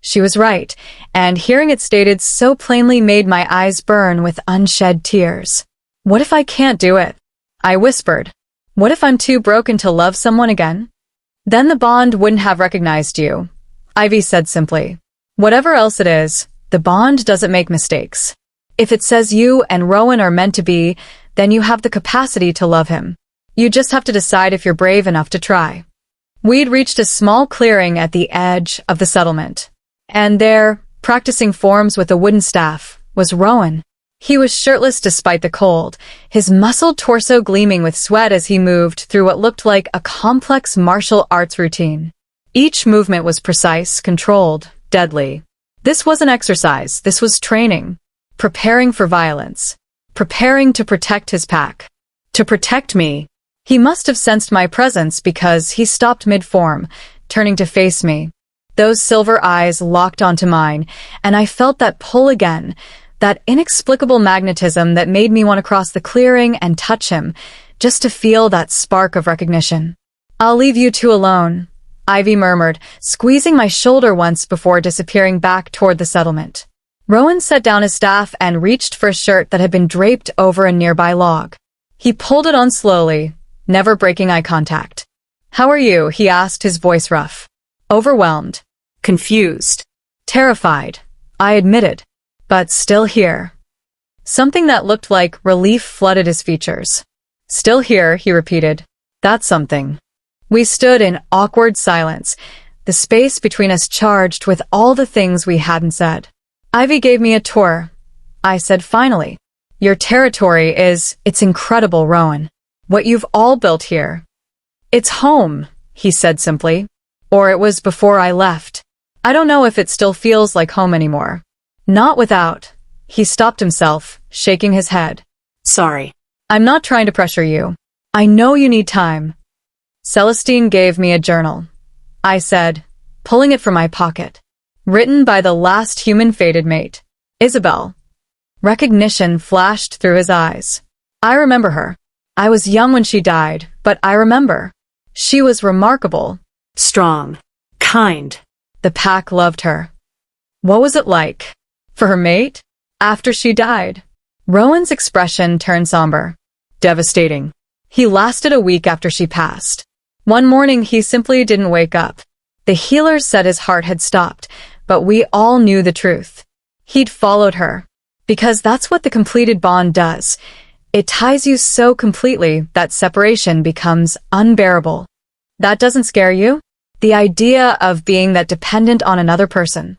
[SPEAKER 1] She was right, and hearing it stated so plainly made my eyes burn with unshed tears. What if I can't do it? I whispered. What if I'm too broken to love someone again? Then the bond wouldn't have recognized you, Ivy said simply. Whatever else it is, the bond doesn't make mistakes. If it says you and Rowan are meant to be, then you have the capacity to love him. You just have to decide if you're brave enough to try. We'd reached a small clearing at the edge of the settlement. And there, practicing forms with a wooden staff, was Rowan. He was shirtless despite the cold, his muscled torso gleaming with sweat as he moved through what looked like a complex martial arts routine. Each movement was precise, controlled, deadly. This wasn't exercise, this was training. Preparing for violence. Preparing to protect his pack. To protect me. He must have sensed my presence because he stopped mid-form, turning to face me. Those silver eyes locked onto mine, and I felt that pull again, that inexplicable magnetism that made me want to cross the clearing and touch him, just to feel that spark of recognition. I'll leave you two alone, Ivy murmured, squeezing my shoulder once before disappearing back toward the settlement. Rowan set down his staff and reached for a shirt that had been draped over a nearby log. He pulled it on slowly, never breaking eye contact. How are you? He asked, his voice rough. Overwhelmed. Confused. Terrified, I admitted. But still here. Something that looked like relief flooded his features. Still here, he repeated. That's something. We stood in awkward silence, the space between us charged with all the things we hadn't said. Ivy gave me a tour. I said finally, "Your territory it's incredible, Rowan. What you've all built here." "It's home," he said simply. "Or it was before I left. I don't know if it still feels like home anymore." "Not without." He stopped himself, shaking his head.
[SPEAKER 2] Sorry.
[SPEAKER 1] "I'm not trying to pressure you. I know you need time." Celestine gave me a journal. I said, pulling it from my pocket. "Written by the last human fated mate, Isabel." Recognition flashed through his eyes. I remember her. I was young when she died, but I remember. She was remarkable.
[SPEAKER 2] Strong. Kind.
[SPEAKER 1] The pack loved her. What was it like? For her mate? After she died? Rowan's expression turned somber. Devastating. He lasted a week after she passed. One morning he simply didn't wake up. The healers said his heart had stopped, but we all knew the truth. He'd followed her. Because that's what the completed bond does. It ties you so completely that separation becomes unbearable. That doesn't scare you? The idea of being that dependent on another person.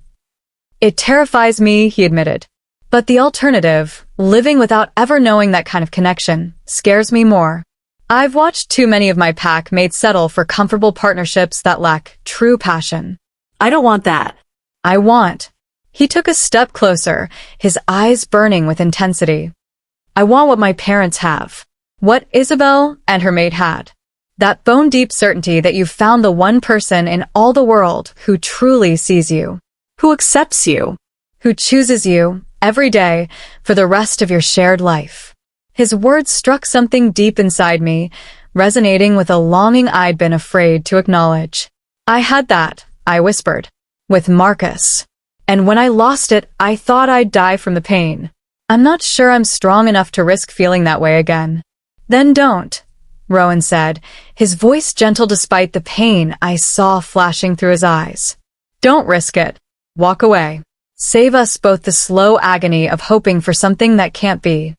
[SPEAKER 1] It terrifies me, he admitted. But the alternative, living without ever knowing that kind of connection, scares me more. I've watched too many of my pack mates settle for comfortable partnerships that lack true passion.
[SPEAKER 2] I don't want that.
[SPEAKER 1] I want. He took a step closer, his eyes burning with intensity. I want what my parents have. What Isabel and her mate had. That bone-deep certainty that you've found the one person in all the world who truly sees you.
[SPEAKER 2] Who accepts you.
[SPEAKER 1] Who chooses you, every day, for the rest of your shared life. His words struck something deep inside me, resonating with a longing I'd been afraid to acknowledge. I had that, I whispered. With Marcus. And when I lost it, I thought I'd die from the pain. I'm not sure I'm strong enough to risk feeling that way again. Then don't, Rowan said, his voice gentle despite the pain I saw flashing through his eyes. Don't risk it. Walk away. Save us both the slow agony of hoping for something that can't be.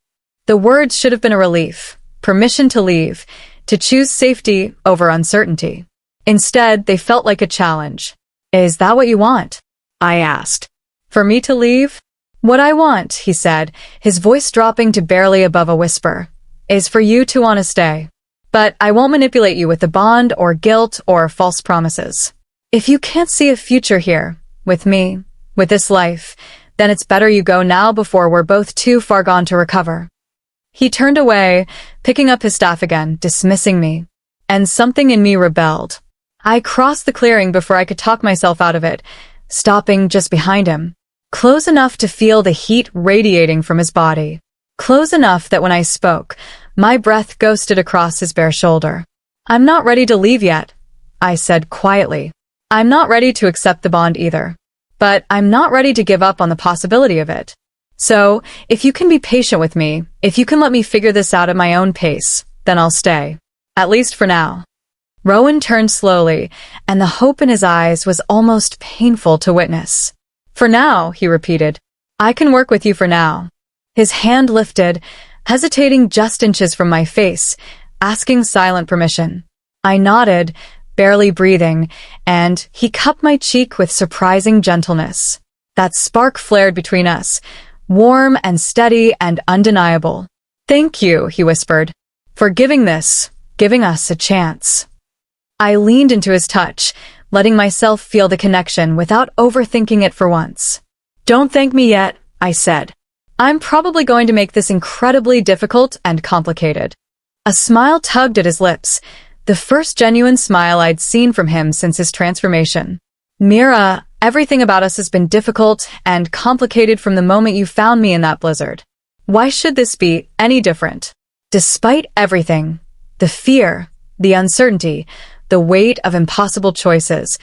[SPEAKER 1] The words should have been a relief, permission to leave, to choose safety over uncertainty. Instead, they felt like a challenge. Is that what you want? I asked. For me to leave? What I want, he said, his voice dropping to barely above a whisper, is for you to want to stay. But I won't manipulate you with the bond or guilt or false promises. If you can't see a future here, with me, with this life, then it's better you go now before we're both too far gone to recover. He turned away, picking up his staff again, dismissing me. And something in me rebelled. I crossed the clearing before I could talk myself out of it, stopping just behind him. Close enough to feel the heat radiating from his body. Close enough that when I spoke, my breath ghosted across his bare shoulder. I'm not ready to leave yet, I said quietly. I'm not ready to accept the bond either. But I'm not ready to give up on the possibility of it. So, if you can be patient with me, if you can let me figure this out at my own pace, then I'll stay. At least for now. Rowan turned slowly, and the hope in his eyes was almost painful to witness. For now, he repeated. I can work with you for now. His hand lifted, hesitating just inches from my face, asking silent permission. I nodded, barely breathing, and he cupped my cheek with surprising gentleness. That spark flared between us, warm and steady and undeniable. Thank you, he whispered, for giving us a chance. I leaned into his touch, letting myself feel the connection without overthinking it for once. Don't thank me yet, I said. I'm probably going to make this incredibly difficult and complicated. A smile tugged at his lips, the first genuine smile I'd seen from him since his transformation. Mira, everything about us has been difficult and complicated from the moment you found me in that blizzard. Why should this be any different? Despite everything, the fear, the uncertainty, the weight of impossible choices,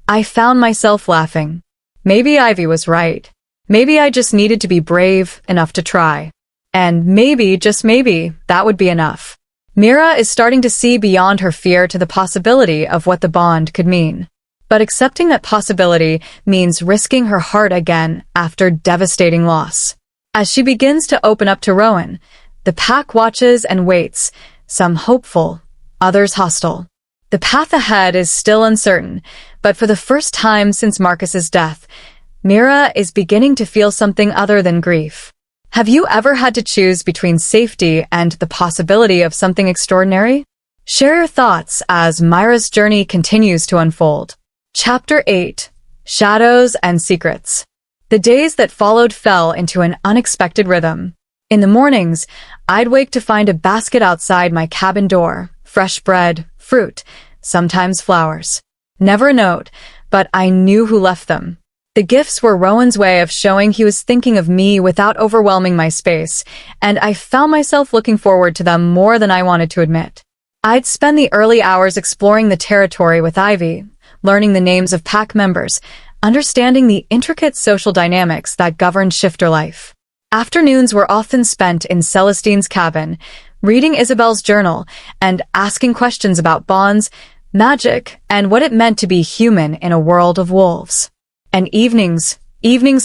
[SPEAKER 1] I found myself laughing. Maybe Ivy was right. Maybe I just needed to be brave enough to try. And maybe, just maybe, that would be enough. Mira is starting to see beyond her fear to the possibility of what the bond could mean. But accepting that possibility means risking her heart again after devastating loss. As she begins to open up to Rowan, the pack watches and waits, some hopeful, others hostile. The path ahead is still uncertain, but for the first time since Marcus's death, Mira is beginning to feel something other than grief. Have you ever had to choose between safety and the possibility of something extraordinary? Share your thoughts as Mira's journey continues to unfold. Chapter 8: Shadows and Secrets. The days that followed fell into an unexpected rhythm. In the mornings, I'd wake to find a basket outside my cabin door, fresh bread, fruit, sometimes flowers. Never a note, but I knew who left them. The gifts were Rowan's way of showing he was thinking of me without overwhelming my space, and I found myself looking forward to them more than I wanted to admit. I'd spend the early hours exploring the territory with Ivy, learning the names of pack members, understanding the intricate social dynamics that governed shifter life. Afternoons were often spent in Celestine's cabin, reading Isabel's journal and asking questions about bonds, magic, and what it meant to be human in a world of wolves. And evenings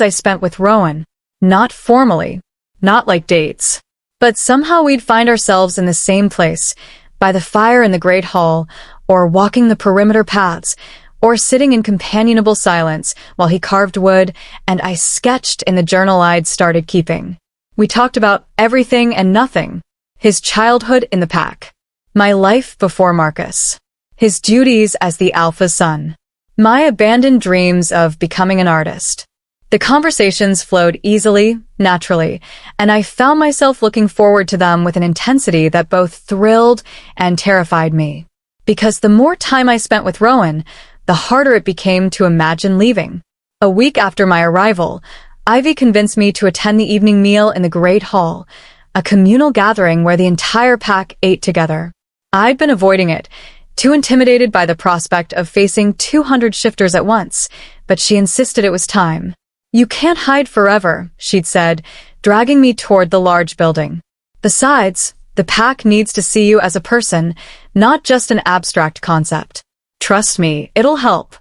[SPEAKER 1] I spent with Rowan. Not formally, not like dates. But somehow we'd find ourselves in the same place, by the fire in the Great Hall, or walking the perimeter paths, or sitting in companionable silence while he carved wood and I sketched in the journal I'd started keeping. We talked about everything and nothing. His childhood in the pack. My life before Marcus. His duties as the alpha son. My abandoned dreams of becoming an artist. The conversations flowed easily, naturally, and I found myself looking forward to them with an intensity that both thrilled and terrified me. Because the more time I spent with Rowan, the harder it became to imagine leaving. A week after my arrival, Ivy convinced me to attend the evening meal in the Great Hall, a communal gathering where the entire pack ate together. I'd been avoiding it, too intimidated by the prospect of facing 200 shifters at once, but she insisted it was time. "You can't hide forever," she'd said, dragging me toward the large building. "Besides, the pack needs to see you as a person, not just an abstract concept. Trust me, it'll help."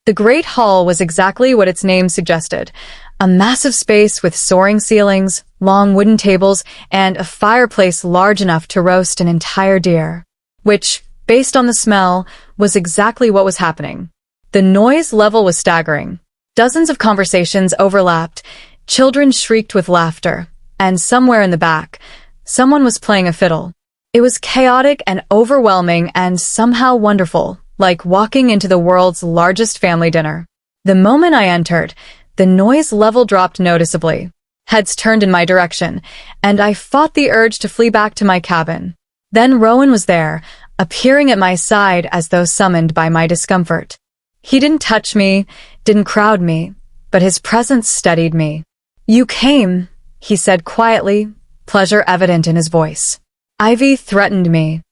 [SPEAKER 1] The Great Hall was exactly what its name suggested, a massive space with soaring ceilings, long wooden tables, and a fireplace large enough to roast an entire deer. Which, based on the smell, was exactly what was happening. The noise level was staggering. Dozens of conversations overlapped, children shrieked with laughter, and somewhere in the back, someone was playing a fiddle. It was chaotic and overwhelming and somehow wonderful, like walking into the world's largest family dinner. The moment I entered, the noise level dropped noticeably. Heads turned in my direction, and I fought the urge to flee back to my cabin. Then Rowan was there, appearing at my side as though summoned by my discomfort. He didn't touch me, didn't crowd me, but his presence steadied me. "You came," he said quietly, pleasure evident in his voice. "Ivy threatened me."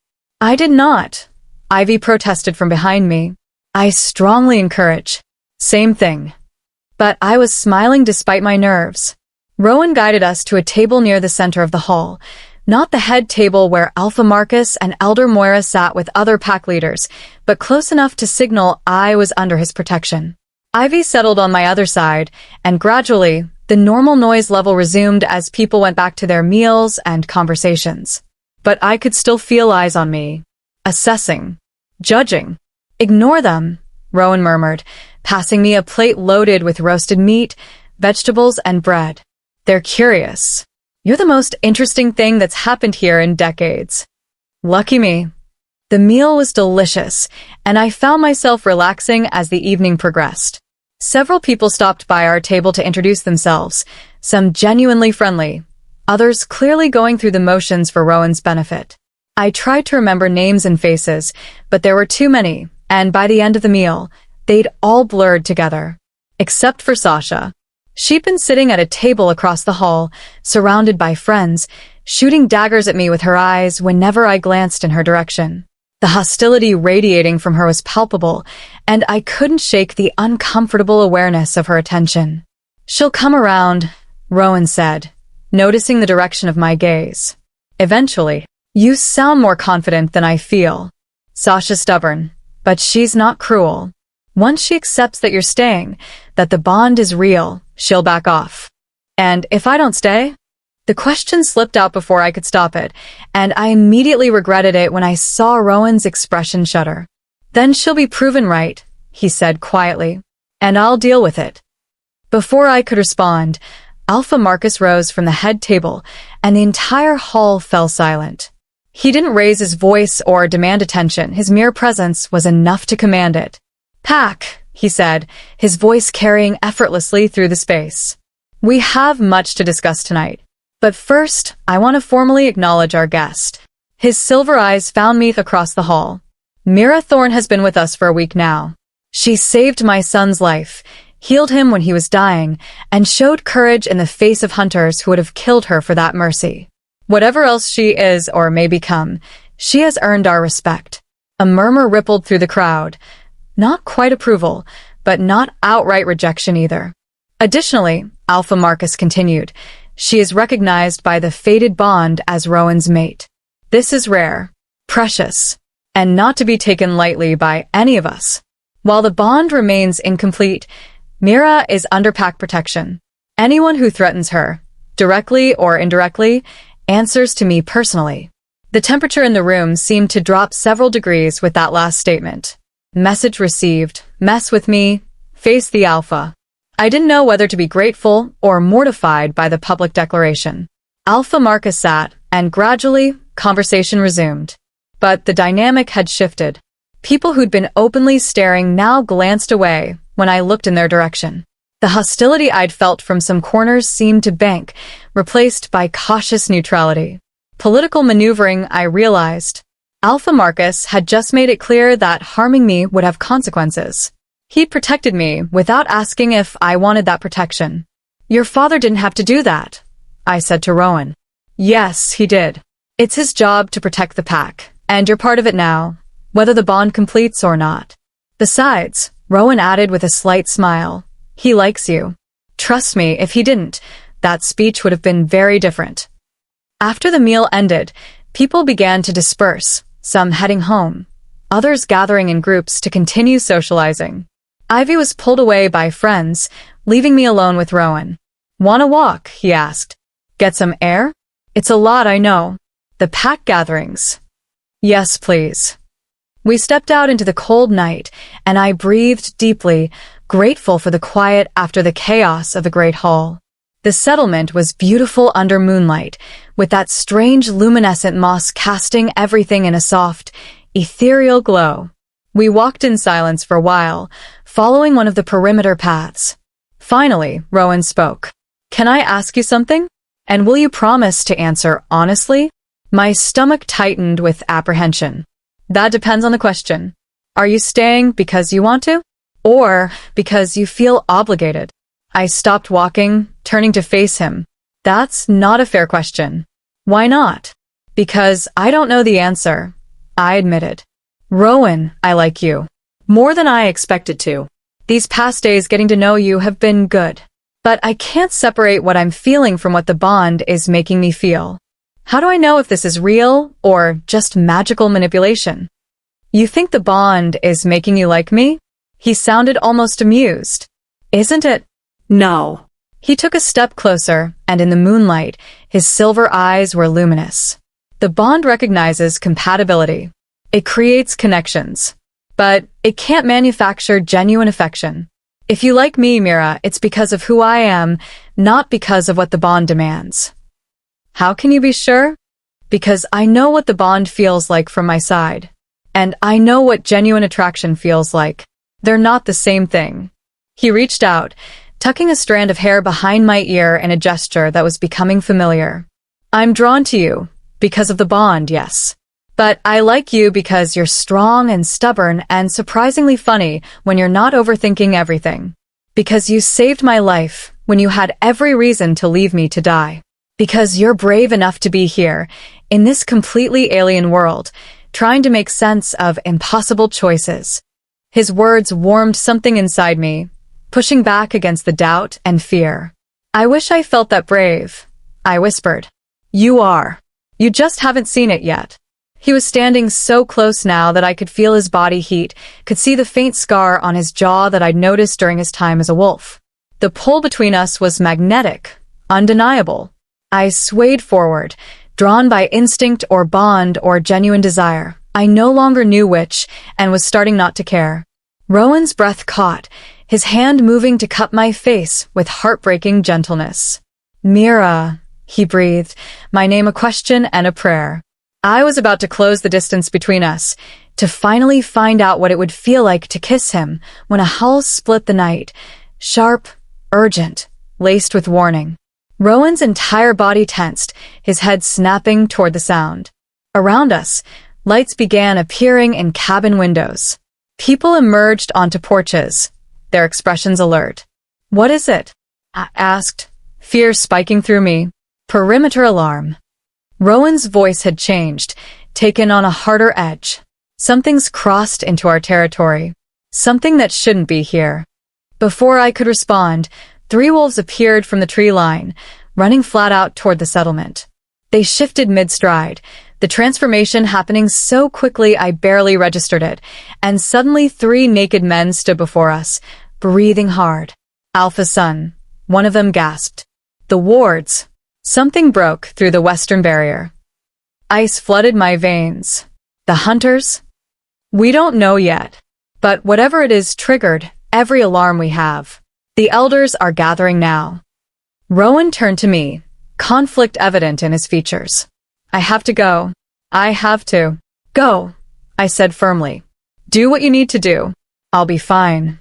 [SPEAKER 1] "I did not," Ivy protested from behind me. "I strongly encourage." "Same thing." But I was smiling despite my nerves. Rowan guided us to a table near the center of the hall, not the head table where Alpha Marcus and Elder Moira sat with other pack leaders, but close enough to signal I was under his protection. Ivy settled on my other side, and gradually, the normal noise level resumed as people went back to their meals and conversations. But I could still feel eyes on me. Assessing. Judging. "Ignore them," Rowan murmured, passing me a plate loaded with roasted meat, vegetables, and bread. "They're curious. You're the most interesting thing that's happened here in decades." Lucky me. The meal was delicious, and I found myself relaxing as the evening progressed. Several people stopped by our table to introduce themselves, some genuinely friendly, others clearly going through the motions for Rowan's benefit. I tried to remember names and faces, but there were too many, and by the end of the meal, they'd all blurred together. Except for Sasha. She'd been sitting at a table across the hall, surrounded by friends, shooting daggers at me with her eyes whenever I glanced in her direction. The hostility radiating from her was palpable, and I couldn't shake the uncomfortable awareness of her attention. "She'll come around," Rowan said, noticing the direction of my gaze. "Eventually." "You sound more confident than I feel." "Sasha's stubborn, but she's not cruel. Once she accepts that you're staying, that the bond is real, she'll back off." "And if I don't stay?" The question slipped out before I could stop it, and I immediately regretted it when I saw Rowan's expression shudder. Then she'll be proven right, he said quietly. And I'll deal with it. Before I could respond, Alpha Marcus rose from the head table, and the entire hall fell silent. He didn't raise his voice or demand attention. His mere presence was enough to command it. Pack, he said, his voice carrying effortlessly through the space. We have much to discuss tonight. But first, I want to formally acknowledge our guest. His silver eyes found me across the hall. Mira Thorne has been with us for a week now. She saved my son's life, healed him when he was dying, and showed courage in the face of hunters who would have killed her for that mercy. Whatever else she is or may become, she has earned our respect. A murmur rippled through the crowd. Not quite approval, but not outright rejection either. Additionally, Alpha Marcus continued, she is recognized by the fated bond as Rowan's mate. This is rare, precious, and not to be taken lightly by any of us. While the bond remains incomplete, Mira is under pack protection. Anyone who threatens her, directly or indirectly, answers to me personally. The temperature in the room seemed to drop several degrees with that last statement. Message received, mess with me, face the Alpha. I didn't know whether to be grateful or mortified by the public declaration. Alpha Marcus sat, and gradually, conversation resumed. But the dynamic had shifted. People who'd been openly staring now glanced away when I looked in their direction. The hostility I'd felt from some corners seemed to bank, replaced by cautious neutrality. Political maneuvering, I realized. Alpha Marcus had just made it clear that harming me would have consequences. He'd protected me without asking if I wanted that protection. Your father didn't have to do that, I said to Rowan. Yes, he did. It's his job to protect the pack, and you're part of it now, whether the bond completes or not. Besides, Rowan added with a slight smile, he likes you. Trust me, if he didn't, that speech would have been very different. After the meal ended, people began to disperse, some heading home, others gathering in groups to continue socializing. Ivy was pulled away by friends, leaving me alone with Rowan. "Want a walk?" he asked. "Get some air? It's a lot, I know. The pack gatherings." "Yes, please." We stepped out into the cold night, and I breathed deeply, grateful for the quiet after the chaos of the great hall. The settlement was beautiful under moonlight, with that strange luminescent moss casting everything in a soft, ethereal glow. We walked in silence for a while, following one of the perimeter paths. Finally, Rowan spoke. "Can I ask you something? And will you promise to answer honestly?" My stomach tightened with apprehension. "That depends on the question. Are you staying because you want to? Or because you feel obligated?" I stopped walking, turning to face him. "That's not a fair question." "Why not?" "Because I don't know the answer," I admitted. "Rowan, I like you. More than I expected to. These past days getting to know you have been good. But I can't separate what I'm feeling from what the bond is making me feel. How do I know if this is real or just magical manipulation?" "You think the bond is making you like me?" He sounded almost amused. "Isn't it?"
[SPEAKER 2] No.
[SPEAKER 1] He took a step closer, and in the moonlight, his silver eyes were luminous. The bond recognizes compatibility. It creates connections. But it can't manufacture genuine affection. If you like me, Mira, it's because of who I am, not because of what the bond demands. How can you be sure? Because I know what the bond feels like from my side. And I know what genuine attraction feels like. They're not the same thing. He reached out, tucking a strand of hair behind my ear in a gesture that was becoming familiar. "I'm drawn to you, because of the bond, yes. But I like you because you're strong and stubborn and surprisingly funny when you're not overthinking everything. Because you saved my life when you had every reason to leave me to die. Because you're brave enough to be here, in this completely alien world, trying to make sense of impossible choices." His words warmed something inside me, pushing back against the doubt and fear. "I wish I felt that brave," I whispered. "You are. You just haven't seen it yet." He was standing so close now that I could feel his body heat, could see the faint scar on his jaw that I'd noticed during his time as a wolf. The pull between us was magnetic, undeniable. I swayed forward, drawn by instinct or bond or genuine desire. I no longer knew which, and was starting not to care. Rowan's breath caught, his hand moving to cup my face with heartbreaking gentleness. Mira, he breathed, my name a question and a prayer. I was about to close the distance between us, to finally find out what it would feel like to kiss him, when a howl split the night, sharp, urgent, laced with warning. Rowan's entire body tensed, his head snapping toward the sound. Around us, lights began appearing in cabin windows. People emerged onto porches, their expressions alert. What is it? I asked, fear spiking through me. Perimeter alarm. Rowan's voice had changed, taken on a harder edge. Something's crossed into our territory. Something that shouldn't be here. Before I could respond, 3 wolves appeared from the tree line, running flat out toward the settlement. They shifted mid-stride, the transformation happening so quickly I barely registered it, and suddenly 3 naked men stood before us, breathing hard. Alpha Sun, one of them gasped. The wards. Something broke through the western barrier. Ice flooded my veins. The hunters? We don't know yet, but whatever it is triggered every alarm we have. The elders are gathering now. Rowan turned to me, conflict evident in his features. I have to go. I have to. Go, I said firmly. Do what you need to do. I'll be fine.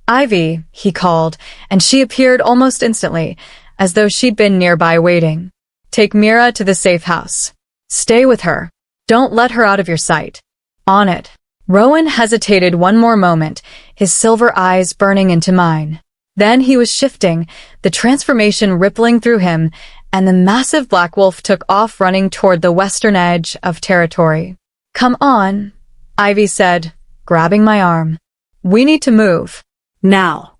[SPEAKER 1] Ivy, he called, and she appeared almost instantly, as though she'd been nearby waiting. Take Mira to the safe house. Stay with her. Don't let her out of your sight. On it. Rowan hesitated one more moment, his silver eyes burning into mine. Then he was shifting, the transformation rippling through him, and the massive black wolf took off running toward the western edge of territory. Come on, Ivy said, grabbing my arm. We need to move.
[SPEAKER 2] Now.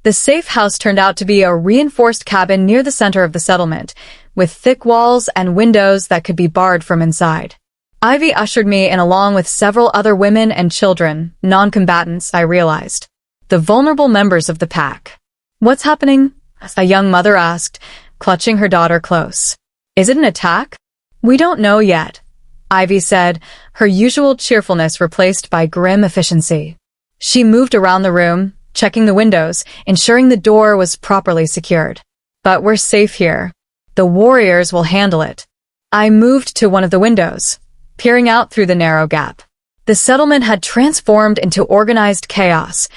[SPEAKER 1] The safe house turned out to be a reinforced cabin near the center of the settlement, with thick walls and windows that could be barred from inside. Ivy ushered me in along with several other women and children, non-combatants, I realized. The vulnerable members of the pack. What's happening? A young mother asked, clutching her daughter close. Is it an attack? We don't know yet, Ivy said, her usual cheerfulness replaced by grim efficiency. She moved around the room, checking the windows, ensuring the door was properly secured. But we're safe here. The warriors will handle it. I moved to one of the windows, peering out through the narrow gap. The settlement had transformed into organized chaos,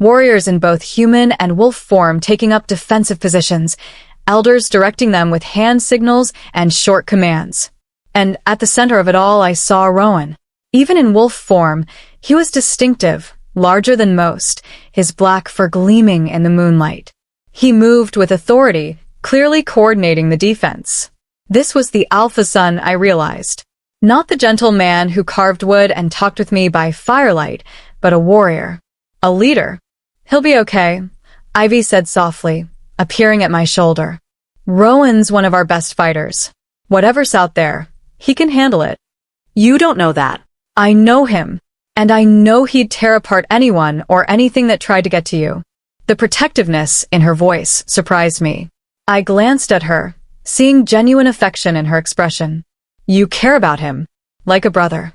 [SPEAKER 1] warriors in both human and wolf form taking up defensive positions, elders directing them with hand signals and short commands. And at the center of it all I saw Rowan. Even in wolf form, he was distinctive, larger than most, his black fur gleaming in the moonlight. He moved with authority, clearly coordinating the defense. This was the Alpha Sun, I realized. Not the gentle man who carved wood and talked with me by firelight, but a warrior. A leader. He'll be okay, Ivy said softly, appearing at my shoulder. Rowan's one of our best fighters. Whatever's out there, he can handle it.
[SPEAKER 2] You don't know that.
[SPEAKER 1] I know him, and I know he'd tear apart anyone or anything that tried to get to you. The protectiveness in her voice surprised me. I glanced at her, seeing genuine affection in her expression. You care about him, like a brother.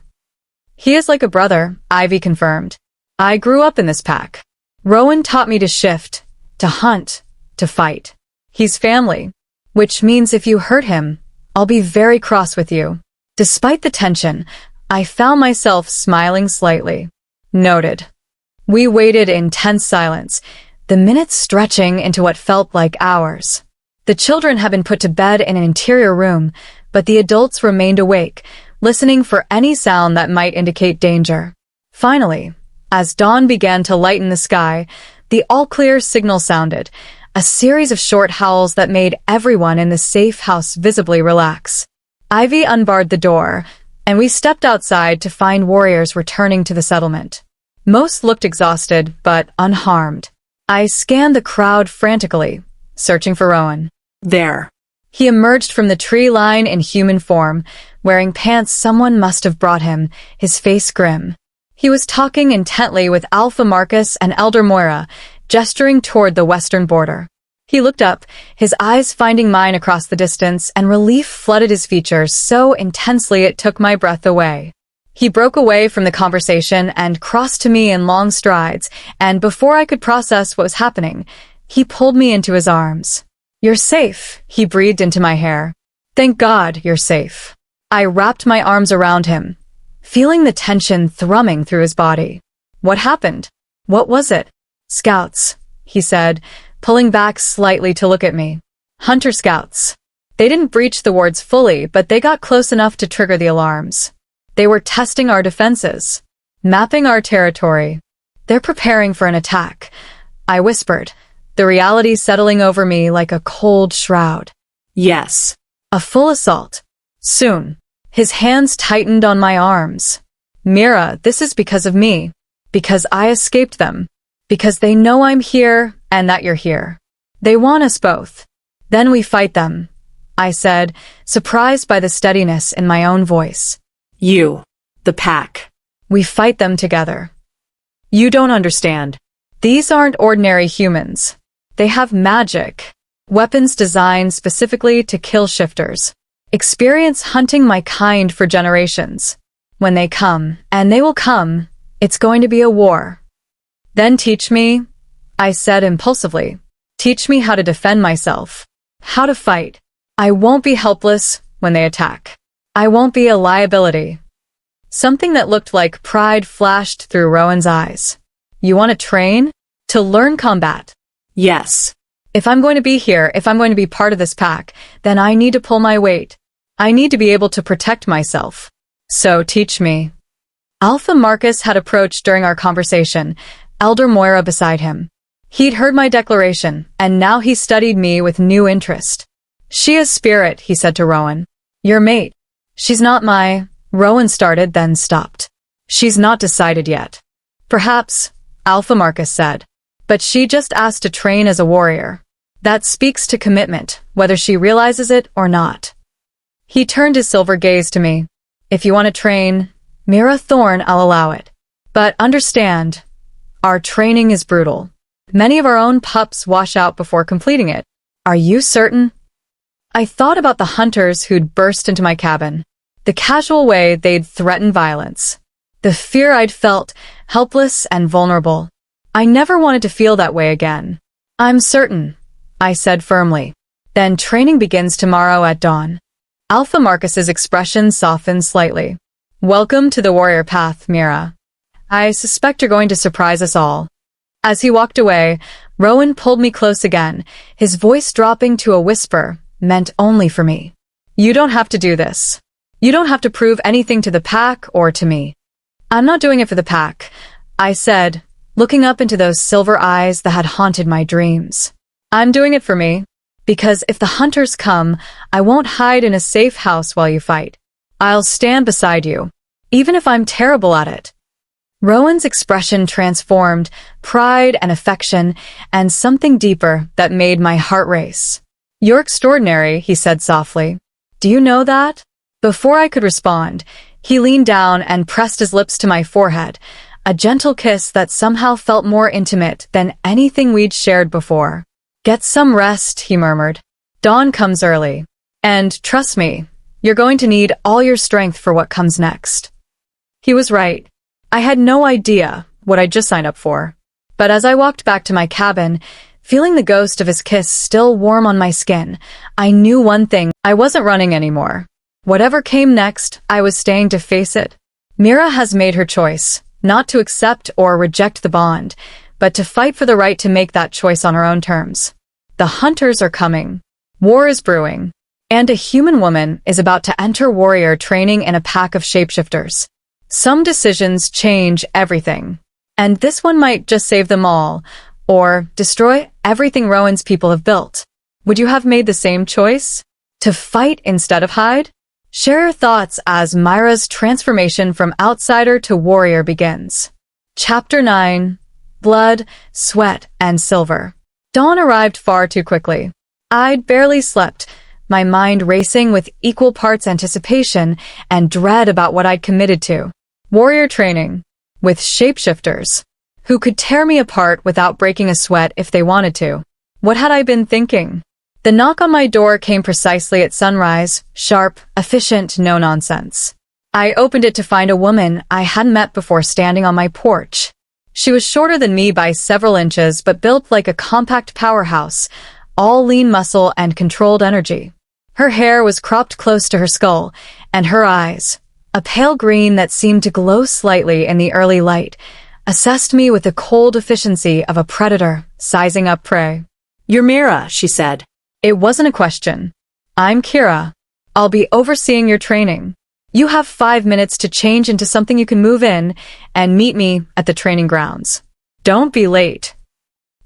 [SPEAKER 1] He is like a brother, Ivy confirmed. I grew up in this pack. Rowan taught me to shift, to hunt, to fight. He's family, which means if you hurt him, I'll be very cross with you. Despite the tension, I found myself smiling slightly. Noted. We waited in tense silence, the minutes stretching into what felt like hours. The children had been put to bed in an interior room, but the adults remained awake, listening for any sound that might indicate danger. Finally, as dawn began to lighten the sky, the all-clear signal sounded, a series of short howls that made everyone in the safe house visibly relax. Ivy unbarred the door, and we stepped outside to find warriors returning to the settlement. Most looked exhausted, but unharmed. I scanned the crowd frantically, searching for Rowan.
[SPEAKER 2] There.
[SPEAKER 1] He emerged from the tree line in human form, wearing pants someone must have brought him, his face grim. He was talking intently with Alpha Marcus and Elder Moira, gesturing toward the western border. He looked up, his eyes finding mine across the distance, and relief flooded his features so intensely it took my breath away. He broke away from the conversation and crossed to me in long strides, and before I could process what was happening, he pulled me into his arms. "You're safe," he breathed into my hair. "Thank God you're safe." I wrapped my arms around him, feeling the tension thrumming through his body. "What happened? What was it?" "Scouts," he said, pulling back slightly to look at me. "Hunter scouts. They didn't breach the wards fully, but they got close enough to trigger the alarms. They were testing our defenses, mapping our territory. They're preparing for an attack," I whispered, the reality settling over me like a cold shroud.
[SPEAKER 2] Yes.
[SPEAKER 1] "A full assault. Soon." His hands tightened on my arms. "Mira, this is because of me. Because I escaped them. Because they know I'm here and that you're here. They want us both. Then we fight them," I said, surprised by the steadiness in my own voice.
[SPEAKER 2] You. The pack.
[SPEAKER 1] "We fight them together." "You don't understand. These aren't ordinary humans. They have magic. Weapons designed specifically to kill shifters. Experience hunting my kind for generations. When they come, and they will come, it's going to be a war." "Then teach me," I said impulsively. "Teach me how to defend myself. How to fight. I won't be helpless when they attack. I won't be a liability." Something that looked like pride flashed through Rowan's eyes. "You want to train? To learn combat?"
[SPEAKER 2] Yes.
[SPEAKER 1] "If I'm going to be here, if I'm going to be part of this pack, then I need to pull my weight. I need to be able to protect myself. So teach me." Alpha Marcus had approached during our conversation, Elder Moira beside him. He'd heard my declaration, and now he studied me with new interest. "She is spirit," he said to Rowan. "Your mate." "She's not my—" Rowan started, then stopped. "She's not decided yet." "Perhaps," Alpha Marcus said. "But she just asked to train as a warrior. That speaks to commitment, whether she realizes it or not." He turned his silver gaze to me. "If you want to train, Mira Thorn, I'll allow it. But understand, our training is brutal. Many of our own pups wash out before completing it. Are you certain?" I thought about the hunters who'd burst into my cabin, the casual way they'd threatened violence, the fear I'd felt, helpless and vulnerable. I never wanted to feel that way again. "I'm certain," I said firmly. "Then training begins tomorrow at dawn." Alpha Marcus's expression softened slightly. "Welcome to the warrior path, Mira. I suspect you're going to surprise us all." As he walked away, Rowan pulled me close again, his voice dropping to a whisper meant only for me. "You don't have to do this. You don't have to prove anything to the pack or to me." "I'm not doing it for the pack," I said, looking up into those silver eyes that had haunted my dreams. "I'm doing it for me. Because if the hunters come, I won't hide in a safe house while you fight. I'll stand beside you, even if I'm terrible at it." Rowan's expression transformed, pride and affection, and something deeper that made my heart race. "You're extraordinary," he said softly. "Do you know that?" Before I could respond, he leaned down and pressed his lips to my forehead, a gentle kiss that somehow felt more intimate than anything we'd shared before. "Get some rest," he murmured. "Dawn comes early. And trust me, you're going to need all your strength for what comes next." He was right. I had no idea what I'd just signed up for. But as I walked back to my cabin, feeling the ghost of his kiss still warm on my skin, I knew one thing: I wasn't running anymore. Whatever came next, I was staying to face it. Mira has made her choice, not to accept or reject the bond, but to fight for the right to make that choice on her own terms. The hunters are coming. War is brewing. And a human woman is about to enter warrior training in a pack of shapeshifters. Some decisions change everything. And this one might just save them all, or destroy everything Rowan's people have built. Would you have made the same choice? To fight instead of hide? Share your thoughts as Mira's transformation from outsider to warrior begins. Chapter 9. Blood, Sweat, and Silver. Dawn arrived far too quickly. I'd barely slept, my mind racing with equal parts anticipation and dread about what I'd committed to. Warrior training. With shapeshifters. Who could tear me apart without breaking a sweat if they wanted to. What had I been thinking? The knock on my door came precisely at sunrise, sharp, efficient, no nonsense. I opened it to find a woman I hadn't met before standing on my porch. She was shorter than me by several inches, but built like a compact powerhouse, all lean muscle and controlled energy. Her hair was cropped close to her skull, and her eyes, a pale green that seemed to glow slightly in the early light, assessed me with the cold efficiency of a predator sizing up prey.
[SPEAKER 2] "You're Mira," she said.
[SPEAKER 1] It wasn't a question. "I'm Kira. I'll be overseeing your training. You have 5 minutes to change into something you can move in and meet me at the training grounds. Don't be late."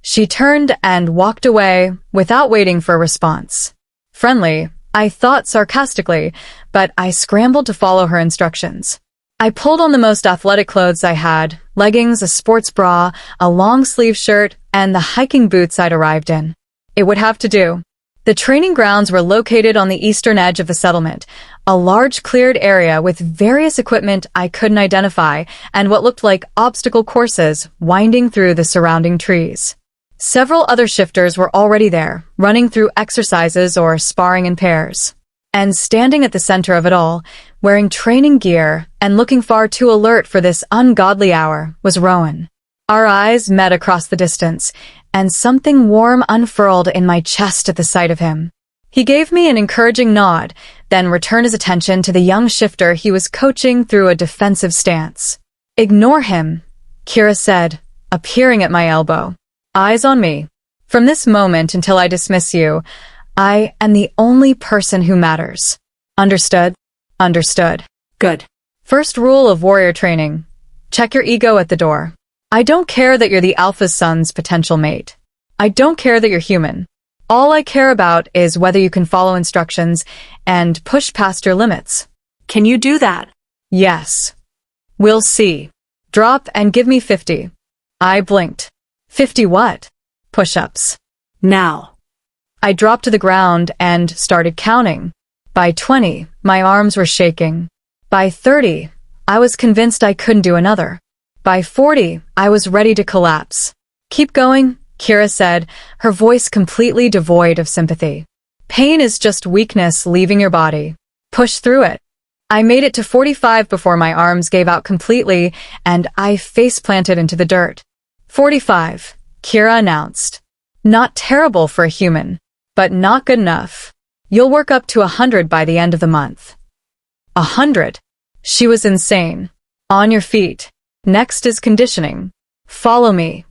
[SPEAKER 1] She turned and walked away without waiting for a response. Friendly, I thought sarcastically, but I scrambled to follow her instructions. I pulled on the most athletic clothes I had, leggings, a sports bra, a long-sleeve shirt, and the hiking boots I'd arrived in. It would have to do. The training grounds were located on the eastern edge of the settlement, a large cleared area with various equipment I couldn't identify and what looked like obstacle courses winding through the surrounding trees. Several other shifters were already there, running through exercises or sparring in pairs. And standing at the center of it all, wearing training gear and looking far too alert for this ungodly hour, was Rowan. Our eyes met across the distance, and something warm unfurled in my chest at the sight of him. He gave me an encouraging nod, then returned his attention to the young shifter he was coaching through a defensive stance. "Ignore him," Kira said, appearing at my elbow. "Eyes on me. From this moment until I dismiss you, I am the only person who matters. Understood?" "Understood."
[SPEAKER 2] "Good."
[SPEAKER 1] First rule of warrior training: check your ego at the door. I don't care that you're the alpha son's potential mate. I don't care that you're human. All I care about is whether you can follow instructions and push past your limits.
[SPEAKER 2] "Can you do that?"
[SPEAKER 1] "Yes." "We'll see. Drop and give me 50. I blinked. 50 what? Push-ups.
[SPEAKER 2] "Now."
[SPEAKER 1] I dropped to the ground and started counting. By 20, my arms were shaking. By 30, I was convinced I couldn't do another. By 40, I was ready to collapse. "Keep going," Kira said, her voice completely devoid of sympathy. "Pain is just weakness leaving your body. Push through it." I made it to 45 before my arms gave out completely and I face-planted into the dirt. 45, Kira announced. "Not terrible for a human, but not good enough. You'll work up to 100 by the end of the month." 100? She was insane. "On your feet. Next is conditioning. Follow me."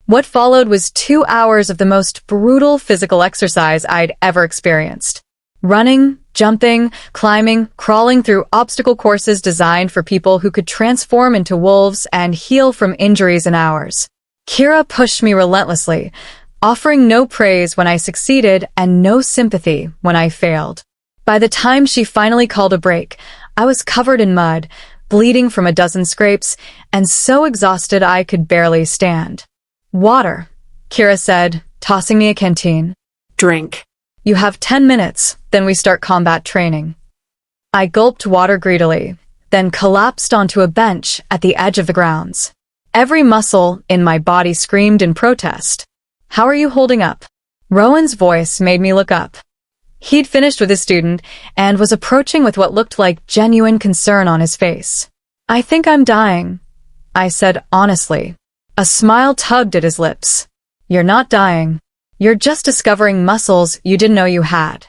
[SPEAKER 1] What followed was 2 hours of the most brutal physical exercise I'd ever experienced. Running, jumping, climbing, crawling through obstacle courses designed for people who could transform into wolves and heal from injuries in hours. Kira pushed me relentlessly, offering no praise when I succeeded and no sympathy when I failed. By the time she finally called a break, I was covered in mud, bleeding from a dozen scrapes, and so exhausted I could barely stand. "Water," Kira said, tossing me a canteen.
[SPEAKER 2] "Drink."
[SPEAKER 1] "You have 10 minutes, then we start combat training." I gulped water greedily, then collapsed onto a bench at the edge of the grounds. Every muscle in my body screamed in protest. "How are you holding up?" Rowan's voice made me look up. He'd finished with his student and was approaching with what looked like genuine concern on his face. "I think I'm dying," I said honestly. A smile tugged at his lips. "You're not dying. You're just discovering muscles you didn't know you had."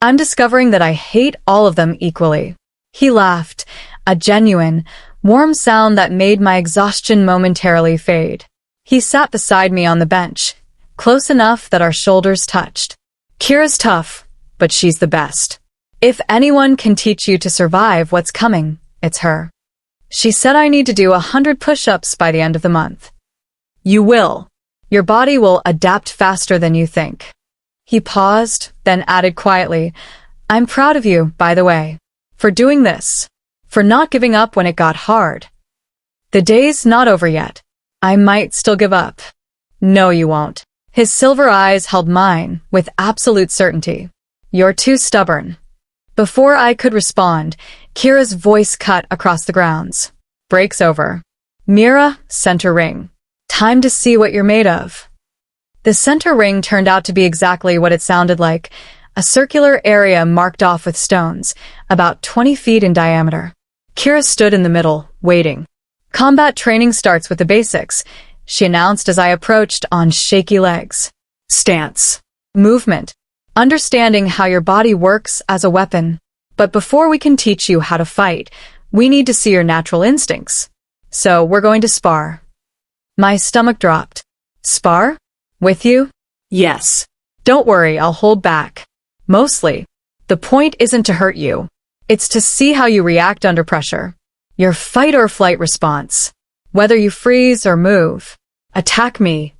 [SPEAKER 1] "I'm discovering that I hate all of them equally." He laughed, a genuine, warm sound that made my exhaustion momentarily fade. He sat beside me on the bench, close enough that our shoulders touched. "Kira's tough, but she's the best. If anyone can teach you to survive what's coming, it's her. She said I need to do 100 push-ups by the end of the month." "You will. Your body will adapt faster than you think." He paused, then added quietly, "I'm proud of you, by the way, for doing this, for not giving up when it got hard. The day's not over yet. I might still give up." "No, you won't." His silver eyes held mine with absolute certainty. "You're too stubborn." Before I could respond, Kira's voice cut across the grounds. "Break's over. Mira, center ring. Time to see what you're made of." The center ring turned out to be exactly what it sounded like, a circular area marked off with stones, about 20 feet in diameter. Kira stood in the middle, waiting. Combat training starts with the basics, she announced as I approached on shaky legs.
[SPEAKER 2] Stance.
[SPEAKER 1] Movement. Understanding how your body works as a weapon. But before we can teach you how to fight, we need to see your natural instincts. So we're going to spar. My stomach dropped. Spar? With you?
[SPEAKER 2] Yes.
[SPEAKER 1] Don't worry, I'll hold back. Mostly. The point isn't to hurt you. It's to see how you react under pressure. Your fight or flight response. Whether you freeze or move. Attack me.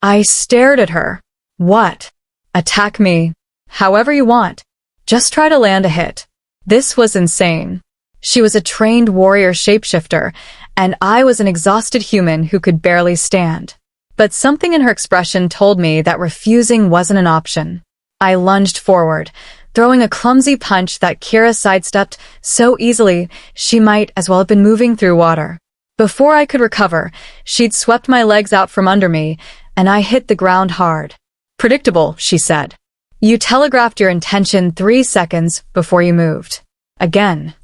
[SPEAKER 1] I stared at her. What? Attack me. However you want. Just try to land a hit. This was insane. She was a trained warrior shapeshifter, and I was an exhausted human who could barely stand. But something in her expression told me that refusing wasn't an option. I lunged forward, throwing a clumsy punch that Kira sidestepped so easily she might as well have been moving through water. Before I could recover, she'd swept my legs out from under me, and I hit the ground hard. Predictable, she said. You telegraphed your intention 3 seconds before you moved. Again.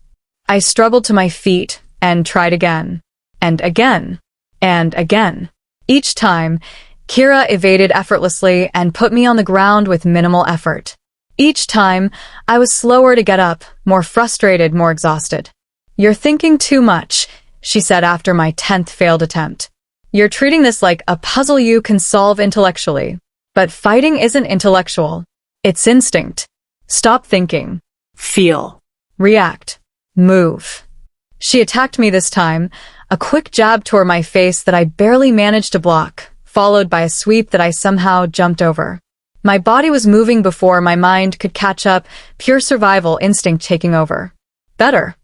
[SPEAKER 1] I struggled to my feet and tried again. And again. And again. Each time, Kira evaded effortlessly and put me on the ground with minimal effort. Each time, I was slower to get up, more frustrated, more exhausted. You're thinking too much, she said after my 10th failed attempt. You're treating this like a puzzle you can solve intellectually. But fighting isn't intellectual. It's instinct. Stop thinking.
[SPEAKER 2] Feel.
[SPEAKER 1] React. Move. She attacked me this time, a quick jab toward my face that I barely managed to block, followed by a sweep that I somehow jumped over. My body was moving before my mind could catch up, pure survival instinct taking over. Better.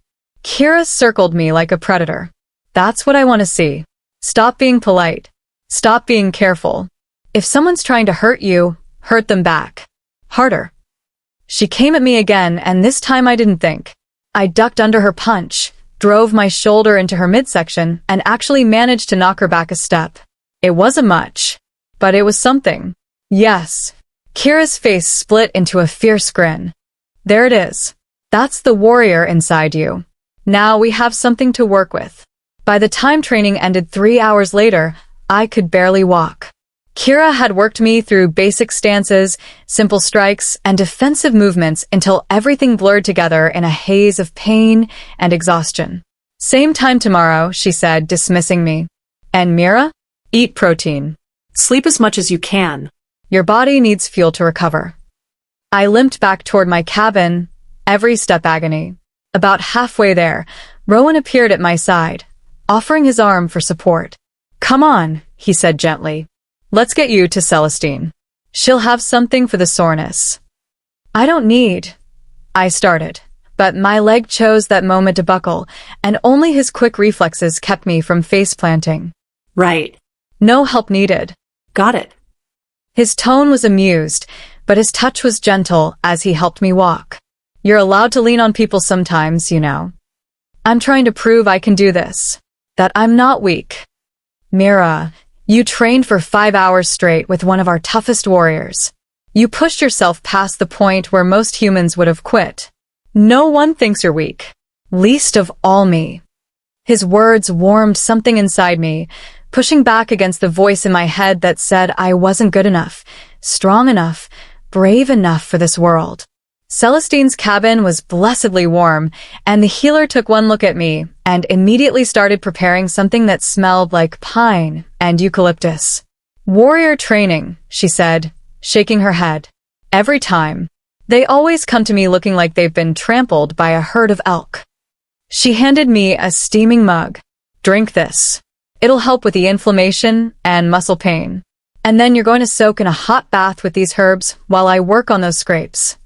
[SPEAKER 1] Kira circled me like a predator. That's what I want to see. Stop being polite. Stop being careful. If someone's trying to hurt you, hurt them back. Harder. She came at me again, and this time I didn't think. I ducked under her punch, drove my shoulder into her midsection, and actually managed to knock her back a step. It wasn't much, but it was something. Yes. Kira's face split into a fierce grin. There it is. That's the warrior inside you. Now we have something to work with. By the time training ended 3 hours later, I could barely walk. Kira had worked me through basic stances, simple strikes, and defensive movements until everything blurred together in a haze of pain and exhaustion. Same time tomorrow, she said, dismissing me. And Mira? Eat protein.
[SPEAKER 2] Sleep as much as you can.
[SPEAKER 1] Your body needs fuel to recover. I limped back toward my cabin, every step agony. About halfway there, Rowan appeared at my side, offering his arm for support. Come on, he said gently. Let's get you to Celestine. She'll have something for the soreness. I don't need. I started, but my leg chose that moment to buckle, and only his quick reflexes kept me from face planting.
[SPEAKER 2] Right.
[SPEAKER 1] No help needed.
[SPEAKER 2] Got it.
[SPEAKER 1] His tone was amused, but his touch was gentle as he helped me walk. You're allowed to lean on people sometimes, you know. I'm trying to prove I can do this. That I'm not weak. Mira, you trained for 5 hours straight with one of our toughest warriors. You pushed yourself past the point where most humans would have quit. No one thinks you're weak. Least of all me. His words warmed something inside me, pushing back against the voice in my head that said I wasn't good enough, strong enough, brave enough for this world. Celestine's cabin was blessedly warm, and the healer took one look at me and immediately started preparing something that smelled like pine and eucalyptus. Warrior training, she said, shaking her head. Every time. They always come to me looking like they've been trampled by a herd of elk. She handed me a steaming mug. Drink this. It'll help with the inflammation and muscle pain. And then you're going to soak in a hot bath with these herbs while I work on those scrapes.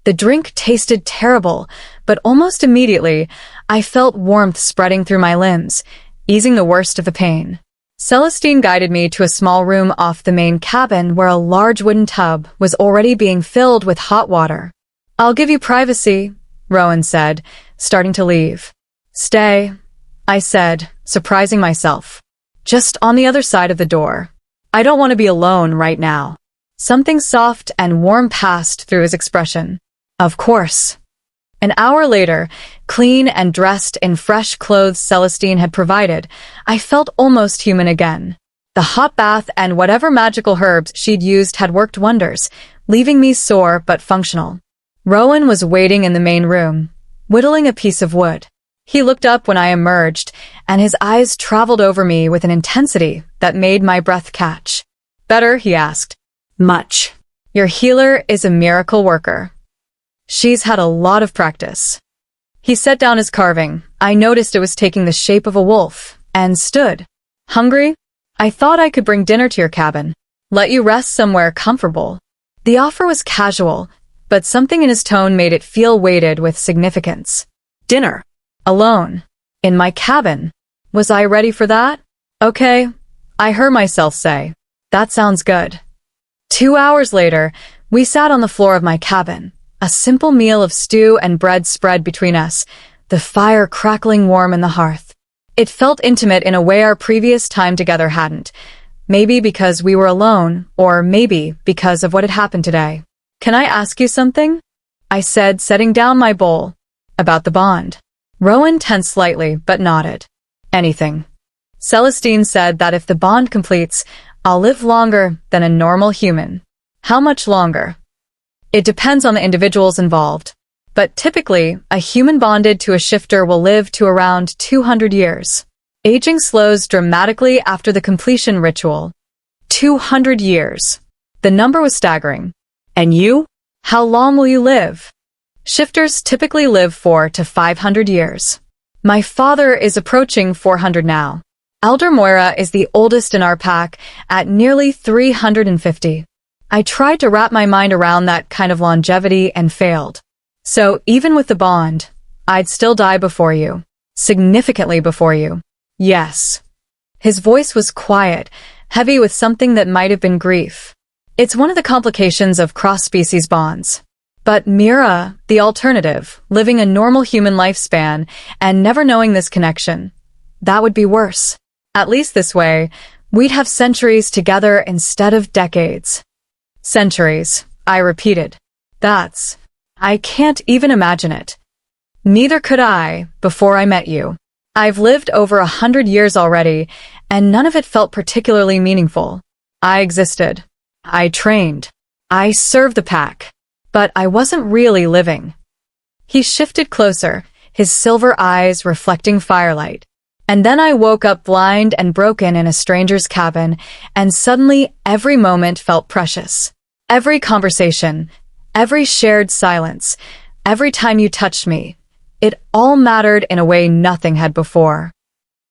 [SPEAKER 1] The drink tasted terrible, but almost immediately, I felt warmth spreading through my limbs, easing the worst of the pain. Celestine guided me to a small room off the main cabin where a large wooden tub was already being filled with hot water. I'll give you privacy, Rowan said, starting to leave. Stay, I said, surprising myself. Just on the other side of the door. I don't want to be alone right now. Something soft and warm passed through his expression. Of course. An hour later, clean and dressed in fresh clothes Celestine had provided, I felt almost human again. The hot bath and whatever magical herbs she'd used had worked wonders, leaving me sore but functional. Rowan was waiting in the main room, whittling a piece of wood. He looked up when I emerged, and his eyes traveled over me with an intensity that made my breath catch. "Better?" he asked.
[SPEAKER 2] Much.
[SPEAKER 1] "Your healer is a miracle worker. She's had a lot of practice." He set down his carving. I noticed it was taking the shape of a wolf, and stood. "Hungry? I thought I could bring dinner to your cabin. Let you rest somewhere comfortable." The offer was casual, but something in his tone made it feel weighted with significance.
[SPEAKER 2] Dinner.
[SPEAKER 1] Alone. In my cabin. Was I ready for that? "Okay," I heard myself say. "That sounds good." 2 hours later, we sat on the floor of my cabin, a simple meal of stew and bread spread between us, the fire crackling warm in the hearth. It felt intimate in a way our previous time together hadn't. Maybe because we were alone, or maybe because of what had happened today. "Can I ask you something?" I said, setting down my bowl. "About the bond." Rowan tensed slightly, but nodded. "Anything." Celestine said that if the bond completes, I'll live longer than a normal human. "How much longer?" "It depends on the individuals involved. But typically, a human bonded to a shifter will live to around 200 years. Aging slows dramatically after the completion ritual. 200 years. The number was staggering. "And you? How long will you live?" "Shifters typically live 400 to 500 years. My father is approaching 400 now. Elder Mira is the oldest in our pack at nearly 350. I tried to wrap my mind around that kind of longevity and failed. "So even with the bond, I'd still die before you. Significantly before you." "Yes." His voice was quiet, heavy with something that might have been grief. "It's one of the complications of cross-species bonds. But Mira, the alternative, living a normal human lifespan and never knowing this connection, that would be worse. At least this way, we'd have centuries together instead of decades." "Centuries," I repeated. I can't even imagine it." "Neither could I before I met you. I've lived over 100 years already, and none of it felt particularly meaningful. I existed. I trained. I served the pack. But I wasn't really living." He shifted closer, his silver eyes reflecting firelight. "And then I woke up blind and broken in a stranger's cabin, and suddenly every moment felt precious. Every conversation, every shared silence, every time you touched me, it all mattered in a way nothing had before."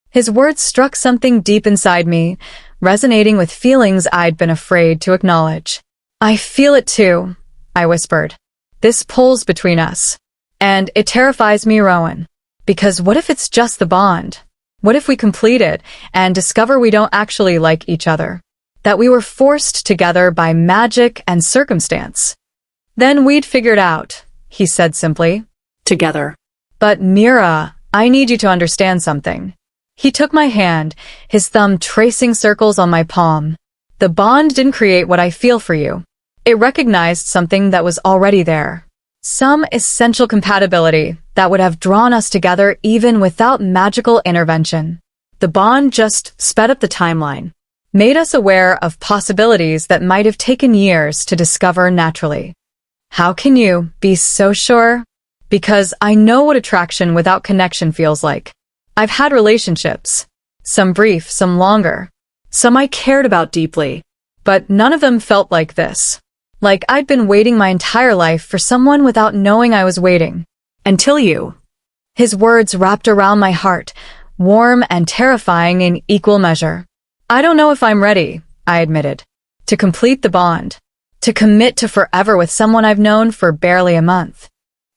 [SPEAKER 1] His words struck something deep inside me, resonating with feelings I'd been afraid to acknowledge. "I feel it too," I whispered. "This pulls between us. And it terrifies me, Rowan. Because what if it's just the bond? What if we complete it and discover we don't actually like each other? That we were forced together by magic and circumstance? Then we'd figure it out," he said simply.
[SPEAKER 2] Together.
[SPEAKER 1] "But Mira, I need you to understand something." He took my hand, his thumb tracing circles on my palm. "The bond didn't create what I feel for you. It recognized something that was already there. Some essential compatibility that would have drawn us together even without magical intervention. The bond just sped up the timeline, made us aware of possibilities that might have taken years to discover naturally." "How can you be so sure?" "Because I know what attraction without connection feels like. I've had relationships. Some brief, some longer. Some I cared about deeply. But none of them felt like this. Like I'd been waiting my entire life for someone without knowing I was waiting. Until you." His words wrapped around my heart, warm and terrifying in equal measure. "I don't know if I'm ready," I admitted. "To complete the bond. To commit to forever with someone I've known for barely a month."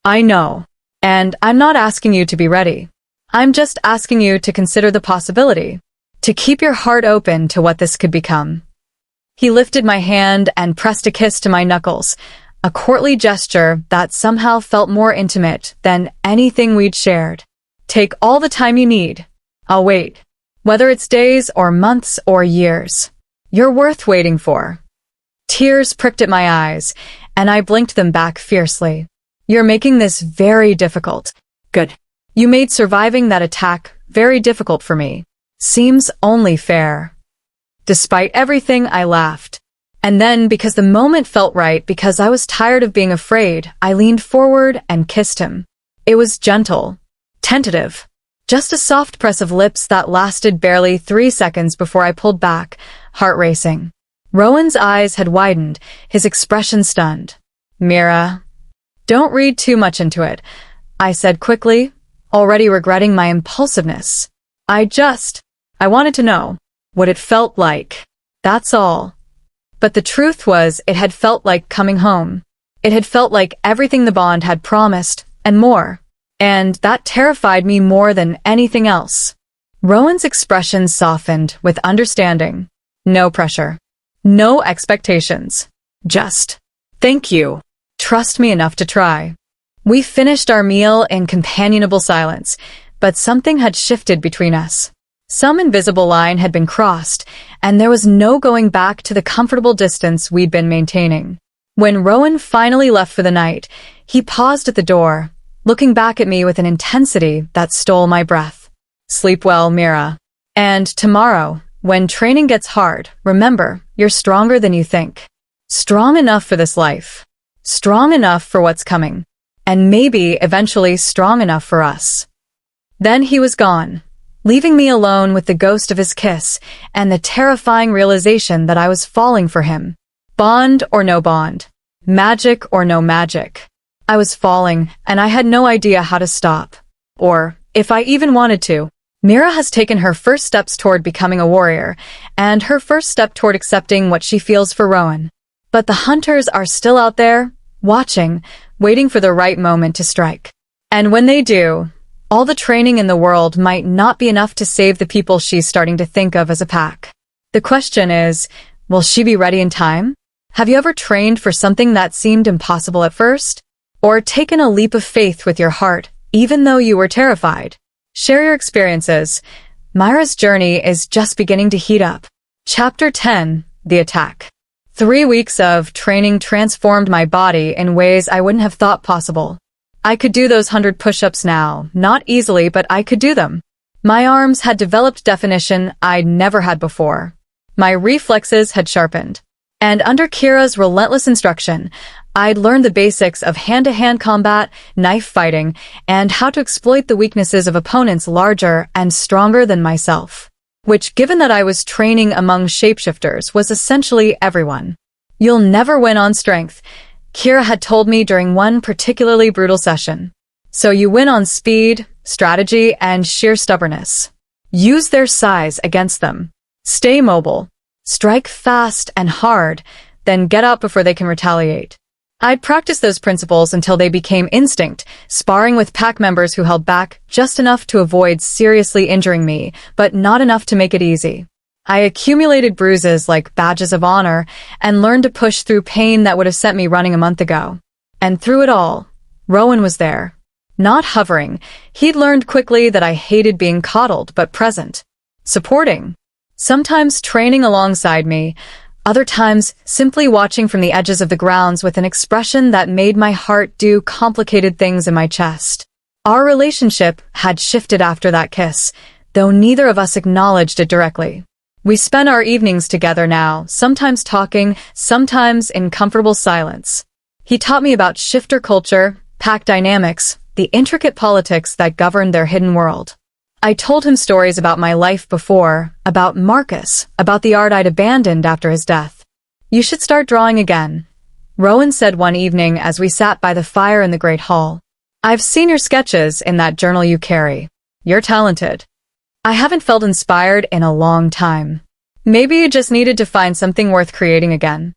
[SPEAKER 1] "I know. And I'm not asking you to be ready. I'm just asking you to consider the possibility. To keep your heart open to what this could become." He lifted my hand and pressed a kiss to my knuckles, a courtly gesture that somehow felt more intimate than anything we'd shared. "Take all the time you need. I'll wait. Whether it's days or months or years. You're worth waiting for." Tears pricked at my eyes, and I blinked them back fiercely. "You're making this very difficult."
[SPEAKER 2] "Good."
[SPEAKER 1] You made surviving that attack very difficult for me. Seems only fair. Despite everything, I laughed. And then, because the moment felt right, because I was tired of being afraid, I leaned forward and kissed him. It was gentle, tentative, just a soft press of lips that lasted barely 3 seconds before I pulled back, heart racing. Rowan's eyes had widened, his expression stunned. Mira, don't read too much into it, I said quickly, already regretting my impulsiveness. I wanted to know what it felt like. That's all. But the truth was, it had felt like coming home. It had felt like everything the bond had promised, and more. And that terrified me more than anything else. Rowan's expression softened with understanding. No pressure. No expectations. Just, thank you. Trust me enough to try. We finished our meal in companionable silence, but something had shifted between us. Some invisible line had been crossed, and there was no going back to the comfortable distance we'd been maintaining. When Rowan finally left for the night, he paused at the door, looking back at me with an intensity that stole my breath. Sleep well, Mira. And tomorrow, when training gets hard, remember, you're stronger than you think. Strong enough for this life. Strong enough for what's coming. And maybe eventually strong enough for us. Then he was gone, leaving me alone with the ghost of his kiss and the terrifying realization that I was falling for him. Bond or no bond. Magic or no magic. I was falling, and I had no idea how to stop. Or, if I even wanted to. Mira has taken her first steps toward becoming a warrior, and her first step toward accepting what she feels for Rowan. But the hunters are still out there, watching, waiting for the right moment to strike. And when they do, all the training in the world might not be enough to save the people she's starting to think of as a pack. The question is, will she be ready in time? Have you ever trained for something that seemed impossible at first? Or taken a leap of faith with your heart, even though you were terrified? Share your experiences. Mira's journey is just beginning to heat up. Chapter 10, The Attack. 3 weeks of training transformed my body in ways I wouldn't have thought possible. I could do those 100 push-ups now, not easily, but I could do them. My arms had developed definition I'd never had before. My reflexes had sharpened. And under Kira's relentless instruction, I'd learned the basics of hand-to-hand combat, knife fighting, and how to exploit the weaknesses of opponents larger and stronger than myself. Which, given that I was training among shapeshifters, was essentially everyone. You'll never win on strength, Kira had told me during one particularly brutal session. So you win on speed, strategy, and sheer stubbornness. Use their size against them. Stay mobile. Strike fast and hard, then get out before they can retaliate. I'd practiced those principles until they became instinct, sparring with pack members who held back just enough to avoid seriously injuring me, but not enough to make it easy. I accumulated bruises like badges of honor and learned to push through pain that would have sent me running a month ago. And through it all, Rowan was there. Not hovering. He'd learned quickly that I hated being coddled, but present. Supporting. Sometimes training alongside me, other times simply watching from the edges of the grounds with an expression that made my heart do complicated things in my chest. Our relationship had shifted after that kiss, though neither of us acknowledged it directly. We spent our evenings together now, sometimes talking, sometimes in comfortable silence. He taught me about shifter culture, pack dynamics, the intricate politics that governed their hidden world. I told him stories about my life before, about Marcus, about the art I'd abandoned after his death. You should start drawing again, Rowan said one evening as we sat by the fire in the Great Hall. I've seen your sketches in that journal you carry. You're talented. I haven't felt inspired in a long time. Maybe you just needed to find something worth creating again.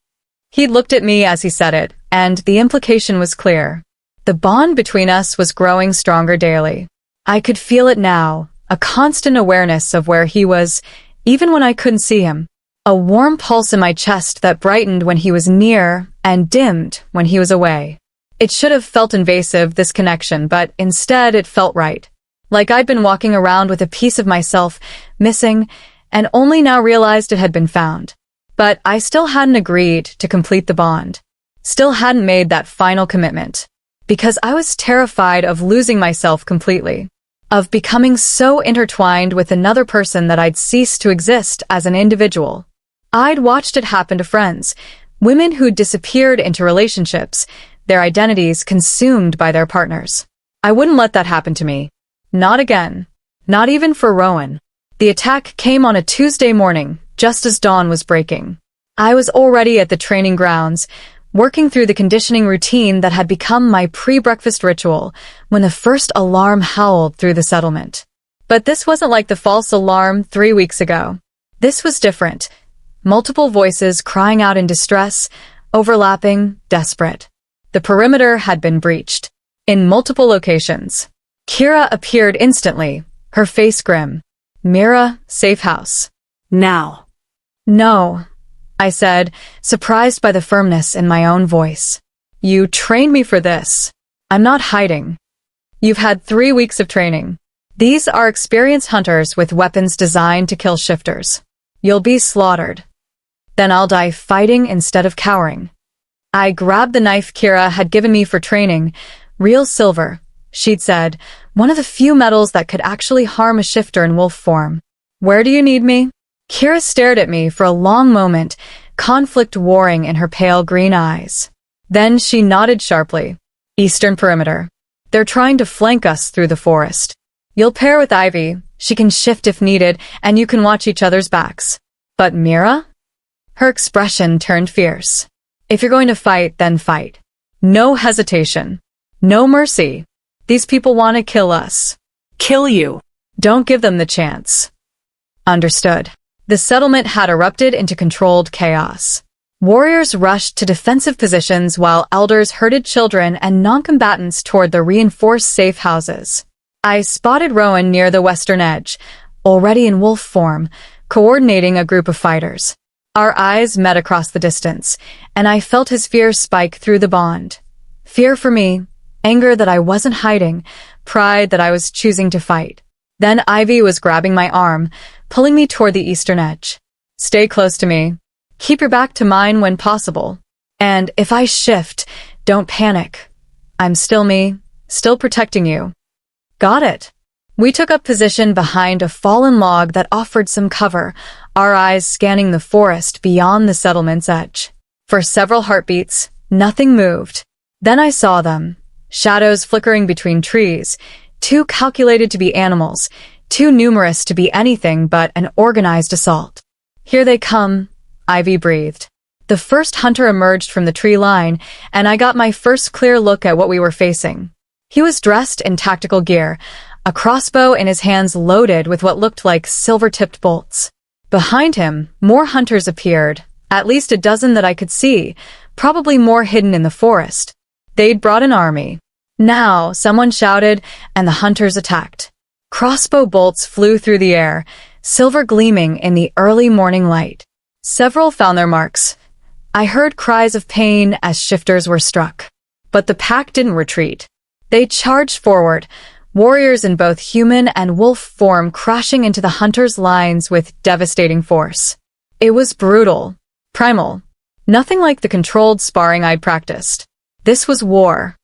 [SPEAKER 1] He looked at me as he said it, and the implication was clear. The bond between us was growing stronger daily. I could feel it now, a constant awareness of where he was, even when I couldn't see him. A warm pulse in my chest that brightened when he was near and dimmed when he was away. It should have felt invasive, this connection, but instead it felt right. Like I'd been walking around with a piece of myself missing and only now realized it had been found. But I still hadn't agreed to complete the bond. Still hadn't made that final commitment. Because I was terrified of losing myself completely. of becoming so intertwined with another person that I'd ceased to exist as an individual. I'd watched it happen to friends, women who'd disappeared into relationships, their identities consumed by their partners. I wouldn't let that happen to me. Not again. Not even for Rowan. The attack came on a Tuesday morning, just as dawn was breaking. I was already at the training grounds, working through the conditioning routine that had become my pre-breakfast ritual when the first alarm howled through the settlement. But this wasn't like the false alarm 3 weeks ago. This was different. Multiple voices crying out in distress, overlapping, desperate. The perimeter had been breached. In multiple locations. Kira appeared instantly, her face grim. Mira, safe house.
[SPEAKER 2] Now.
[SPEAKER 1] No, I said, surprised by the firmness in my own voice. You trained me for this. I'm not hiding. You've had 3 weeks of training. These are experienced hunters with weapons designed to kill shifters. You'll be slaughtered. Then I'll die fighting instead of cowering. I grabbed the knife Kira had given me for training. Real silver, she'd said, one of the few metals that could actually harm a shifter in wolf form. Where do you need me? Kira stared at me for a long moment, conflict warring in her pale green eyes. Then she nodded sharply. Eastern perimeter. They're trying to flank us through the forest. You'll pair with Ivy, she can shift if needed, and you can watch each other's backs. But Mira? Her expression turned fierce. If you're going to fight, then fight. No hesitation. No mercy. These people want to kill us.
[SPEAKER 2] Kill you.
[SPEAKER 1] Don't give them the chance. Understood. The settlement had erupted into controlled chaos. Warriors rushed to defensive positions while elders herded children and non-combatants toward the reinforced safe houses. I spotted Rowan near the western edge, already in wolf form, coordinating a group of fighters. Our eyes met across the distance, and I felt his fear spike through the bond. Fear for me, anger that I wasn't hiding, pride that I was choosing to fight. Then Ivy was grabbing my arm, pulling me toward the eastern edge. Stay close to me. Keep your back to mine when possible. And if I shift, don't panic. I'm still me, still protecting you. Got it. We took up position behind a fallen log that offered some cover, our eyes scanning the forest beyond the settlement's edge. For several heartbeats, nothing moved. Then I saw them, shadows flickering between trees, too calculated to be animals, too numerous to be anything but an organized assault. Here they come, Ivy breathed. The first hunter emerged from the tree line, and I got my first clear look at what we were facing. He was dressed in tactical gear, a crossbow in his hands loaded with what looked like silver-tipped bolts. Behind him, more hunters appeared, at least a dozen that I could see, probably more hidden in the forest. They'd brought an army. Now, someone shouted, and the hunters attacked. Crossbow bolts flew through the air, silver gleaming in the early morning light. Several found their marks. I heard cries of pain as shifters were struck. But the pack didn't retreat. They charged forward, warriors in both human and wolf form crashing into the hunters' lines with devastating force. It was brutal, primal, nothing like the controlled sparring I'd practiced. This was war.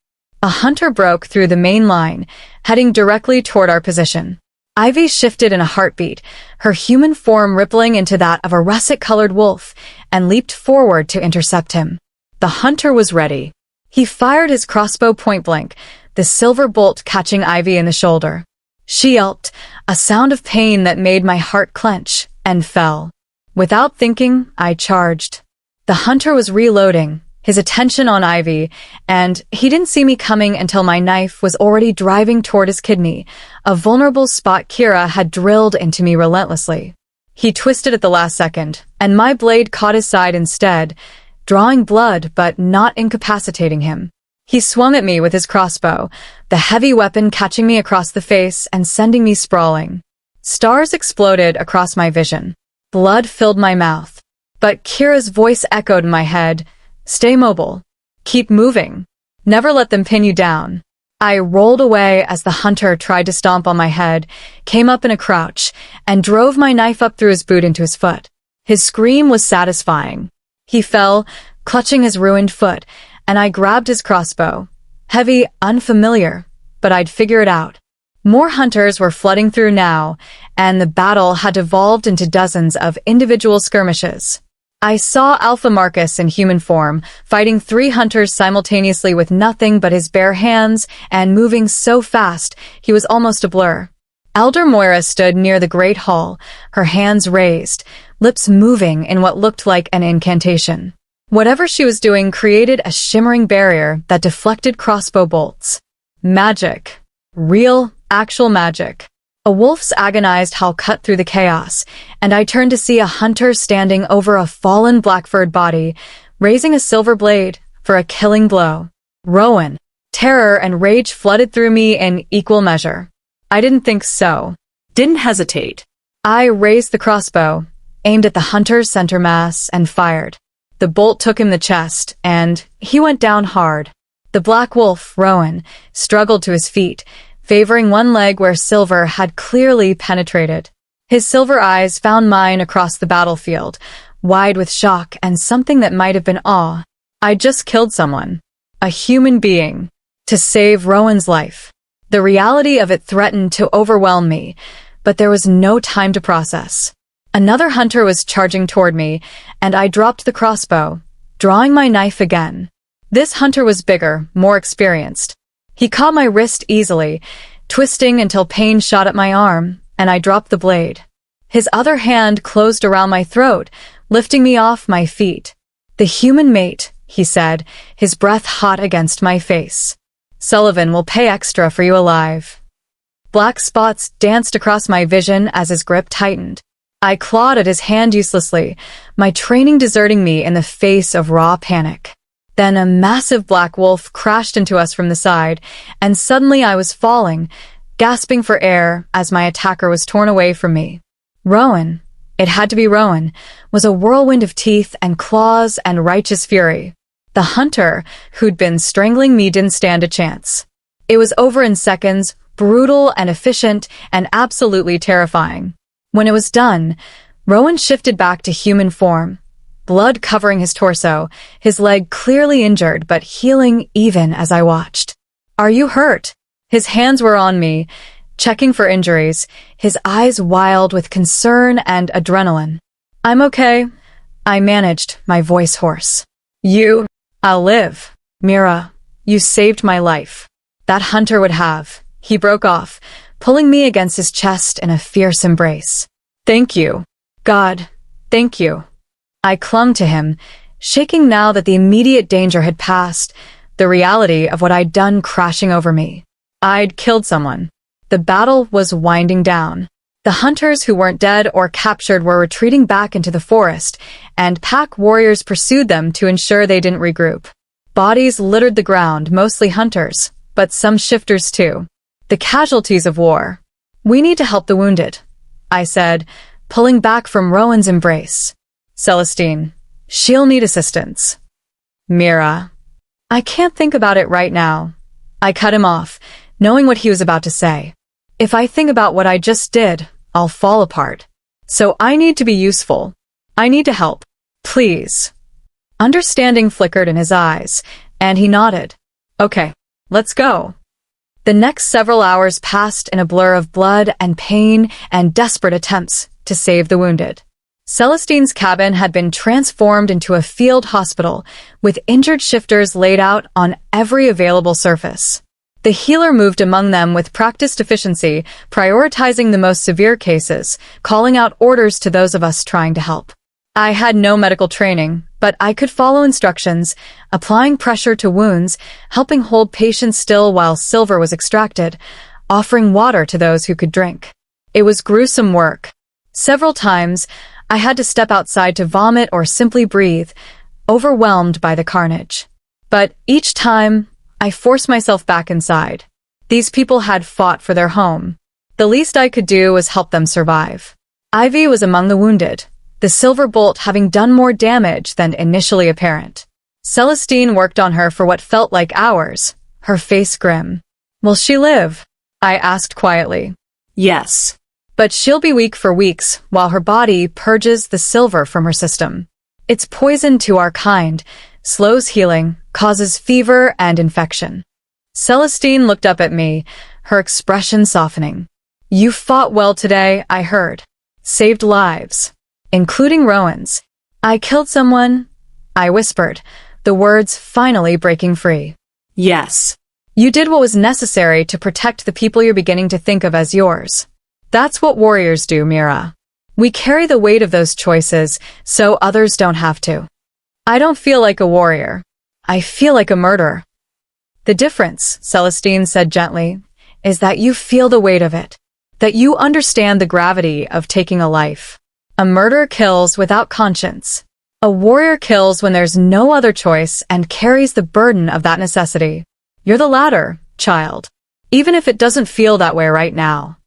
[SPEAKER 1] A hunter broke through the main line, heading directly toward our position. Ivy shifted in a heartbeat, her human form rippling into that of a russet-colored wolf, and leaped forward to intercept him. The hunter was ready. He fired his crossbow point-blank, the silver bolt catching Ivy in the shoulder. She yelped, a sound of pain that made my heart clench, and fell. Without thinking, I charged. The hunter was reloading, his attention on Ivy, and he didn't see me coming until my knife was already driving toward his kidney, a vulnerable spot Kira had drilled into me relentlessly. He twisted at the last second, and my blade caught his side instead, drawing blood but not incapacitating him. He swung at me with his crossbow, the heavy weapon catching me across the face and sending me sprawling. Stars exploded across my vision. Blood filled my mouth. But Kira's voice echoed in my head, stay mobile. Keep moving. Never let them pin you down. I rolled away as the hunter tried to stomp on my head, came up in a crouch, and drove my knife up through his boot into his foot. His scream was satisfying. He fell, clutching his ruined foot, and I grabbed his crossbow. Heavy, unfamiliar, but I'd figure it out. More hunters were flooding through now, and the battle had devolved into dozens of individual skirmishes. I saw Alpha Marcus in human form, fighting 3 hunters simultaneously with nothing but his bare hands and moving so fast he was almost a blur. Elder Moira stood near the great hall, her hands raised, lips moving in what looked like an incantation. Whatever she was doing created a shimmering barrier that deflected crossbow bolts. Magic. Real, actual magic. A wolf's agonized howl cut through the chaos, and I turned to see a hunter standing over a fallen black-furred body, raising a silver blade for a killing blow. Rowan. Terror and rage flooded through me in equal measure. I didn't think so.
[SPEAKER 2] Didn't hesitate.
[SPEAKER 1] I raised the crossbow, aimed at the hunter's center mass, and fired. The bolt took him the chest, and he went down hard. The black wolf, Rowan, struggled to his feet, favoring one leg where silver had clearly penetrated. His silver eyes found mine across the battlefield, wide with shock and something that might have been awe. I just killed someone. A human being. To save Rowan's life. The reality of it threatened to overwhelm me, but there was no time to process. Another hunter was charging toward me, and I dropped the crossbow, drawing my knife again. This hunter was bigger, more experienced. He caught my wrist easily, twisting until pain shot at my arm, and I dropped the blade. His other hand closed around my throat, lifting me off my feet. "The human mate," he said, his breath hot against my face. "Sullivan will pay extra for you alive." Black spots danced across my vision as his grip tightened. I clawed at his hand uselessly, my training deserting me in the face of raw panic. Then a massive black wolf crashed into us from the side, and suddenly I was falling, gasping for air as my attacker was torn away from me. Rowan, it had to be Rowan, was a whirlwind of teeth and claws and righteous fury. The hunter who'd been strangling me didn't stand a chance. It was over in seconds, brutal and efficient and absolutely terrifying. When it was done, Rowan shifted back to human form, blood covering his torso, his leg clearly injured but healing even as I watched. "Are you hurt?" His hands were on me, checking for injuries, his eyes wild with concern and adrenaline. "I'm okay," I managed, my voice hoarse. "I'll live. Mira, you saved my life." That hunter would have. He broke off, pulling me against his chest in a fierce embrace. "Thank you. God, thank you." I clung to him, shaking now that the immediate danger had passed, the reality of what I'd done crashing over me. I'd killed someone. The battle was winding down. The hunters who weren't dead or captured were retreating back into the forest, and pack warriors pursued them to ensure they didn't regroup. Bodies littered the ground, mostly hunters, but some shifters too. The casualties of war. "We need to help the wounded," I said, pulling back from Rowan's embrace. "Celestine, she'll need assistance." "Mira, I can't think about it right now." I cut him off, knowing what he was about to say. "If I think about what I just did, I'll fall apart. So I need to be useful. I need to help. Please." Understanding flickered in his eyes, and he nodded. "Okay, let's go." The next several hours passed in a blur of blood and pain and desperate attempts to save the wounded. Celestine's cabin had been transformed into a field hospital, with injured shifters laid out on every available surface. The healer moved among them with practiced efficiency, prioritizing the most severe cases, calling out orders to those of us trying to help. I had no medical training, but I could follow instructions, applying pressure to wounds, helping hold patients still while silver was extracted, offering water to those who could drink. It was gruesome work. Several times, I had to step outside to vomit or simply breathe, overwhelmed by the carnage. But each time, I forced myself back inside. These people had fought for their home. The least I could do was help them survive. Ivy was among the wounded, the silver bolt having done more damage than initially apparent. Celestine worked on her for what felt like hours, her face grim. "Will she live?" I asked quietly.
[SPEAKER 2] "Yes."
[SPEAKER 1] "But she'll be weak for weeks while her body purges the silver from her system. It's poison to our kind, slows healing, causes fever and infection." Celestine looked up at me, her expression softening. "You fought well today, I heard. Saved lives. Including Rowan's." "I killed someone," I whispered, the words finally breaking free.
[SPEAKER 2] Yes.
[SPEAKER 1] "You did what was necessary to protect the people you're beginning to think of as yours. That's what warriors do, Mira. We carry the weight of those choices so others don't have to." "I don't feel like a warrior. I feel like a murderer." "The difference," Celestine said gently, "is that you feel the weight of it. That you understand the gravity of taking a life. A murderer kills without conscience. A warrior kills when there's no other choice and carries the burden of that necessity. You're the latter, child. Even if it doesn't feel that way right now."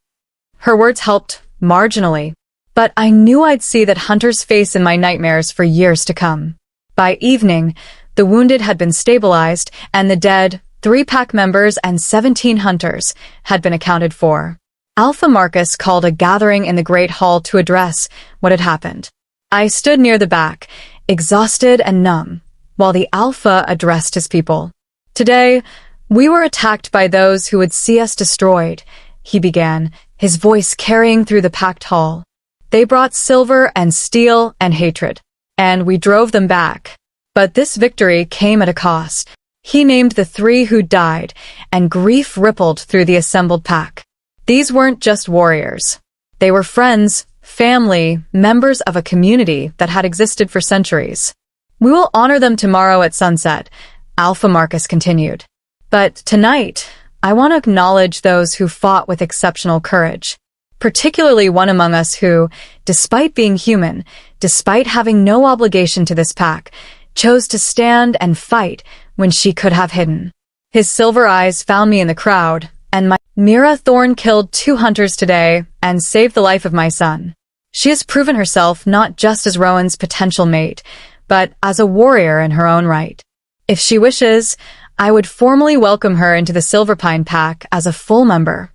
[SPEAKER 1] Her words helped, marginally, but I knew I'd see that hunter's face in my nightmares for years to come. By evening, the wounded had been stabilized, and the dead, 3 pack members and 17 hunters, had been accounted for. Alpha Marcus called a gathering in the Great Hall to address what had happened. I stood near the back, exhausted and numb, while the Alpha addressed his people. "Today, we were attacked by those who would see us destroyed," he began, his voice carrying through the packed hall. "They brought silver and steel and hatred, and we drove them back. But this victory came at a cost." He named the 3 who died, and grief rippled through the assembled pack. These weren't just warriors. They were friends, family, members of a community that had existed for centuries. "We will honor them tomorrow at sunset," Alpha Marcus continued. "But tonight, I want to acknowledge those who fought with exceptional courage, particularly one among us who, despite being human, despite having no obligation to this pack, chose to stand and fight when she could have hidden." His silver eyes found me in the crowd, and Mira Thorne killed 2 hunters today and saved the life of my son. She has proven herself not just as Rowan's potential mate, but as a warrior in her own right. If she wishes, I would formally welcome her into the Silverpine Pack as a full member.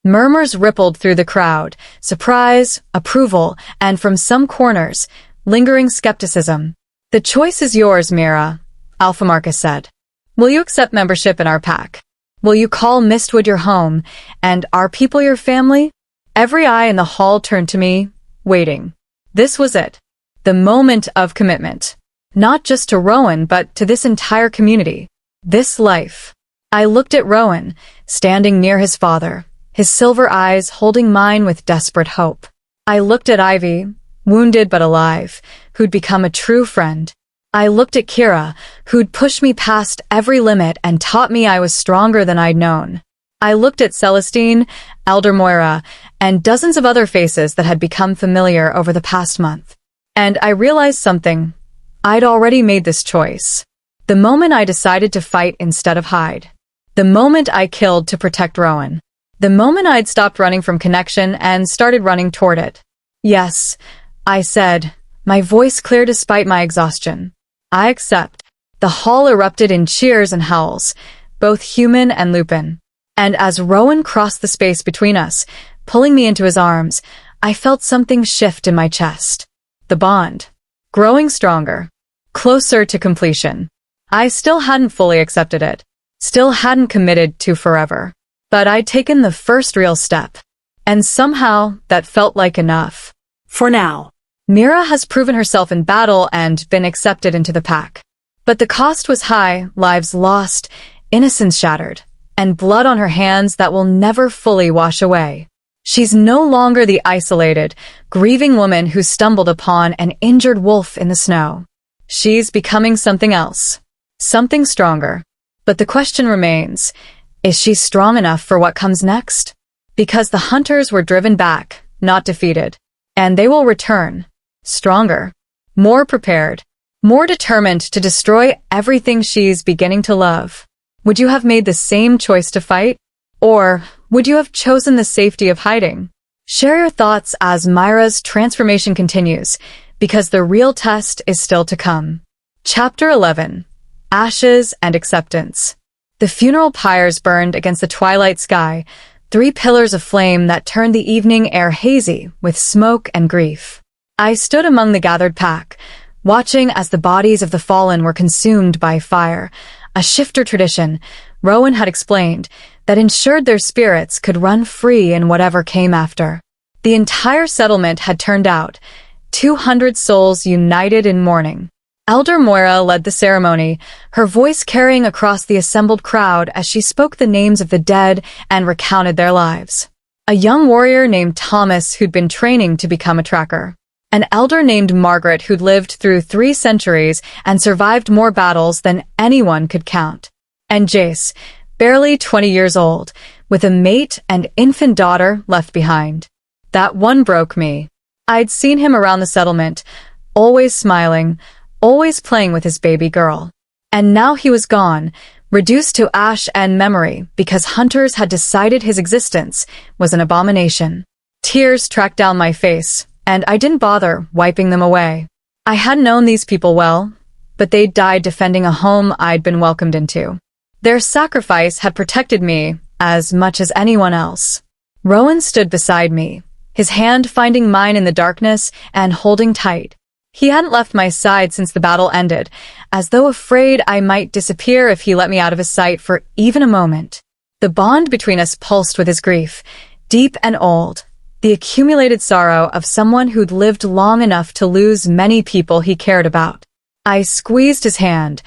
[SPEAKER 1] Murmurs rippled through the crowd, surprise, approval, and from some corners, lingering skepticism. "The choice is yours, Mira," Alpha Marcus said. "Will you accept membership in our pack? Will you call Mistwood your home, and our people your family?" Every eye in the hall turned to me, waiting. This was it. The moment of commitment. Not just to Rowan, but to this entire community. This life. I looked at Rowan, standing near his father, his silver eyes holding mine with desperate hope. I looked at Ivy, wounded but alive, who'd become a true friend. I looked at Kira, who'd pushed me past every limit and taught me I was stronger than I'd known. I looked at Celestine, Elder Moira, and dozens of other faces that had become familiar over the past month. And I realized something. I'd already made this choice. The moment I decided to fight instead of hide. The moment I killed to protect Rowan. The moment I'd stopped running from connection and started running toward it. "Yes," I said, my voice clear despite my exhaustion. "I accept." The hall erupted in cheers and howls, both human and Lupin. And as Rowan crossed the space between us, pulling me into his arms, I felt something shift in my chest. The bond. Growing stronger. Closer to completion. I still hadn't fully accepted it. Still hadn't committed to forever. But I'd taken the first real step. And somehow, that felt like enough.
[SPEAKER 2] For now.
[SPEAKER 1] Mira has proven herself in battle and been accepted into the pack. But the cost was high, lives lost, innocence shattered, and blood on her hands that will never fully wash away. She's no longer the isolated, grieving woman who stumbled upon an injured wolf in the snow. She's becoming something else. Something stronger. But the question remains, is she strong enough for what comes next? Because the hunters were driven back, not defeated. And they will return. Stronger. More prepared. More determined to destroy everything she's beginning to love. Would you have made the same choice to fight? Or would you have chosen the safety of hiding? Share your thoughts as Mira's transformation continues, because the real test is still to come. Chapter 11. Ashes and Acceptance. The funeral pyres burned against the twilight sky, 3 pillars of flame that turned the evening air hazy with smoke and grief. I stood among the gathered pack, watching as the bodies of the fallen were consumed by fire, a shifter tradition, Rowan had explained, that ensured their spirits could run free in whatever came after. The entire settlement had turned out, 200 souls united in mourning. Elder Moira led the ceremony, her voice carrying across the assembled crowd as she spoke the names of the dead and recounted their lives. A young warrior named Thomas who'd been training to become a tracker. An elder named Margaret who'd lived through 3 centuries and survived more battles than anyone could count. And Jace, barely 20 years old, with a mate and infant daughter left behind. That one broke me. I'd seen him around the settlement, always smiling, always playing with his baby girl. And now he was gone, reduced to ash and memory because hunters had decided his existence was an abomination. Tears tracked down my face, and I didn't bother wiping them away. I hadn't known these people well, but they'd died defending a home I'd been welcomed into. Their sacrifice had protected me as much as anyone else. Rowan stood beside me, his hand finding mine in the darkness and holding tight. He hadn't left my side since the battle ended, as though afraid I might disappear if he let me out of his sight for even a moment. The bond between us pulsed with his grief, deep and old, the accumulated sorrow of someone who'd lived long enough to lose many people he cared about. I squeezed his hand,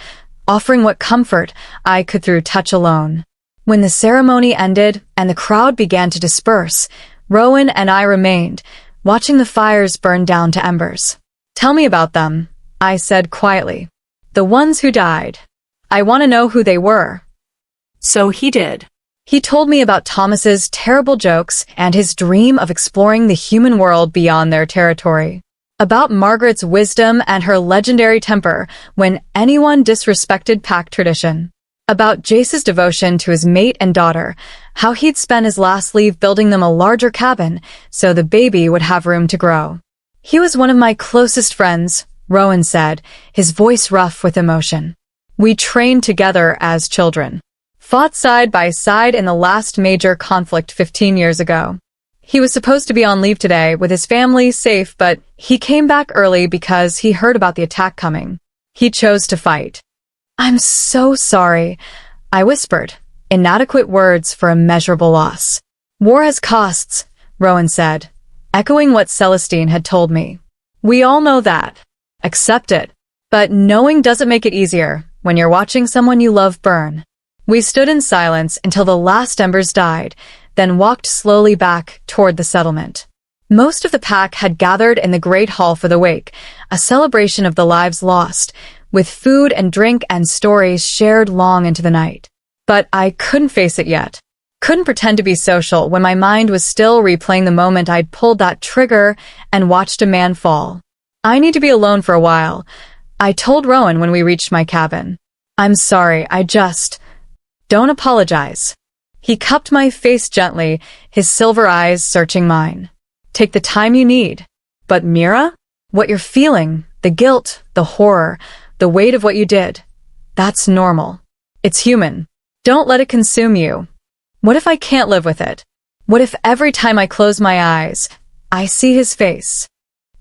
[SPEAKER 1] offering what comfort I could through touch alone. When the ceremony ended and the crowd began to disperse, Rowan and I remained, watching the fires burn down to embers. "Tell me about them," I said quietly. "The ones who died. I want to know who they were."
[SPEAKER 2] So he did.
[SPEAKER 1] He told me about Thomas's terrible jokes and his dream of exploring the human world beyond their territory. About Margaret's wisdom and her legendary temper when anyone disrespected pack tradition. About Jace's devotion to his mate and daughter, how he'd spent his last leave building them a larger cabin so the baby would have room to grow. "He was one of my closest friends," Rowan said, his voice rough with emotion. "We trained together as children. Fought side by side in the last major conflict 15 years ago. He was supposed to be on leave today with his family safe, but he came back early because he heard about the attack coming. He chose to fight." "I'm so sorry," I whispered, inadequate words for immeasurable loss. "War has costs," Rowan said, echoing what Celestine had told me. "We all know that. Accept it. But knowing doesn't make it easier when you're watching someone you love burn." We stood in silence until the last embers died, then walked slowly back toward the settlement. Most of the pack had gathered in the Great Hall for the wake, a celebration of the lives lost, with food and drink and stories shared long into the night. But I couldn't face it yet. Couldn't pretend to be social when my mind was still replaying the moment I'd pulled that trigger and watched a man fall. "I need to be alone for a while," I told Rowan when we reached my cabin. "I'm sorry, Don't apologize." He cupped my face gently, his silver eyes searching mine. "Take the time you need. But Mira? What you're feeling, the guilt, the horror, the weight of what you did, that's normal. It's human. Don't let it consume you. What if I can't live with it? What if every time I close my eyes, I see his face?"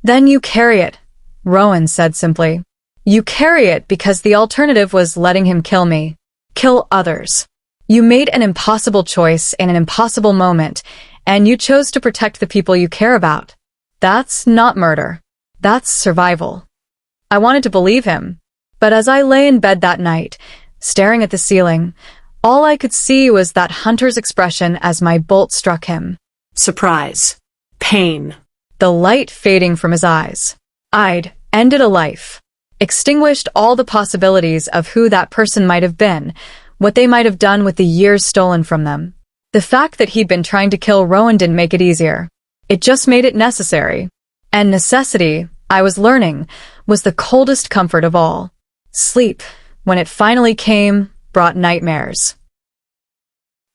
[SPEAKER 1] "Then you carry it," Rowan said simply. "You carry it because the alternative was letting him kill me. Kill others. You made an impossible choice in an impossible moment, and you chose to protect the people you care about. That's not murder. That's survival." I wanted to believe him, but as I lay in bed that night, staring at the ceiling, all I could see was that hunter's expression as my bolt struck him.
[SPEAKER 2] Surprise. Pain.
[SPEAKER 1] The light fading from his eyes. I'd ended a life. Extinguished all the possibilities of who that person might have been, what they might have done with the years stolen from them. The fact that he'd been trying to kill Rowan didn't make it easier. It just made it necessary. And necessity, I was learning, was the coldest comfort of all. Sleep, when it finally came, brought nightmares.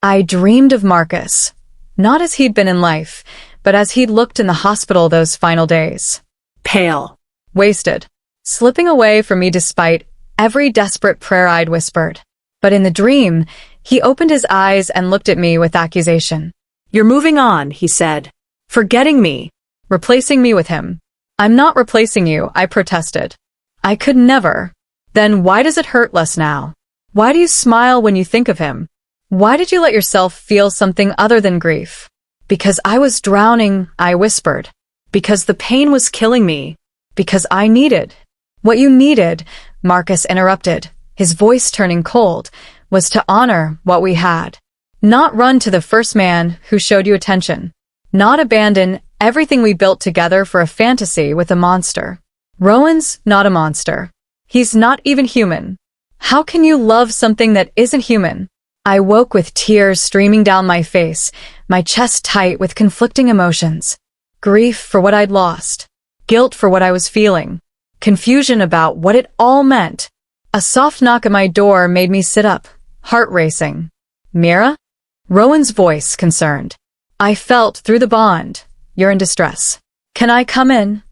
[SPEAKER 1] I dreamed of Marcus, not as he'd been in life, but as he'd looked in the hospital those final days.
[SPEAKER 2] Pale.
[SPEAKER 1] Wasted. Slipping away from me despite every desperate prayer I'd whispered. But in the dream, he opened his eyes and looked at me with accusation.
[SPEAKER 2] "You're moving on," he said. "Forgetting me."
[SPEAKER 1] Replacing me with him. "I'm not replacing you," I protested. "I could never." "Then why does it hurt less now? Why do you smile when you think of him? Why did you let yourself feel something other than grief? Because I was drowning, I whispered.
[SPEAKER 2] Because the pain was killing me.
[SPEAKER 1] Because I needed. What you needed, Marcus interrupted, his voice turning cold, was to honor what we had. Not run to the first man who showed you attention. Not abandon everything we built together for a fantasy with a monster. Rowan's not a monster. He's not even human. How can you love something that isn't human? I woke with tears streaming down my face, my chest tight with conflicting emotions. Grief for what I'd lost. Guilt for what I was feeling. Confusion about what it all meant. A soft knock at my door made me sit up, heart racing. Mira? Rowan's voice concerned. I felt through the bond. You're in distress. Can I come in?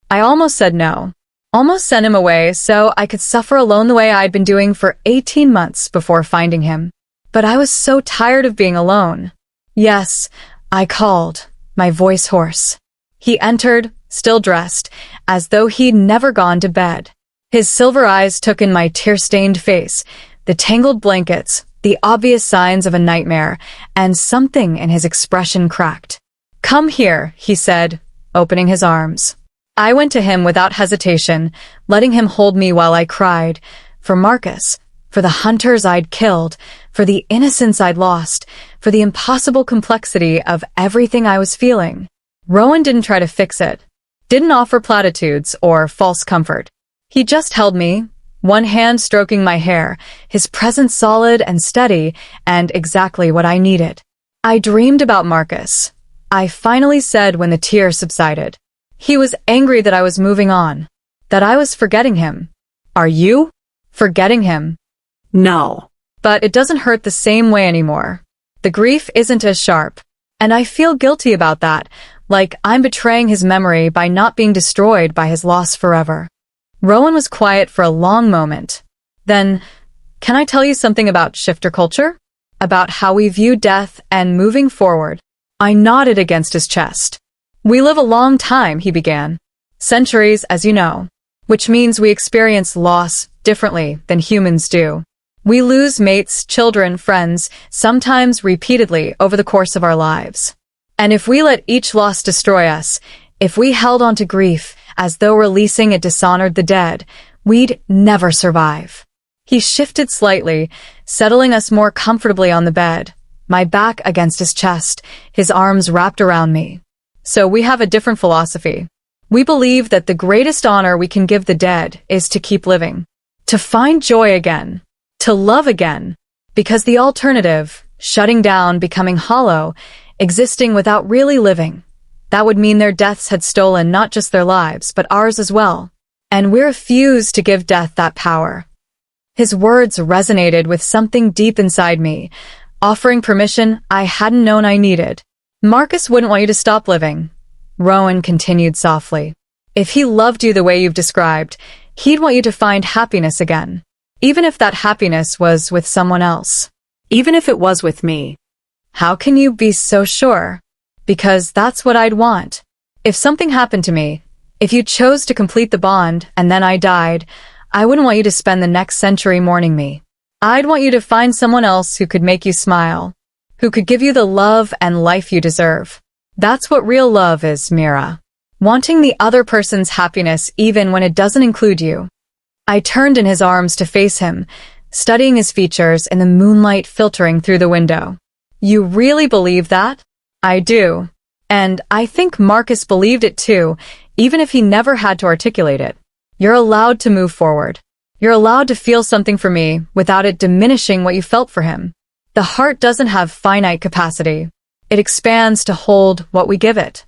[SPEAKER 1] I almost said no. Almost sent him away so I could suffer alone the way I'd been doing for 18 months before finding him. But I was so tired of being alone. Yes, I called, my voice hoarse. He entered, still dressed, as though he'd never gone to bed. His silver eyes took in my tear-stained face, the tangled blankets, the obvious signs of a nightmare, and something in his expression cracked. Come here, he said, opening his arms. I went to him without hesitation, letting him hold me while I cried. For Marcus, for the hunters I'd killed, for the innocence I'd lost, for the impossible complexity of everything I was feeling. Rowan didn't try to fix it, didn't offer platitudes or false comfort. He just held me, one hand stroking my hair, his presence solid and steady, and exactly what I needed. I dreamed about Marcus. I finally said when the tears subsided. He was angry that I was moving on, that I was forgetting him. Are you forgetting him?
[SPEAKER 2] No.
[SPEAKER 1] But it doesn't hurt the same way anymore. The grief isn't as sharp. And I feel guilty about that, like I'm betraying his memory by not being destroyed by his loss forever. Rowan was quiet for a long moment. Then, can I tell you something about shifter culture? About how we view death and moving forward? I nodded against his chest. We live a long time, he began. Centuries, as you know. Which means we experience loss differently than humans do. We lose mates, children, friends, sometimes repeatedly over the course of our lives. And if we let each loss destroy us, if we held on to grief as though releasing it dishonored the dead, we'd never survive. He shifted slightly, settling us more comfortably on the bed, my back against his chest, his arms wrapped around me. So we have a different philosophy. We believe that the greatest honor we can give the dead is to keep living, to find joy again, to love again, because the alternative, shutting down, becoming hollow, existing without really living, that would mean their deaths had stolen not just their lives, but ours as well. And we refuse to give death that power. His words resonated with something deep inside me, offering permission I hadn't known I needed. Marcus wouldn't want you to stop living, Rowan continued softly. If he loved you the way you've described, he'd want you to find happiness again. Even if that happiness was with someone else.
[SPEAKER 2] Even if it was with me.
[SPEAKER 1] How can you be so sure? Because that's what I'd want. If something happened to me, if you chose to complete the bond and then I died, I wouldn't want you to spend the next century mourning me. I'd want you to find someone else who could make you smile, who could give you the love and life you deserve. That's what real love is, Mira. Wanting the other person's happiness even when it doesn't include you. I turned in his arms to face him, studying his features in the moonlight filtering through the window. You really believe that? I do. And I think Marcus believed it too, even if he never had to articulate it. You're allowed to move forward. You're allowed to feel something for me without it diminishing what you felt for him. The heart doesn't have finite capacity. It expands to hold what we give it.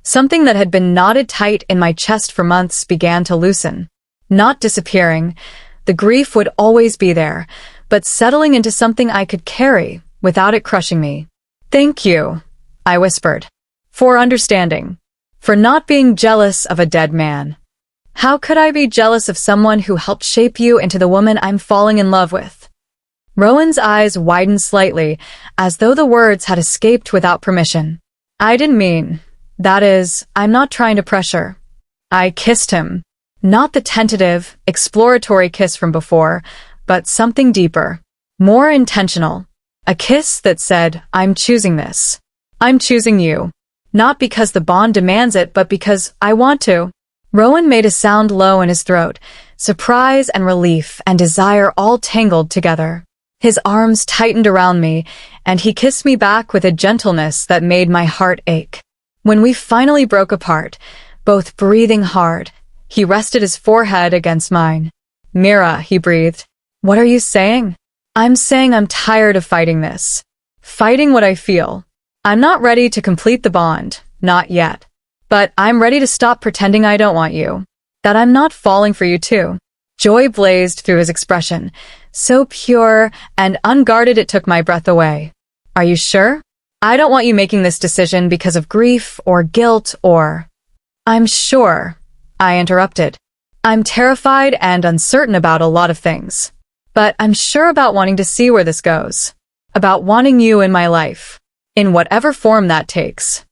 [SPEAKER 1] Something that had been knotted tight in my chest for months began to loosen. Not disappearing. The grief would always be there, but settling into something I could carry without it crushing me. Thank you, I whispered. For understanding. For not being jealous of a dead man. How could I be jealous of someone who helped shape you into the woman I'm falling in love with? Rowan's eyes widened slightly, as though the words had escaped without permission. I didn't mean. That is, I'm not trying to pressure. I kissed him. Not the tentative, exploratory kiss from before, but something deeper. More intentional. A kiss that said, I'm choosing this. I'm choosing you. Not because the bond demands it, but because I want to. Rowan made a sound low in his throat, surprise and relief and desire all tangled together. His arms tightened around me, and he kissed me back with a gentleness that made my heart ache. When we finally broke apart, both breathing hard, he rested his forehead against mine. Mira, he breathed. What are you saying? I'm saying I'm tired of fighting this. Fighting what I feel. I'm not ready to complete the bond, not yet. But I'm ready to stop pretending I don't want you. That I'm not falling for you too. Joy blazed through his expression, so pure and unguarded it took my breath away. Are you sure? I don't want you making this decision because of grief or guilt or… I'm sure, I interrupted. I'm terrified and uncertain about a lot of things. But I'm sure about wanting to see where this goes. About wanting you in my life. In whatever form that takes.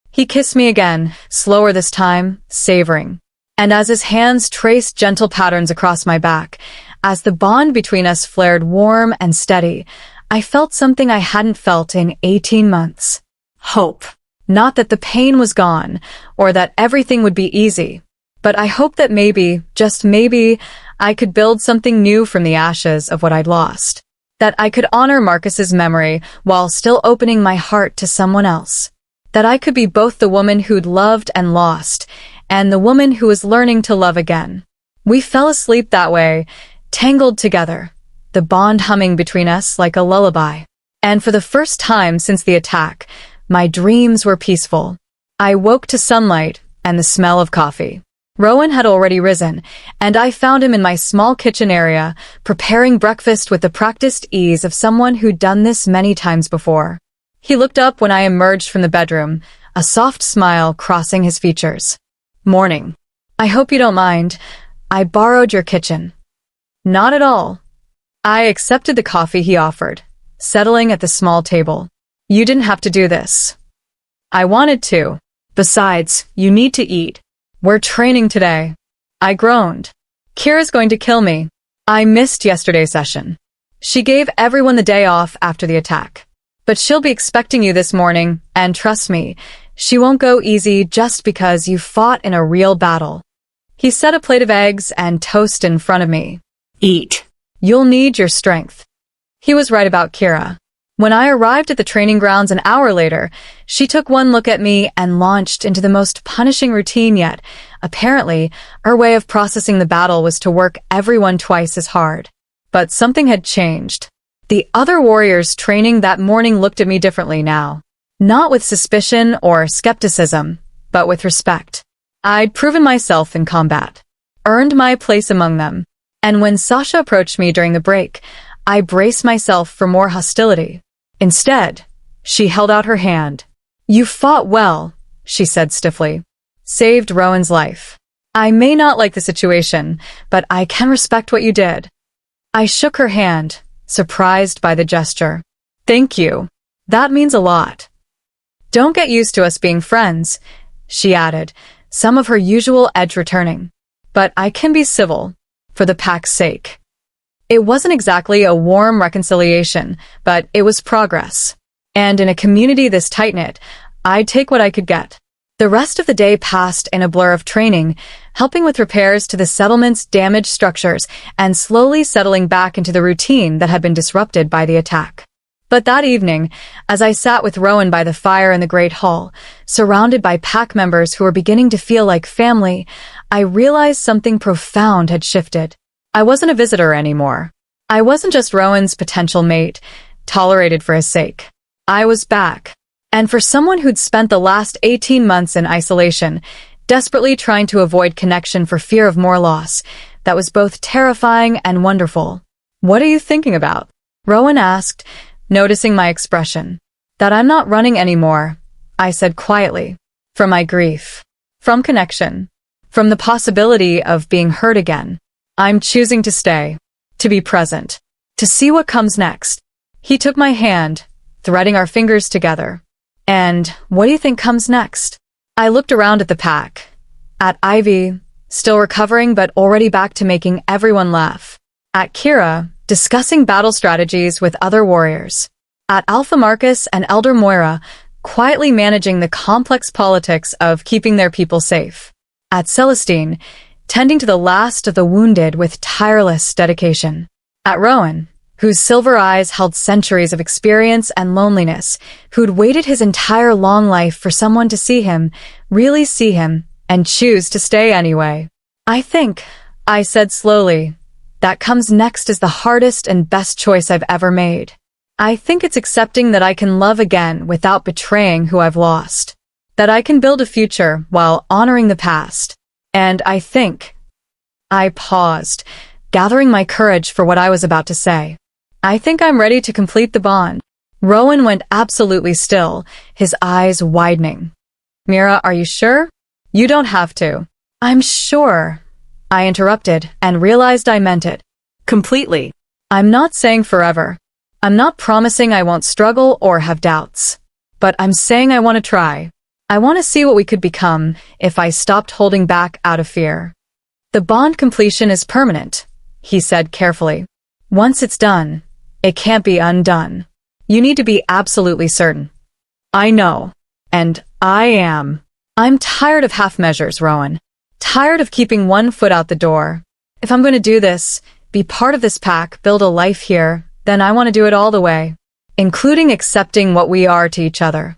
[SPEAKER 1] He kissed me again, slower this time, savoring. And as his hands traced gentle patterns across my back, as the bond between us flared warm and steady, I felt something I hadn't felt in 18 months. Hope. Not that the pain was gone, or that everything would be easy. But I hoped that maybe, just maybe, I could build something new from the ashes of what I'd lost. That I could honor Marcus's memory while still opening my heart to someone else. That I could be both the woman who'd loved and lost, and the woman who was learning to love again. We fell asleep that way, tangled together, the bond humming between us like a lullaby. And for the first time since the attack, my dreams were peaceful. I woke to sunlight and the smell of coffee. Rowan had already risen, and I found him in my small kitchen area, preparing breakfast with the practiced ease of someone who'd done this many times before. He looked up when I emerged from the bedroom, a soft smile crossing his features. Morning. I hope you don't mind. I borrowed your kitchen. Not at all. I accepted the coffee he offered, settling at the small table. You didn't have to do this. I wanted to. Besides, you need to eat. We're training today. I groaned. Kira's going to kill me. I missed yesterday's session. She gave everyone the day off after the attack. But she'll be expecting you this morning, and trust me, she won't go easy just because you fought in a real battle. He set a plate of eggs and toast in front of me. Eat. You'll need your strength. He was right about Kira. When I arrived at the training grounds an hour later, she took one look at me and launched into the most punishing routine yet. Apparently, her way of processing the battle was to work everyone twice as hard. But something had changed. The other warriors training that morning looked at me differently now. Not with suspicion or skepticism, but with respect. I'd proven myself in combat, earned my place among them. And when Sasha approached me during the break, I braced myself for more hostility. Instead, she held out her hand. You fought well, she said stiffly. Saved Rowan's life. I may not like the situation, but I can respect what you did. I shook her hand, surprised by the gesture. Thank you. That means a lot. Don't get used to us being friends, she added, some of her usual edge returning. But I can be civil, for the pack's sake. It wasn't exactly a warm reconciliation, but it was progress. And in a community this tight-knit, I'd take what I could get. The rest of the day passed in a blur of training, helping with repairs to the settlement's damaged structures and slowly settling back into the routine that had been disrupted by the attack. But that evening, as I sat with Rowan by the fire in the Great Hall, surrounded by pack members who were beginning to feel like family, I realized something profound had shifted. I wasn't a visitor anymore. I wasn't just Rowan's potential mate, tolerated for his sake. I was back. And for someone who'd spent the last 18 months in isolation, desperately trying to avoid connection for fear of more loss, that was both terrifying and wonderful. What are you thinking about? Rowan asked, noticing my expression. That I'm not running anymore, I said quietly. From my grief. From connection. From the possibility of being hurt again. I'm choosing to stay, to be present, to see what comes next. He took my hand, threading our fingers together. And what do you think comes next? I looked around at the pack, at Ivy, still recovering but already back to making everyone laugh, at Kira, discussing battle strategies with other warriors, At Alpha Marcus and Elder Moira, quietly managing the complex politics of keeping their people safe. At Celestine, tending to the last of the wounded with tireless dedication. At Rowan, whose silver eyes held centuries of experience and loneliness, who'd waited his entire long life for someone to see him, really see him, and choose to stay anyway. I think, I said slowly, that comes next is the hardest and best choice I've ever made. I think it's accepting that I can love again without betraying who I've lost. That I can build a future while honoring the past. And I think... I paused, gathering my courage for what I was about to say. I think I'm ready to complete the bond. Rowan went absolutely still, his eyes widening. Mira, are you sure? You don't have to. I'm sure. I interrupted and realized I meant it.
[SPEAKER 2] Completely.
[SPEAKER 1] I'm not saying forever. I'm not promising I won't struggle or have doubts. But I'm saying I want to try. I want to see what we could become if I stopped holding back out of fear. The bond completion is permanent, he said carefully. Once it's done, it can't be undone. You need to be absolutely certain. I know. And I am. I'm tired of half measures, Rowan. Tired of keeping one foot out the door. If I'm going to do this, be part of this pack, build a life here, then I want to do it all the way, including accepting what we are to each other.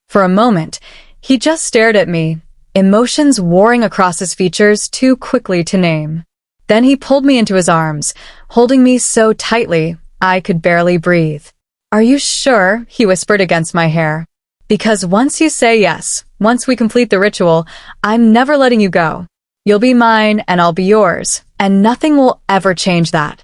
[SPEAKER 1] For a moment, he just stared at me, emotions warring across his features too quickly to name. Then he pulled me into his arms, holding me so tightly I could barely breathe. Are you sure? He whispered against my hair. Because once you say yes, once we complete the ritual, I'm never letting you go. You'll be mine and I'll be yours, and nothing will ever change that.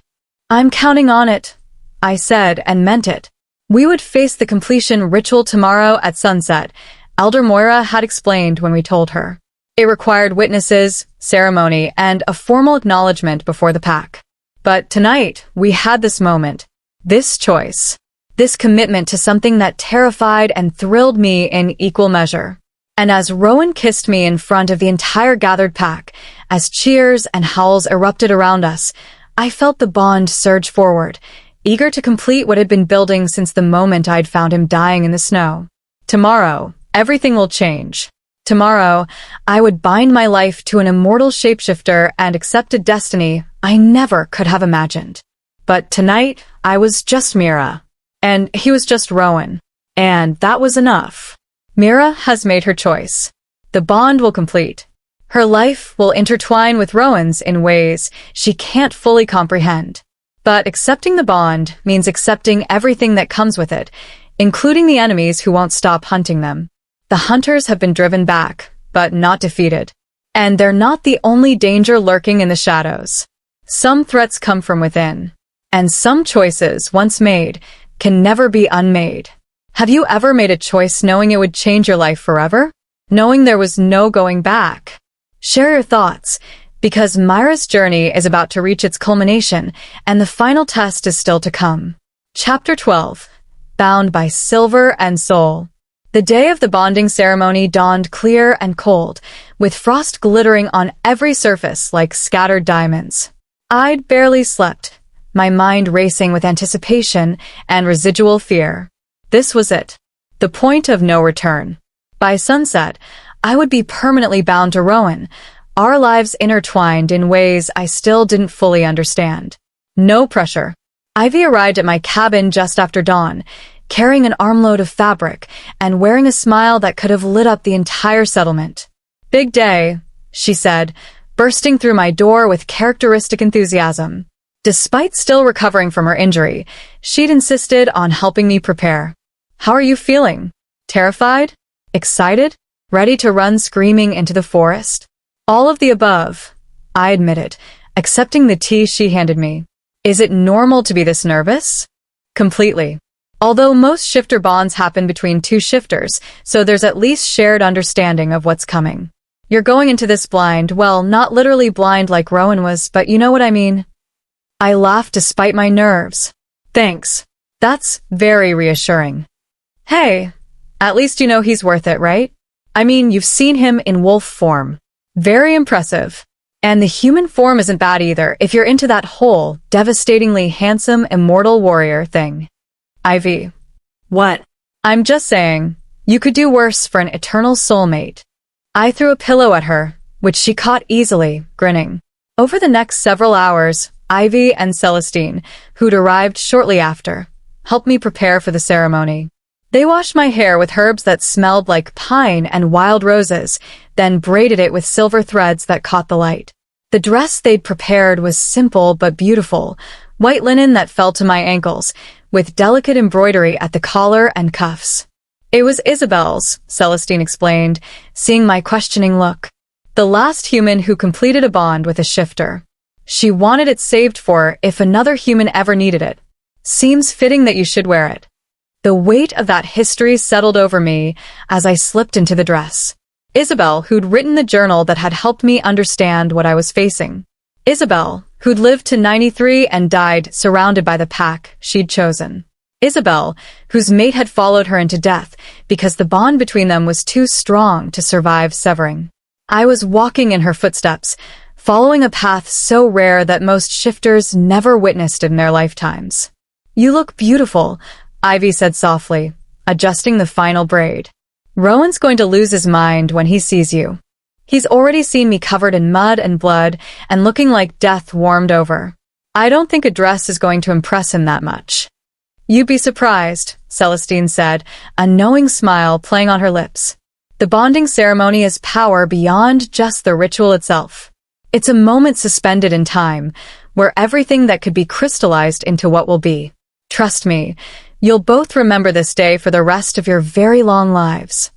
[SPEAKER 1] I'm counting on it, I said and meant it. We would face the completion ritual tomorrow at sunset, Elder Moira had explained when we told her. It required witnesses, ceremony, and a formal acknowledgement before the pack. But tonight, we had this moment, this choice, this commitment to something that terrified and thrilled me in equal measure. And as Rowan kissed me in front of the entire gathered pack, as cheers and howls erupted around us, I felt the bond surge forward, eager to complete what had been building since the moment I'd found him dying in the snow. Tomorrow, everything will change. Tomorrow, I would bind my life to an immortal shapeshifter and accept a destiny I never could have imagined. But tonight, I was just Mira. And he was just Rowan. And that was enough. Mira has made her choice. The bond will complete. Her life will intertwine with Rowan's in ways she can't fully comprehend. But accepting the bond means accepting everything that comes with it, including the enemies who won't stop hunting them. The hunters have been driven back, but not defeated. And they're not the only danger lurking in the shadows. Some threats come from within. And some choices, once made, can never be unmade. Have you ever made a choice knowing it would change your life forever? Knowing there was no going back? Share your thoughts, because Mira's journey is about to reach its culmination, and the final test is still to come. Chapter 12. Bound by Silver and Soul. The day of the bonding ceremony dawned clear and cold, with frost glittering on every surface like scattered diamonds. I'd barely slept, my mind racing with anticipation and residual fear. This was it, the point of no return. By sunset, I would be permanently bound to Rowan, our lives intertwined in ways I still didn't fully understand. No pressure. Ivy arrived at my cabin just after dawn, carrying an armload of fabric and wearing a smile that could have lit up the entire settlement. Big day, she said, bursting through my door with characteristic enthusiasm. Despite still recovering from her injury, she'd insisted on helping me prepare. How are you feeling? Terrified? Excited? Ready to run screaming into the forest? All of the above, I admitted, accepting the tea she handed me. Is it normal to be this nervous? Completely. Although most shifter bonds happen between two shifters, so there's at least shared understanding of what's coming. You're going into this blind, well, not literally blind like Rowan was, but you know what I mean. I laughed despite my nerves. Thanks. That's very reassuring. Hey, at least you know he's worth it, right? I mean, you've seen him in wolf form. Very impressive. And the human form isn't bad either if you're into that whole, devastatingly handsome immortal warrior thing. Ivy,
[SPEAKER 2] What?
[SPEAKER 1] I'm just saying, you could do worse for an eternal soulmate. I threw a pillow at her, which she caught easily, grinning. Over the next several hours, Ivy and Celestine, who'd arrived shortly after, helped me prepare for the ceremony. They washed my hair with herbs that smelled like pine and wild roses, then braided it with silver threads that caught the light. The dress they'd prepared was simple but beautiful, white linen that fell to my ankles, with delicate embroidery at the collar and cuffs. It was Isabel's, Celestine explained, seeing my questioning look. The last human who completed a bond with a shifter. She wanted it saved for her if another human ever needed it. Seems fitting that you should wear it. The weight of that history settled over me as I slipped into the dress. Isabel, who'd written the journal that had helped me understand what I was facing. Isabel, who'd lived to 93 and died surrounded by the pack she'd chosen. Isabel, whose mate had followed her into death because the bond between them was too strong to survive severing. I was walking in her footsteps, following a path so rare that most shifters never witnessed in their lifetimes. You look beautiful, Ivy said softly, adjusting the final braid. Rowan's going to lose his mind when he sees you. He's already seen me covered in mud and blood and looking like death warmed over. I don't think a dress is going to impress him that much. You'd be surprised, Celestine said, a knowing smile playing on her lips. The bonding ceremony is power beyond just the ritual itself. It's a moment suspended in time, where everything that could be crystallized into what will be. Trust me, you'll both remember this day for the rest of your very long lives.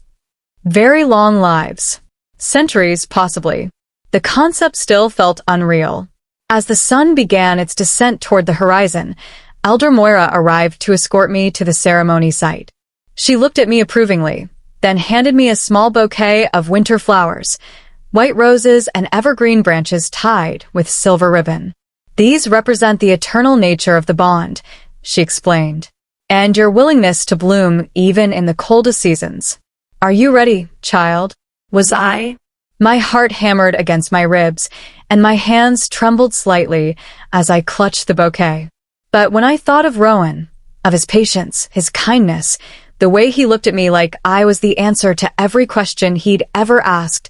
[SPEAKER 1] Very long lives. Centuries, possibly. The concept still felt unreal. As the sun began its descent toward the horizon, Elder Moira arrived to escort me to the ceremony site. She looked at me approvingly, then handed me a small bouquet of winter flowers, white roses and evergreen branches tied with silver ribbon. These represent the eternal nature of the bond, she explained, and your willingness to bloom even in the coldest seasons. Are you ready, child?
[SPEAKER 2] Was I?
[SPEAKER 1] My heart hammered against my ribs, and my hands trembled slightly as I clutched the bouquet. But when I thought of Rowan, of his patience, his kindness, the way he looked at me like I was the answer to every question he'd ever asked,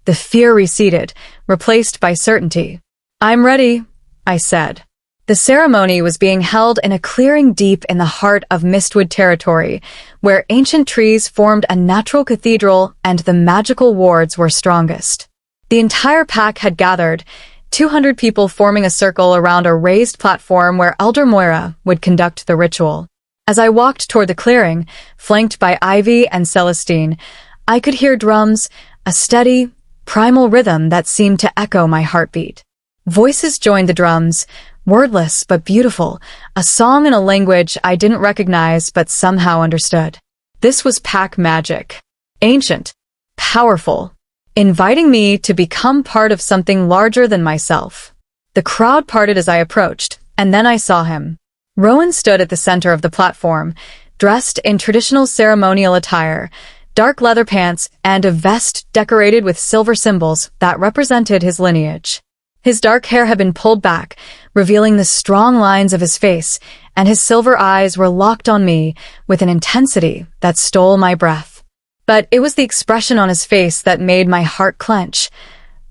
[SPEAKER 1] the fear receded, replaced by certainty. I'm ready, I said. The ceremony was being held in a clearing deep in the heart of Mistwood territory, where ancient trees formed a natural cathedral and the magical wards were strongest. The entire pack had gathered, 200 people forming a circle around a raised platform where Elder Moira would conduct the ritual. As I walked toward the clearing, flanked by Ivy and Celestine, I could hear drums, a steady, primal rhythm that seemed to echo my heartbeat. Voices joined the drums, wordless but beautiful, a song in a language I didn't recognize but somehow understood. This was pack magic. Ancient. Powerful. Inviting me to become part of something larger than myself. The crowd parted as I approached, and then I saw him. Rowan stood at the center of the platform, dressed in traditional ceremonial attire, dark leather pants, and a vest decorated with silver symbols that represented his lineage. His dark hair had been pulled back, revealing the strong lines of his face, and his silver eyes were locked on me with an intensity that stole my breath. But it was the expression on his face that made my heart clench.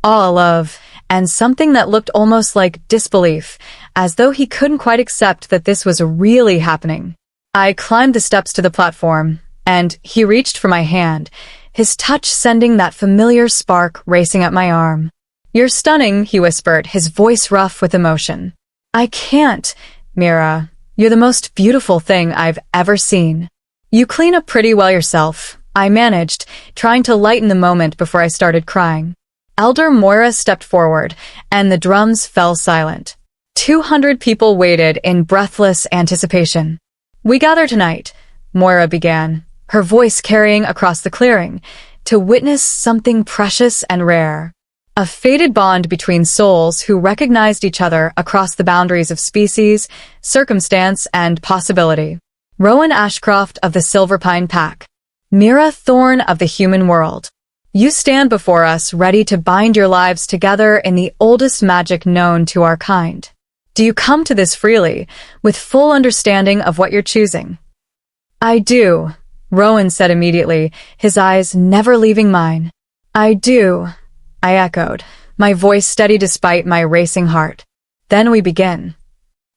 [SPEAKER 1] Awe, love, and something that looked almost like disbelief, as though he couldn't quite accept that this was really happening. I climbed the steps to the platform, and he reached for my hand, his touch sending that familiar spark racing up my arm. You're stunning, he whispered, his voice rough with emotion. I can't, Mira. You're the most beautiful thing I've ever seen. You clean up pretty well yourself, I managed, trying to lighten the moment before I started crying. Elder Moira stepped forward, and the drums fell silent. 200 people waited in breathless anticipation. We gather tonight, Moira began, her voice carrying across the clearing, to witness something precious and rare. A fated bond between souls who recognized each other across the boundaries of species, circumstance, and possibility. Rowan Ashcroft of the Silverpine Pack. Mira Thorn of the human world. You stand before us ready to bind your lives together in the oldest magic known to our kind. Do you come to this freely, with full understanding of what you're choosing? I do, Rowan said immediately, his eyes never leaving mine. I do, I echoed, my voice steady despite my racing heart. Then we begin.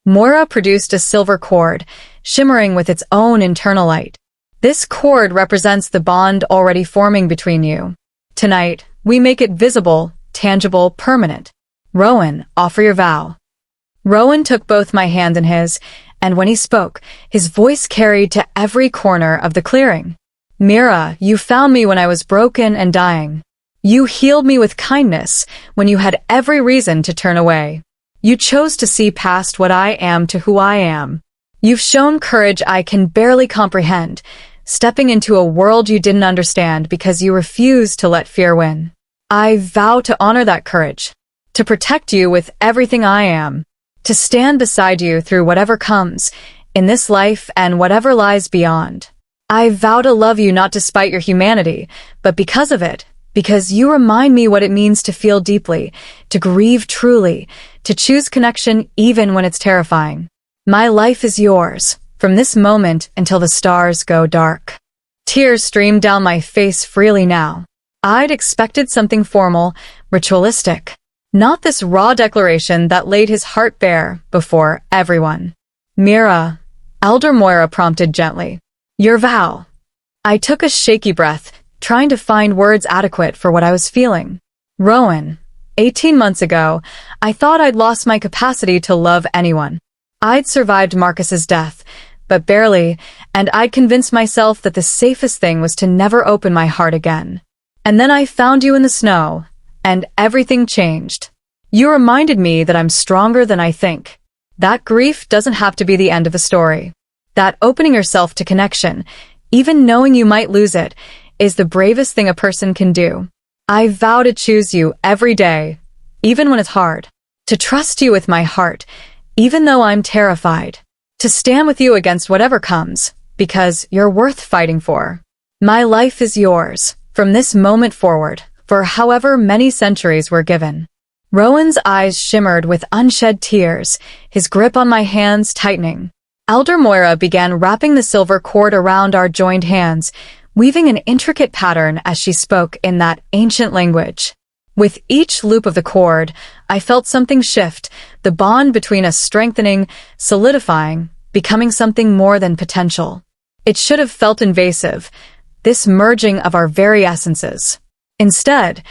[SPEAKER 1] Mira produced a silver cord, shimmering with its own internal light. This cord represents the bond already forming between you. Tonight, we make it visible, tangible, permanent. Rowan, offer your vow. Rowan took both my hands in his, and when he spoke, his voice carried to every corner of the clearing. Mira, you found me when I was broken and dying. You healed me with kindness when you had every reason to turn away. You chose to see past what I am to who I am. You've shown courage I can barely comprehend, stepping into a world you didn't understand because you refused to let fear win. I vow to honor that courage, to protect you with everything I am, to stand beside you through whatever comes, in this life and whatever lies beyond. I vow to love you not despite your humanity, but because of it, because you remind me what it means to feel deeply, to grieve truly, to choose connection even when it's terrifying. My life is yours, from this moment until the stars go dark. Tears streamed down my face freely now. I'd expected something formal, ritualistic, not this raw declaration that laid his heart bare before everyone. Mira, Elder Moira prompted gently. Your vow. I took a shaky breath, trying to find words adequate for what I was feeling. Rowan, 18 months ago, I thought I'd lost my capacity to love anyone. I'd survived Marcus's death, but barely, and I'd convinced myself that the safest thing was to never open my heart again. And then I found you in the snow, and everything changed. You reminded me that I'm stronger than I think. That grief doesn't have to be the end of a story. That opening yourself to connection, even knowing you might lose it, is the bravest thing a person can do. I vow to choose you every day, even when it's hard. To trust you with my heart, even though I'm terrified. To stand with you against whatever comes, because you're worth fighting for. My life is yours, from this moment forward, for however many centuries we're given. Rowan's eyes shimmered with unshed tears, his grip on my hands tightening. Elder Moira began wrapping the silver cord around our joined hands, weaving an intricate pattern as she spoke in that ancient language. With each loop of the cord, I felt something shift, the bond between us strengthening, solidifying, becoming something more than potential. It should have felt invasive, this merging of our very essences. Instead,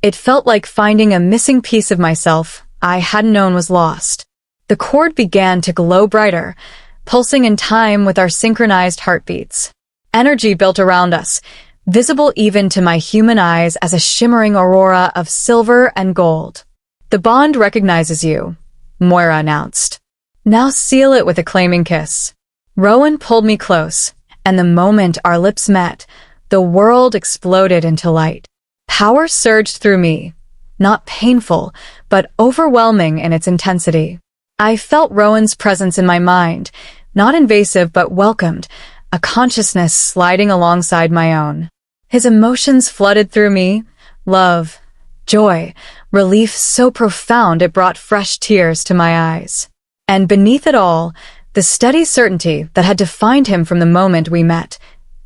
[SPEAKER 1] it felt like finding a missing piece of myself I hadn't known was lost. The cord began to glow brighter, pulsing in time with our synchronized heartbeats. Energy built around us, visible even to my human eyes as a shimmering aurora of silver and gold. The bond recognizes you, Moira announced. Now seal it with a claiming kiss. Rowan pulled me close, and the moment our lips met, the world exploded into light. Power surged through me, not painful, but overwhelming in its intensity. I felt Rowan's presence in my mind, not invasive but welcomed, a consciousness sliding alongside my own. His emotions flooded through me, love, joy, relief so profound it brought fresh tears to my eyes. And beneath it all, the steady certainty that had defined him from the moment we met.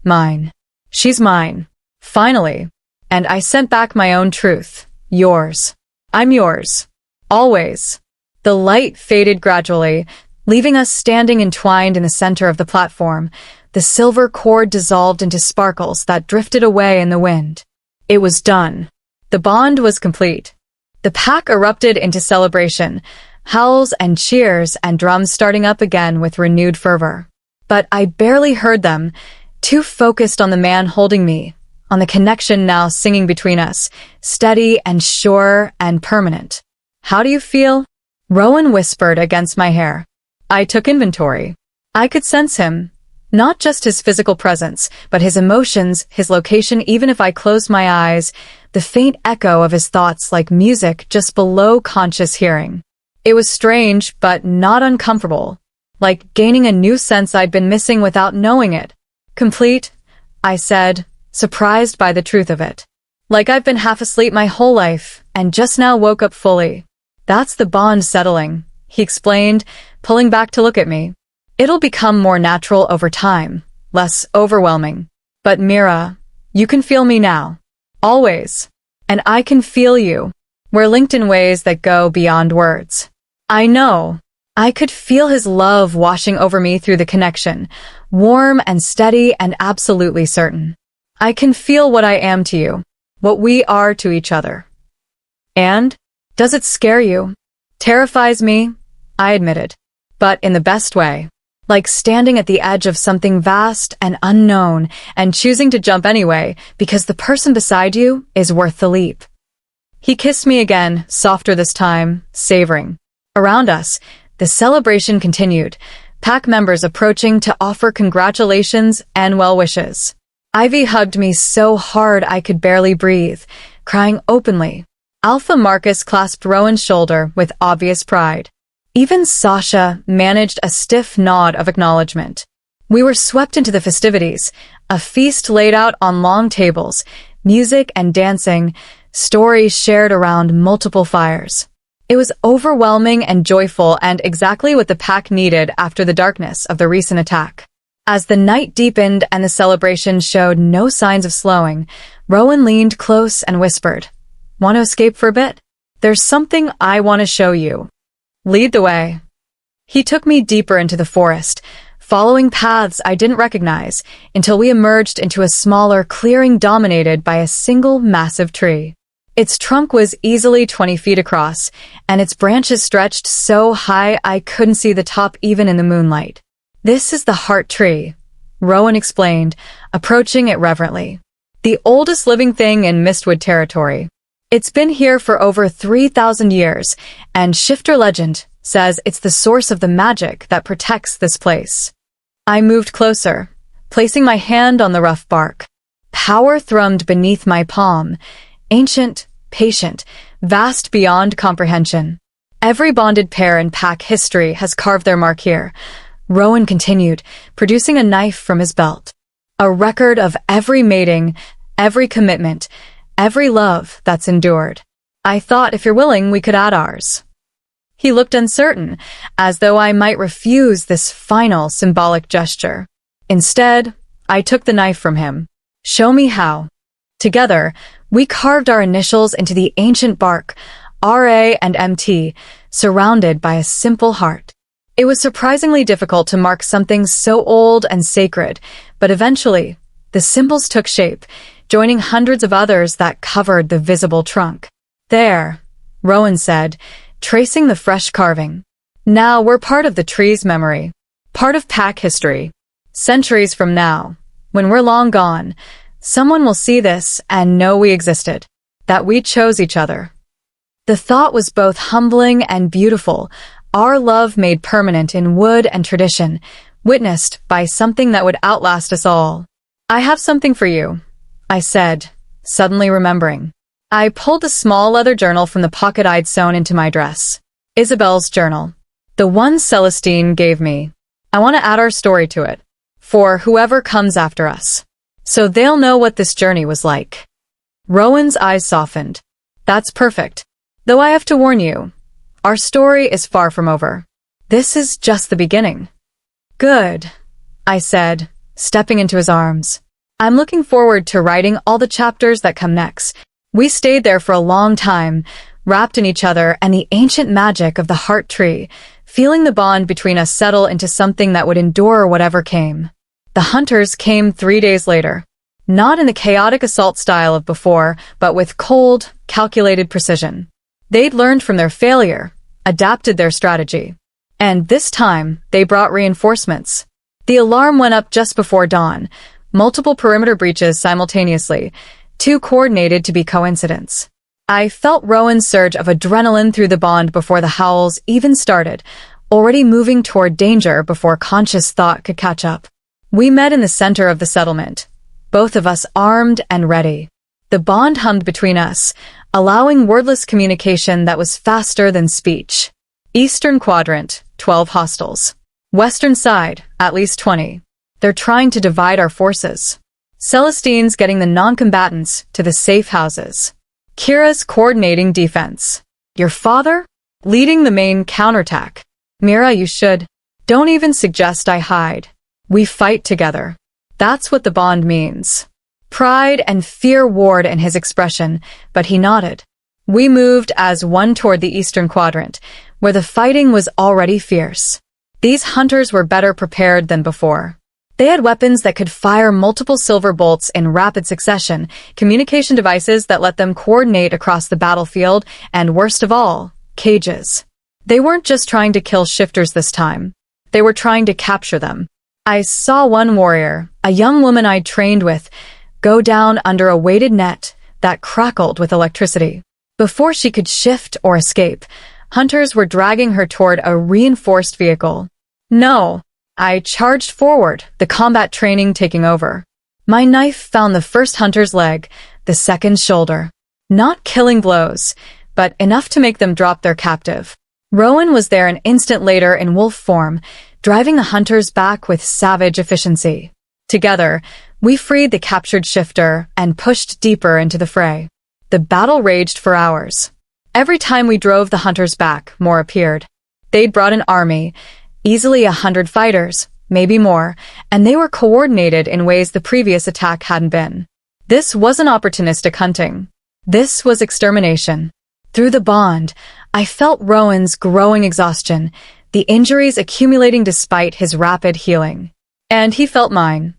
[SPEAKER 1] Mine. She's mine. Finally. And I sent back my own truth. Yours. I'm yours. Always. The light faded gradually, leaving us standing entwined in the center of the platform. The silver cord dissolved into sparkles that drifted away in the wind. It was done. The bond was complete. The pack erupted into celebration, howls and cheers and drums starting up again with renewed fervor. But I barely heard them, too focused on the man holding me, on the connection now singing between us, steady and sure and permanent. How do you feel? Rowan whispered against my hair. I took inventory. I could sense him. Not just his physical presence, but his emotions, his location. Even if I closed my eyes, the faint echo of his thoughts like music just below conscious hearing. It was strange, but not uncomfortable, like gaining a new sense I'd been missing without knowing it. Complete, I said, surprised by the truth of it. Like I've been half asleep my whole life, and just now woke up fully. That's the bond settling, he explained, pulling back to look at me. It'll become more natural over time, less overwhelming. But Mira, you can feel me now. Always. And I can feel you. We're linked in ways that go beyond words. I know. I could feel his love washing over me through the connection, warm and steady and absolutely certain. I can feel what I am to you, what we are to each other. And? Does it scare you? Terrifies me, I admitted, but in the best way. Like standing at the edge of something vast and unknown and choosing to jump anyway because the person beside you is worth the leap. He kissed me again, softer this time, savoring. Around us, the celebration continued, pack members approaching to offer congratulations and well wishes. Ivy hugged me so hard I could barely breathe, crying openly. Alpha Marcus clasped Rowan's shoulder with obvious pride. Even Sasha managed a stiff nod of acknowledgement. We were swept into the festivities, a feast laid out on long tables, music and dancing, stories shared around multiple fires. It was overwhelming and joyful and exactly what the pack needed after the darkness of the recent attack. As the night deepened and the celebration showed no signs of slowing, Rowan leaned close and whispered, "Want to escape for a bit? There's something I want to show you." "Lead the way." He took me deeper into the forest, following paths I didn't recognize until we emerged into a smaller clearing dominated by a single massive tree. Its trunk was easily 20 feet across, and its branches stretched so high I couldn't see the top even in the moonlight. "This is the heart tree," Rowan explained, approaching it reverently. "The oldest living thing in Mistwood territory. It's been here for over 3,000 years, and shifter legend says it's the source of the magic that protects this place." I moved closer, placing my hand on the rough bark. Power thrummed beneath my palm, ancient, patient, vast beyond comprehension. Every bonded pair in pack history has carved their mark here. Rowan continued, producing a knife from his belt. A record of every mating, every commitment, every love that's endured. "I thought if you're willing, we could add ours." He looked uncertain, as though I might refuse this final symbolic gesture. Instead, I took the knife from him. "Show me how." Together, we carved our initials into the ancient bark, RA and MT, surrounded by a simple heart. It was surprisingly difficult to mark something so old and sacred, but eventually, the symbols took shape, joining hundreds of others that covered the visible trunk. "There," Rowan said, tracing the fresh carving. "Now we're part of the tree's memory, part of pack history. Centuries from now, when we're long gone, someone will see this and know we existed, that we chose each other." The thought was both humbling and beautiful, our love made permanent in wood and tradition, witnessed by something that would outlast us all. "I have something for you," I said, suddenly remembering. I pulled a small leather journal from the pocket I'd sewn into my dress. Isabel's journal. The one Celestine gave me. "I want to add our story to it, for whoever comes after us, so they'll know what this journey was like." Rowan's eyes softened. "That's perfect. Though I have to warn you, our story is far from over. This is just the beginning." "Good," I said, stepping into his arms. "I'm looking forward to writing all the chapters that come next." We stayed there for a long time, wrapped in each other and the ancient magic of the heart tree, feeling the bond between us settle into something that would endure whatever came. The hunters came 3 days later. Not in the chaotic assault style of before, but with cold, calculated precision. They'd learned from their failure, adapted their strategy. And this time, they brought reinforcements. The alarm went up just before dawn, multiple perimeter breaches simultaneously, too coordinated to be coincidence. I felt Rowan's surge of adrenaline through the bond before the howls even started, already moving toward danger before conscious thought could catch up. We met in the center of the settlement, both of us armed and ready. The bond hummed between us, allowing wordless communication that was faster than speech. Eastern quadrant, 12 hostiles. Western side, at least 20. They're trying to divide our forces. Celestine's getting the non-combatants to the safe houses. Kira's coordinating defense. Your father? Leading the main counterattack. Mira, you should. Don't even suggest I hide. We fight together. That's what the bond means. Pride and fear warred in his expression, but he nodded. We moved as one toward the eastern quadrant, where the fighting was already fierce. These hunters were better prepared than before. They had weapons that could fire multiple silver bolts in rapid succession, communication devices that let them coordinate across the battlefield, and worst of all, cages. They weren't just trying to kill shifters this time. They were trying to capture them. I saw one warrior, a young woman I'd trained with, go down under a weighted net that crackled with electricity. Before she could shift or escape, hunters were dragging her toward a reinforced vehicle. No, I charged forward, the combat training taking over. My knife found the first hunter's leg, the second's shoulder. Not killing blows, but enough to make them drop their captive. Rowan was there an instant later in wolf form, driving the hunters back with savage efficiency. Together, we freed the captured shifter and pushed deeper into the fray. The battle raged for hours. Every time we drove the hunters back, more appeared. They'd brought an army, easily 100 fighters, maybe more, and they were coordinated in ways the previous attack hadn't been. This wasn't opportunistic hunting. This was extermination. Through the bond, I felt Rowan's growing exhaustion, the injuries accumulating despite his rapid healing. And he felt mine.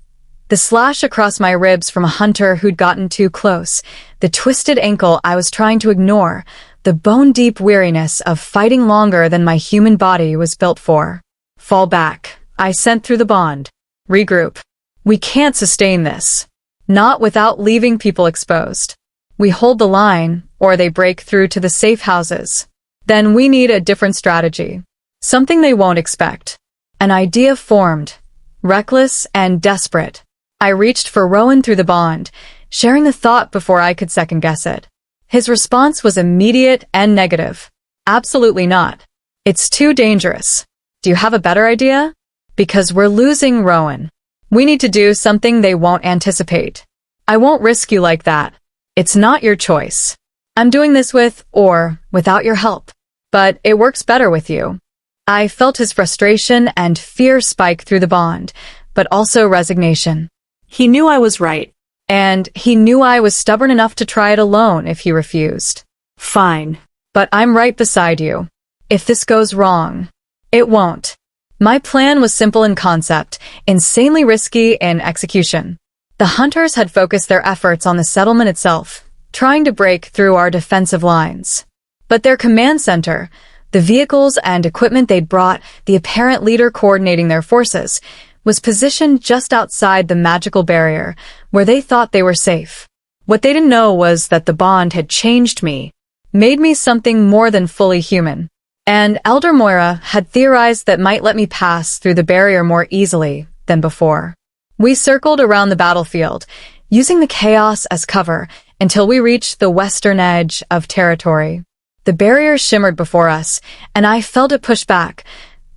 [SPEAKER 1] The slash across my ribs from a hunter who'd gotten too close, the twisted ankle I was trying to ignore, the bone-deep weariness of fighting longer than my human body was built for. Fall back, I sent through the bond. Regroup. We can't sustain this. Not without leaving people exposed. We hold the line, or they break through to the safe houses. Then we need a different strategy. Something they won't expect. An idea formed, reckless and desperate. I reached for Rowan through the bond, sharing the thought before I could second-guess it. His response was immediate and negative. Absolutely not. It's too dangerous. Do you have a better idea? Because we're losing Rowan. We need to do something they won't anticipate. I won't risk you like that. It's not your choice. I'm doing this with, or without your help. But it works better with you. I felt his frustration and fear spike through the bond, but also resignation.
[SPEAKER 2] He knew I was right.
[SPEAKER 1] And he knew I was stubborn enough to try it alone if he refused.
[SPEAKER 2] Fine.
[SPEAKER 1] But I'm right beside you. If this goes wrong, it won't. My plan was simple in concept, insanely risky in execution. The hunters had focused their efforts on the settlement itself, trying to break through our defensive lines. But their command center, the vehicles and equipment they'd brought, the apparent leader coordinating their forces, was positioned just outside the magical barrier, where they thought they were safe. What they didn't know was that the bond had changed me, made me something more than fully human. And Elder Moira had theorized that might let me pass through the barrier more easily than before. We circled around the battlefield, using the chaos as cover, until we reached the western edge of territory. The barrier shimmered before us, and I felt it push back,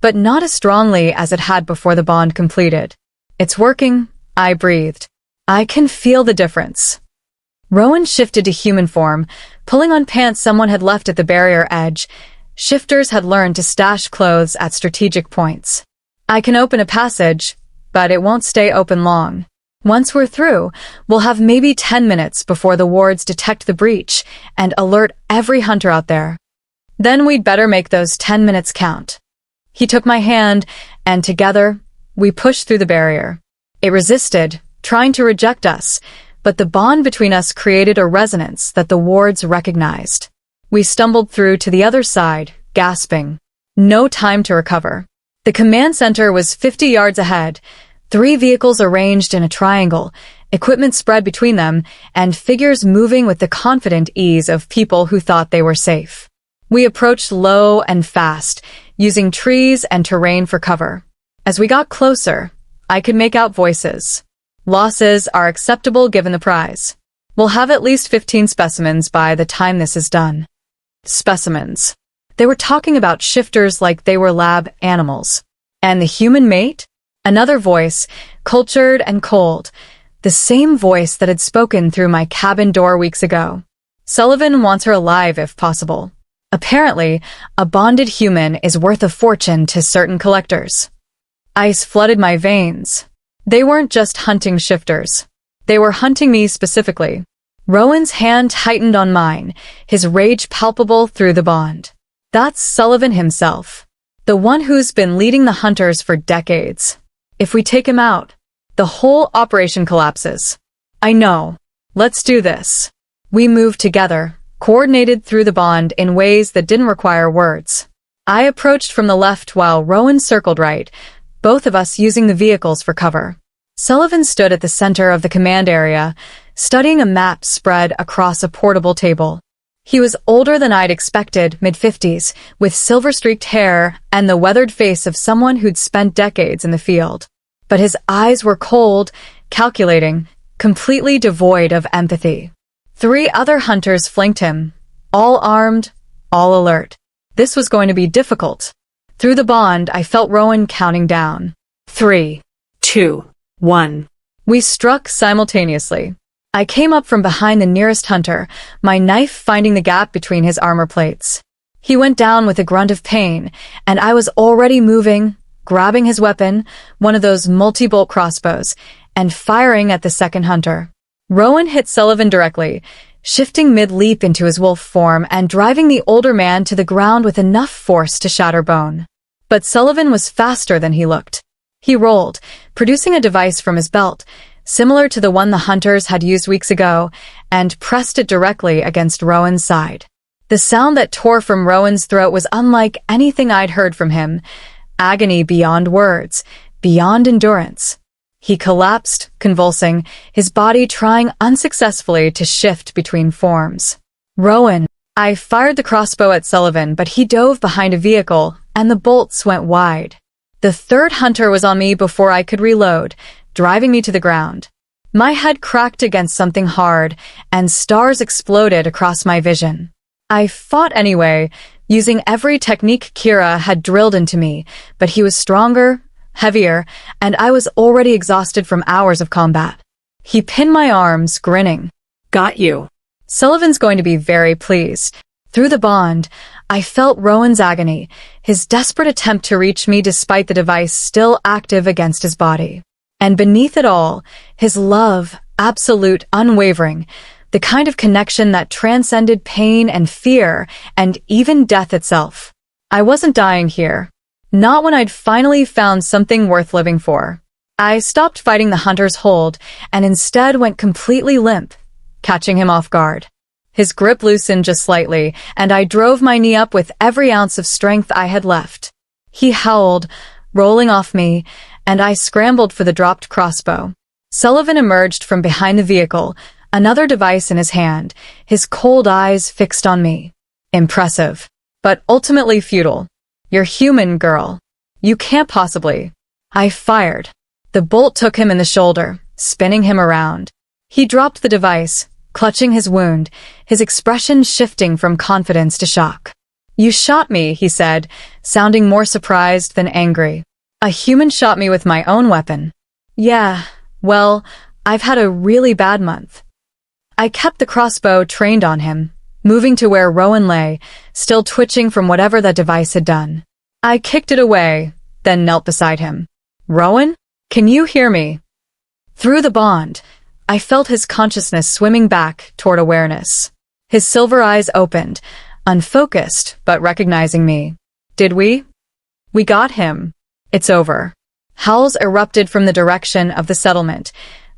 [SPEAKER 1] but not as strongly as it had before the bond completed. It's working, I breathed. I can feel the difference. Rowan shifted to human form, pulling on pants someone had left at the barrier edge. Shifters had learned to stash clothes at strategic points. I can open a passage, but it won't stay open long. Once we're through, we'll have maybe 10 minutes before the wards detect the breach and alert every hunter out there. Then we'd better make those 10 minutes count. He took my hand, and together, we pushed through the barrier. It resisted, trying to reject us, but the bond between us created a resonance that the wards recognized. We stumbled through to the other side, gasping. No time to recover. The command center was 50 yards ahead, 3 vehicles arranged in a triangle, equipment spread between them, and figures moving with the confident ease of people who thought they were safe. We approached low and fast, using trees and terrain for cover. As we got closer, I could make out voices. Losses are acceptable given the prize. We'll have at least 15 specimens by the time this is done. Specimens. They were talking about shifters like they were lab animals. And the human mate? Another voice, cultured and cold. The same voice that had spoken through my cabin door weeks ago. Sullivan wants her alive if possible. Apparently, a bonded human is worth a fortune to certain collectors. Ice flooded my veins. They weren't just hunting shifters. They were hunting me specifically. Rowan's hand tightened on mine, his rage palpable through the bond. That's Sullivan himself. The one who's been leading the hunters for decades. If we take him out, the whole operation collapses. I know. Let's do this. We moved together, coordinated through the bond in ways that didn't require words. I approached from the left while Rowan circled right, both of us using the vehicles for cover. Sullivan stood at the center of the command area, studying a map spread across a portable table. He was older than I'd expected, mid-50s, with silver-streaked hair and the weathered face of someone who'd spent decades in the field. But his eyes were cold, calculating, completely devoid of empathy. 3 other hunters flanked him, all armed, all alert. This was going to be difficult. Through the bond, I felt Rowan counting down. 3,
[SPEAKER 2] 2, 1.
[SPEAKER 1] We struck simultaneously. I came up from behind the nearest hunter, my knife finding the gap between his armor plates. He went down with a grunt of pain, and I was already moving, grabbing his weapon, one of those multi-bolt crossbows, and firing at the second hunter. Rowan hit Sullivan directly, shifting mid-leap into his wolf form and driving the older man to the ground with enough force to shatter bone. But Sullivan was faster than he looked. He rolled, producing a device from his belt, similar to the one the hunters had used weeks ago, and pressed it directly against Rowan's side. The sound that tore from Rowan's throat was unlike anything I'd heard from him. Agony beyond words, beyond endurance. He collapsed, convulsing, his body trying unsuccessfully to shift between forms. Rowan. I fired the crossbow at Sullivan, but he dove behind a vehicle, and the bolts went wide. The third hunter was on me before I could reload, driving me to the ground. My head cracked against something hard, and stars exploded across my vision. I fought anyway, using every technique Kira had drilled into me, but he was stronger, heavier, and I was already exhausted from hours of combat. He pinned my arms, grinning.
[SPEAKER 2] Got you.
[SPEAKER 1] Sullivan's going to be very pleased. Through the bond, I felt Rowan's agony, his desperate attempt to reach me despite the device still active against his body. And beneath it all, his love, absolute, unwavering, the kind of connection that transcended pain and fear and even death itself. I wasn't dying here. Not when I'd finally found something worth living for. I stopped fighting the hunter's hold and instead went completely limp, catching him off guard. His grip loosened just slightly, and I drove my knee up with every ounce of strength I had left. He howled, rolling off me, and I scrambled for the dropped crossbow. Sullivan emerged from behind the vehicle, another device in his hand, his cold eyes fixed on me. Impressive, but ultimately futile. You're human, girl. You can't possibly. I fired. The bolt took him in the shoulder, spinning him around. He dropped the device, clutching his wound, his expression shifting from confidence to shock. You shot me, he said, sounding more surprised than angry. A human shot me with my own weapon. Yeah, well, I've had a really bad month. I kept the crossbow trained on him, moving to where Rowan lay, still twitching from whatever that device had done. I kicked it away, then knelt beside him. Rowan? Can you hear me? Through the bond, I felt his consciousness swimming back toward awareness. His silver eyes opened, unfocused but recognizing me. Did we? We got him. It's over. Howls erupted from the direction of the settlement,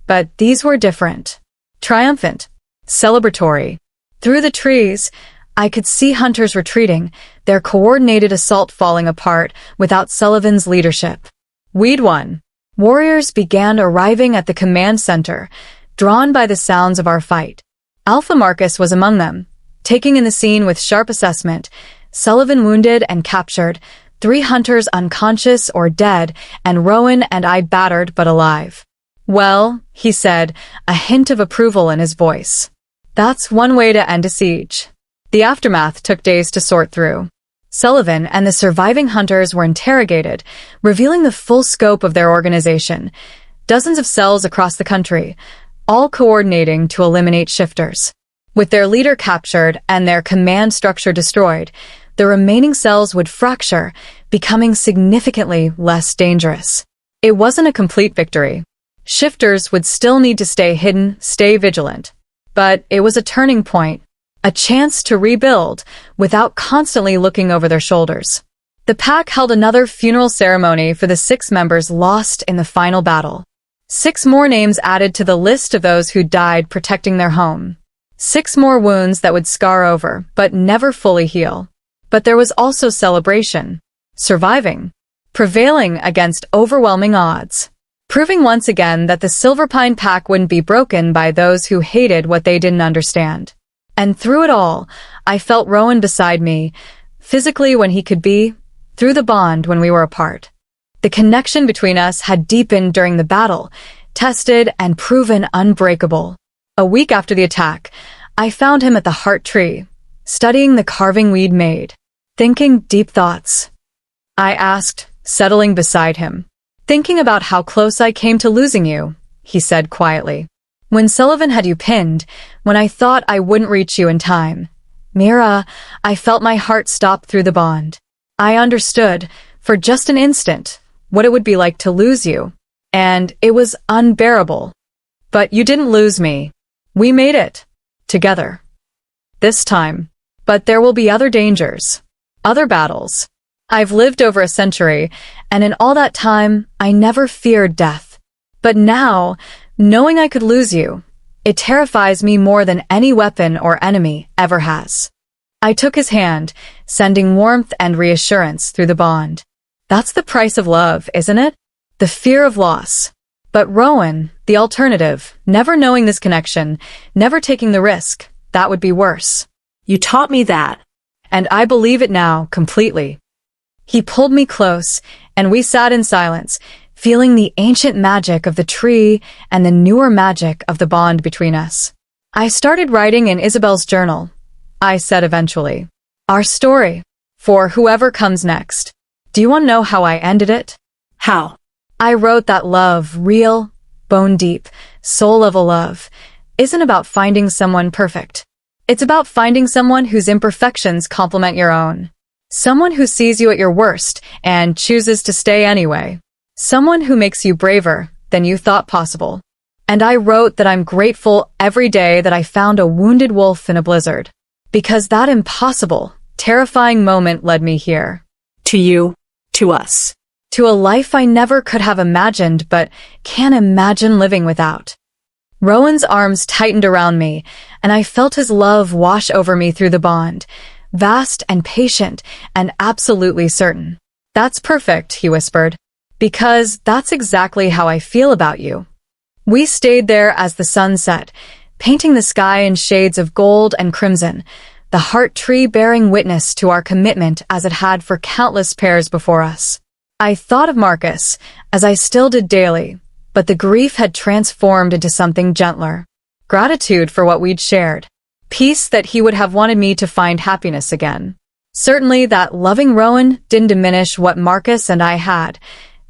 [SPEAKER 1] but these were different. Triumphant. Celebratory. Through the trees, I could see hunters retreating, their coordinated assault falling apart without Sullivan's leadership. We'd won. Warriors began arriving at the command center, drawn by the sounds of our fight. Alpha Marcus was among them, taking in the scene with sharp assessment, Sullivan wounded and captured, 3 hunters unconscious or dead, and Rowan and I battered but alive. Well, he said, a hint of approval in his voice. That's one way to end a siege. The aftermath took days to sort through. Sullivan and the surviving hunters were interrogated, revealing the full scope of their organization. Dozens of cells across the country, all coordinating to eliminate shifters. With their leader captured and their command structure destroyed, the remaining cells would fracture, becoming significantly less dangerous. It wasn't a complete victory. Shifters would still need to stay hidden, stay vigilant. But it was a turning point, a chance to rebuild without constantly looking over their shoulders. The pack held another funeral ceremony for the 6 members lost in the final battle. 6 more names added to the list of those who died protecting their home. 6 more wounds that would scar over, but never fully heal. But there was also celebration. Surviving. Prevailing against overwhelming odds. Proving once again that the Silverpine pack wouldn't be broken by those who hated what they didn't understand. And through it all, I felt Rowan beside me, physically when he could be, through the bond when we were apart. The connection between us had deepened during the battle, tested and proven unbreakable. A week after the attack, I found him at the heart tree, studying the carving we'd made, thinking deep thoughts. I asked, settling beside him. Thinking about how close I came to losing you, he said quietly. When Sullivan had you pinned, when I thought I wouldn't reach you in time. Mira, I felt my heart stop through the bond. I understood, for just an instant, what it would be like to lose you. And it was unbearable. But you didn't lose me. We made it. Together. This time. But there will be other dangers. Other battles. I've lived over a century, and in all that time, I never feared death. But now, knowing I could lose you, it terrifies me more than any weapon or enemy ever has. I took his hand, sending warmth and reassurance through the bond. That's the price of love, isn't it? The fear of loss. But Rowan, the alternative, never knowing this connection, never taking the risk, that would be worse.
[SPEAKER 2] You taught me that.
[SPEAKER 1] And I believe it now, completely. He pulled me close, and we sat in silence, feeling the ancient magic of the tree and the newer magic of the bond between us. I started writing in Isabel's journal. I said eventually. Our story. For whoever comes next. Do you want to know how I ended it?
[SPEAKER 2] How?
[SPEAKER 1] I wrote that love, real, bone deep, soul-level love, isn't about finding someone perfect. It's about finding someone whose imperfections complement your own. Someone who sees you at your worst and chooses to stay anyway. Someone who makes you braver than you thought possible. And I wrote that I'm grateful every day that I found a wounded wolf in a blizzard. Because that impossible, terrifying moment led me here.
[SPEAKER 2] To you. To us.
[SPEAKER 1] To a life I never could have imagined but can't imagine living without. Rowan's arms tightened around me, and I felt his love wash over me through the bond. Vast and patient and absolutely certain. That's perfect, he whispered. Because that's exactly how I feel about you. We stayed there as the sun set, painting the sky in shades of gold and crimson, the heart tree bearing witness to our commitment as it had for countless pairs before us. I thought of Marcus, as I still did daily, but the grief had transformed into something gentler. Gratitude for what we'd shared. Peace that he would have wanted me to find happiness again. Certainly that loving Rowan didn't diminish what Marcus and I had.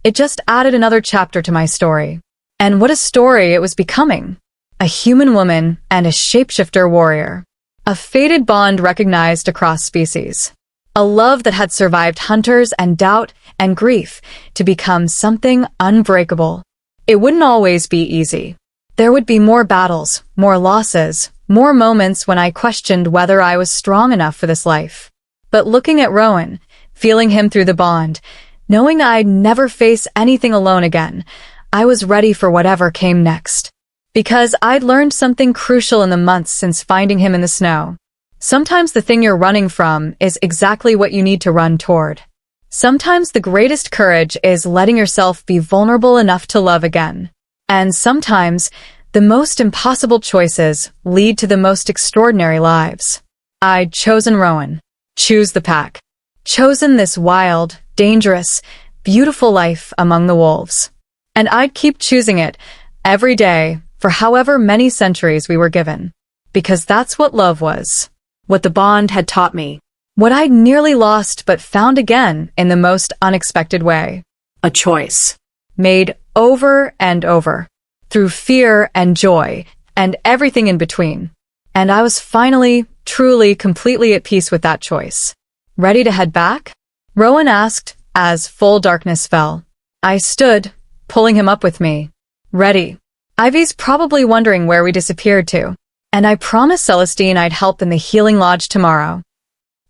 [SPEAKER 1] It just added another chapter to my story. And what a story it was becoming. A human woman and a shapeshifter warrior. A fated bond recognized across species. A love that had survived hunters and doubt and grief to become something unbreakable. It wouldn't always be easy. There would be more battles, more losses, more moments when I questioned whether I was strong enough for this life. But looking at Rowan, feeling him through the bond, knowing I'd never face anything alone again, I was ready for whatever came next. Because I'd learned something crucial in the months since finding him in the snow. Sometimes the thing you're running from is exactly what you need to run toward. Sometimes the greatest courage is letting yourself be vulnerable enough to love again. And sometimes, the most impossible choices lead to the most extraordinary lives. I'd chosen Rowan. Choose the pack. Chosen this wild, dangerous, beautiful life among the wolves. And I'd keep choosing it, every day, for however many centuries we were given. Because that's what love was.
[SPEAKER 2] What the bond had taught me.
[SPEAKER 1] What I'd nearly lost but found again in the most unexpected way.
[SPEAKER 2] A choice.
[SPEAKER 1] Made over and over. Through fear and joy, and everything in between. And I was finally, truly, completely at peace with that choice. Ready to head back? Rowan asked, as full darkness fell. I stood, pulling him up with me. Ready. Ivy's probably wondering where we disappeared to. And I promised Celestine I'd help in the healing lodge tomorrow.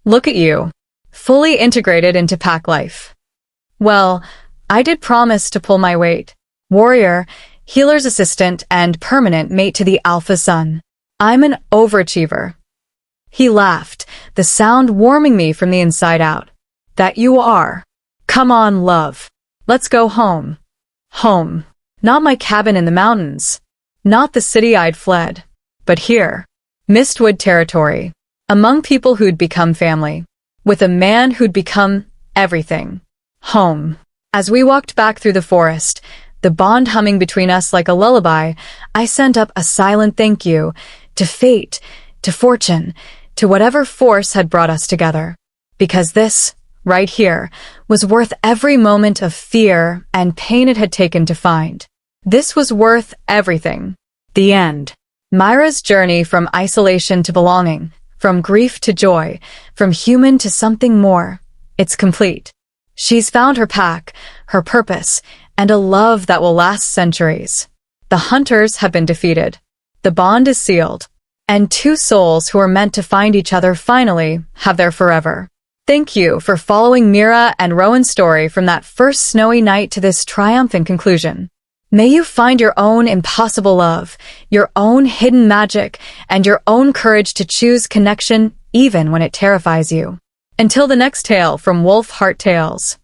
[SPEAKER 1] Look at you. Fully integrated into pack life. Well, I did promise to pull my weight. Warrior, healer's assistant, and permanent mate to the alpha sun. I'm an overachiever. He laughed, the sound warming me from the inside out. That you are. Come on, love. Let's go home. Home. Not my cabin in the mountains. Not the city I'd fled. But here. Mistwood territory. Among people who'd become family. With a man who'd become everything. Home. As we walked back through the forest, the bond humming between us like a lullaby, I sent up a silent thank you to fate, to fortune, to whatever force had brought us together. Because this, right here, was worth every moment of fear and pain it had taken to find. This was worth everything. The end. Mira's journey from isolation to belonging, from grief to joy, from human to something more. It's complete. She's found her pack, her purpose, and a love that will last centuries. The hunters have been defeated. The bond is sealed. And two souls who are meant to find each other finally have their forever. Thank you for following Mira and Rowan's story from that first snowy night to this triumphant conclusion. May you find your own impossible love, your own hidden magic, and your own courage to choose connection even when it terrifies you. Until the next tale from Wolf Heart Tales.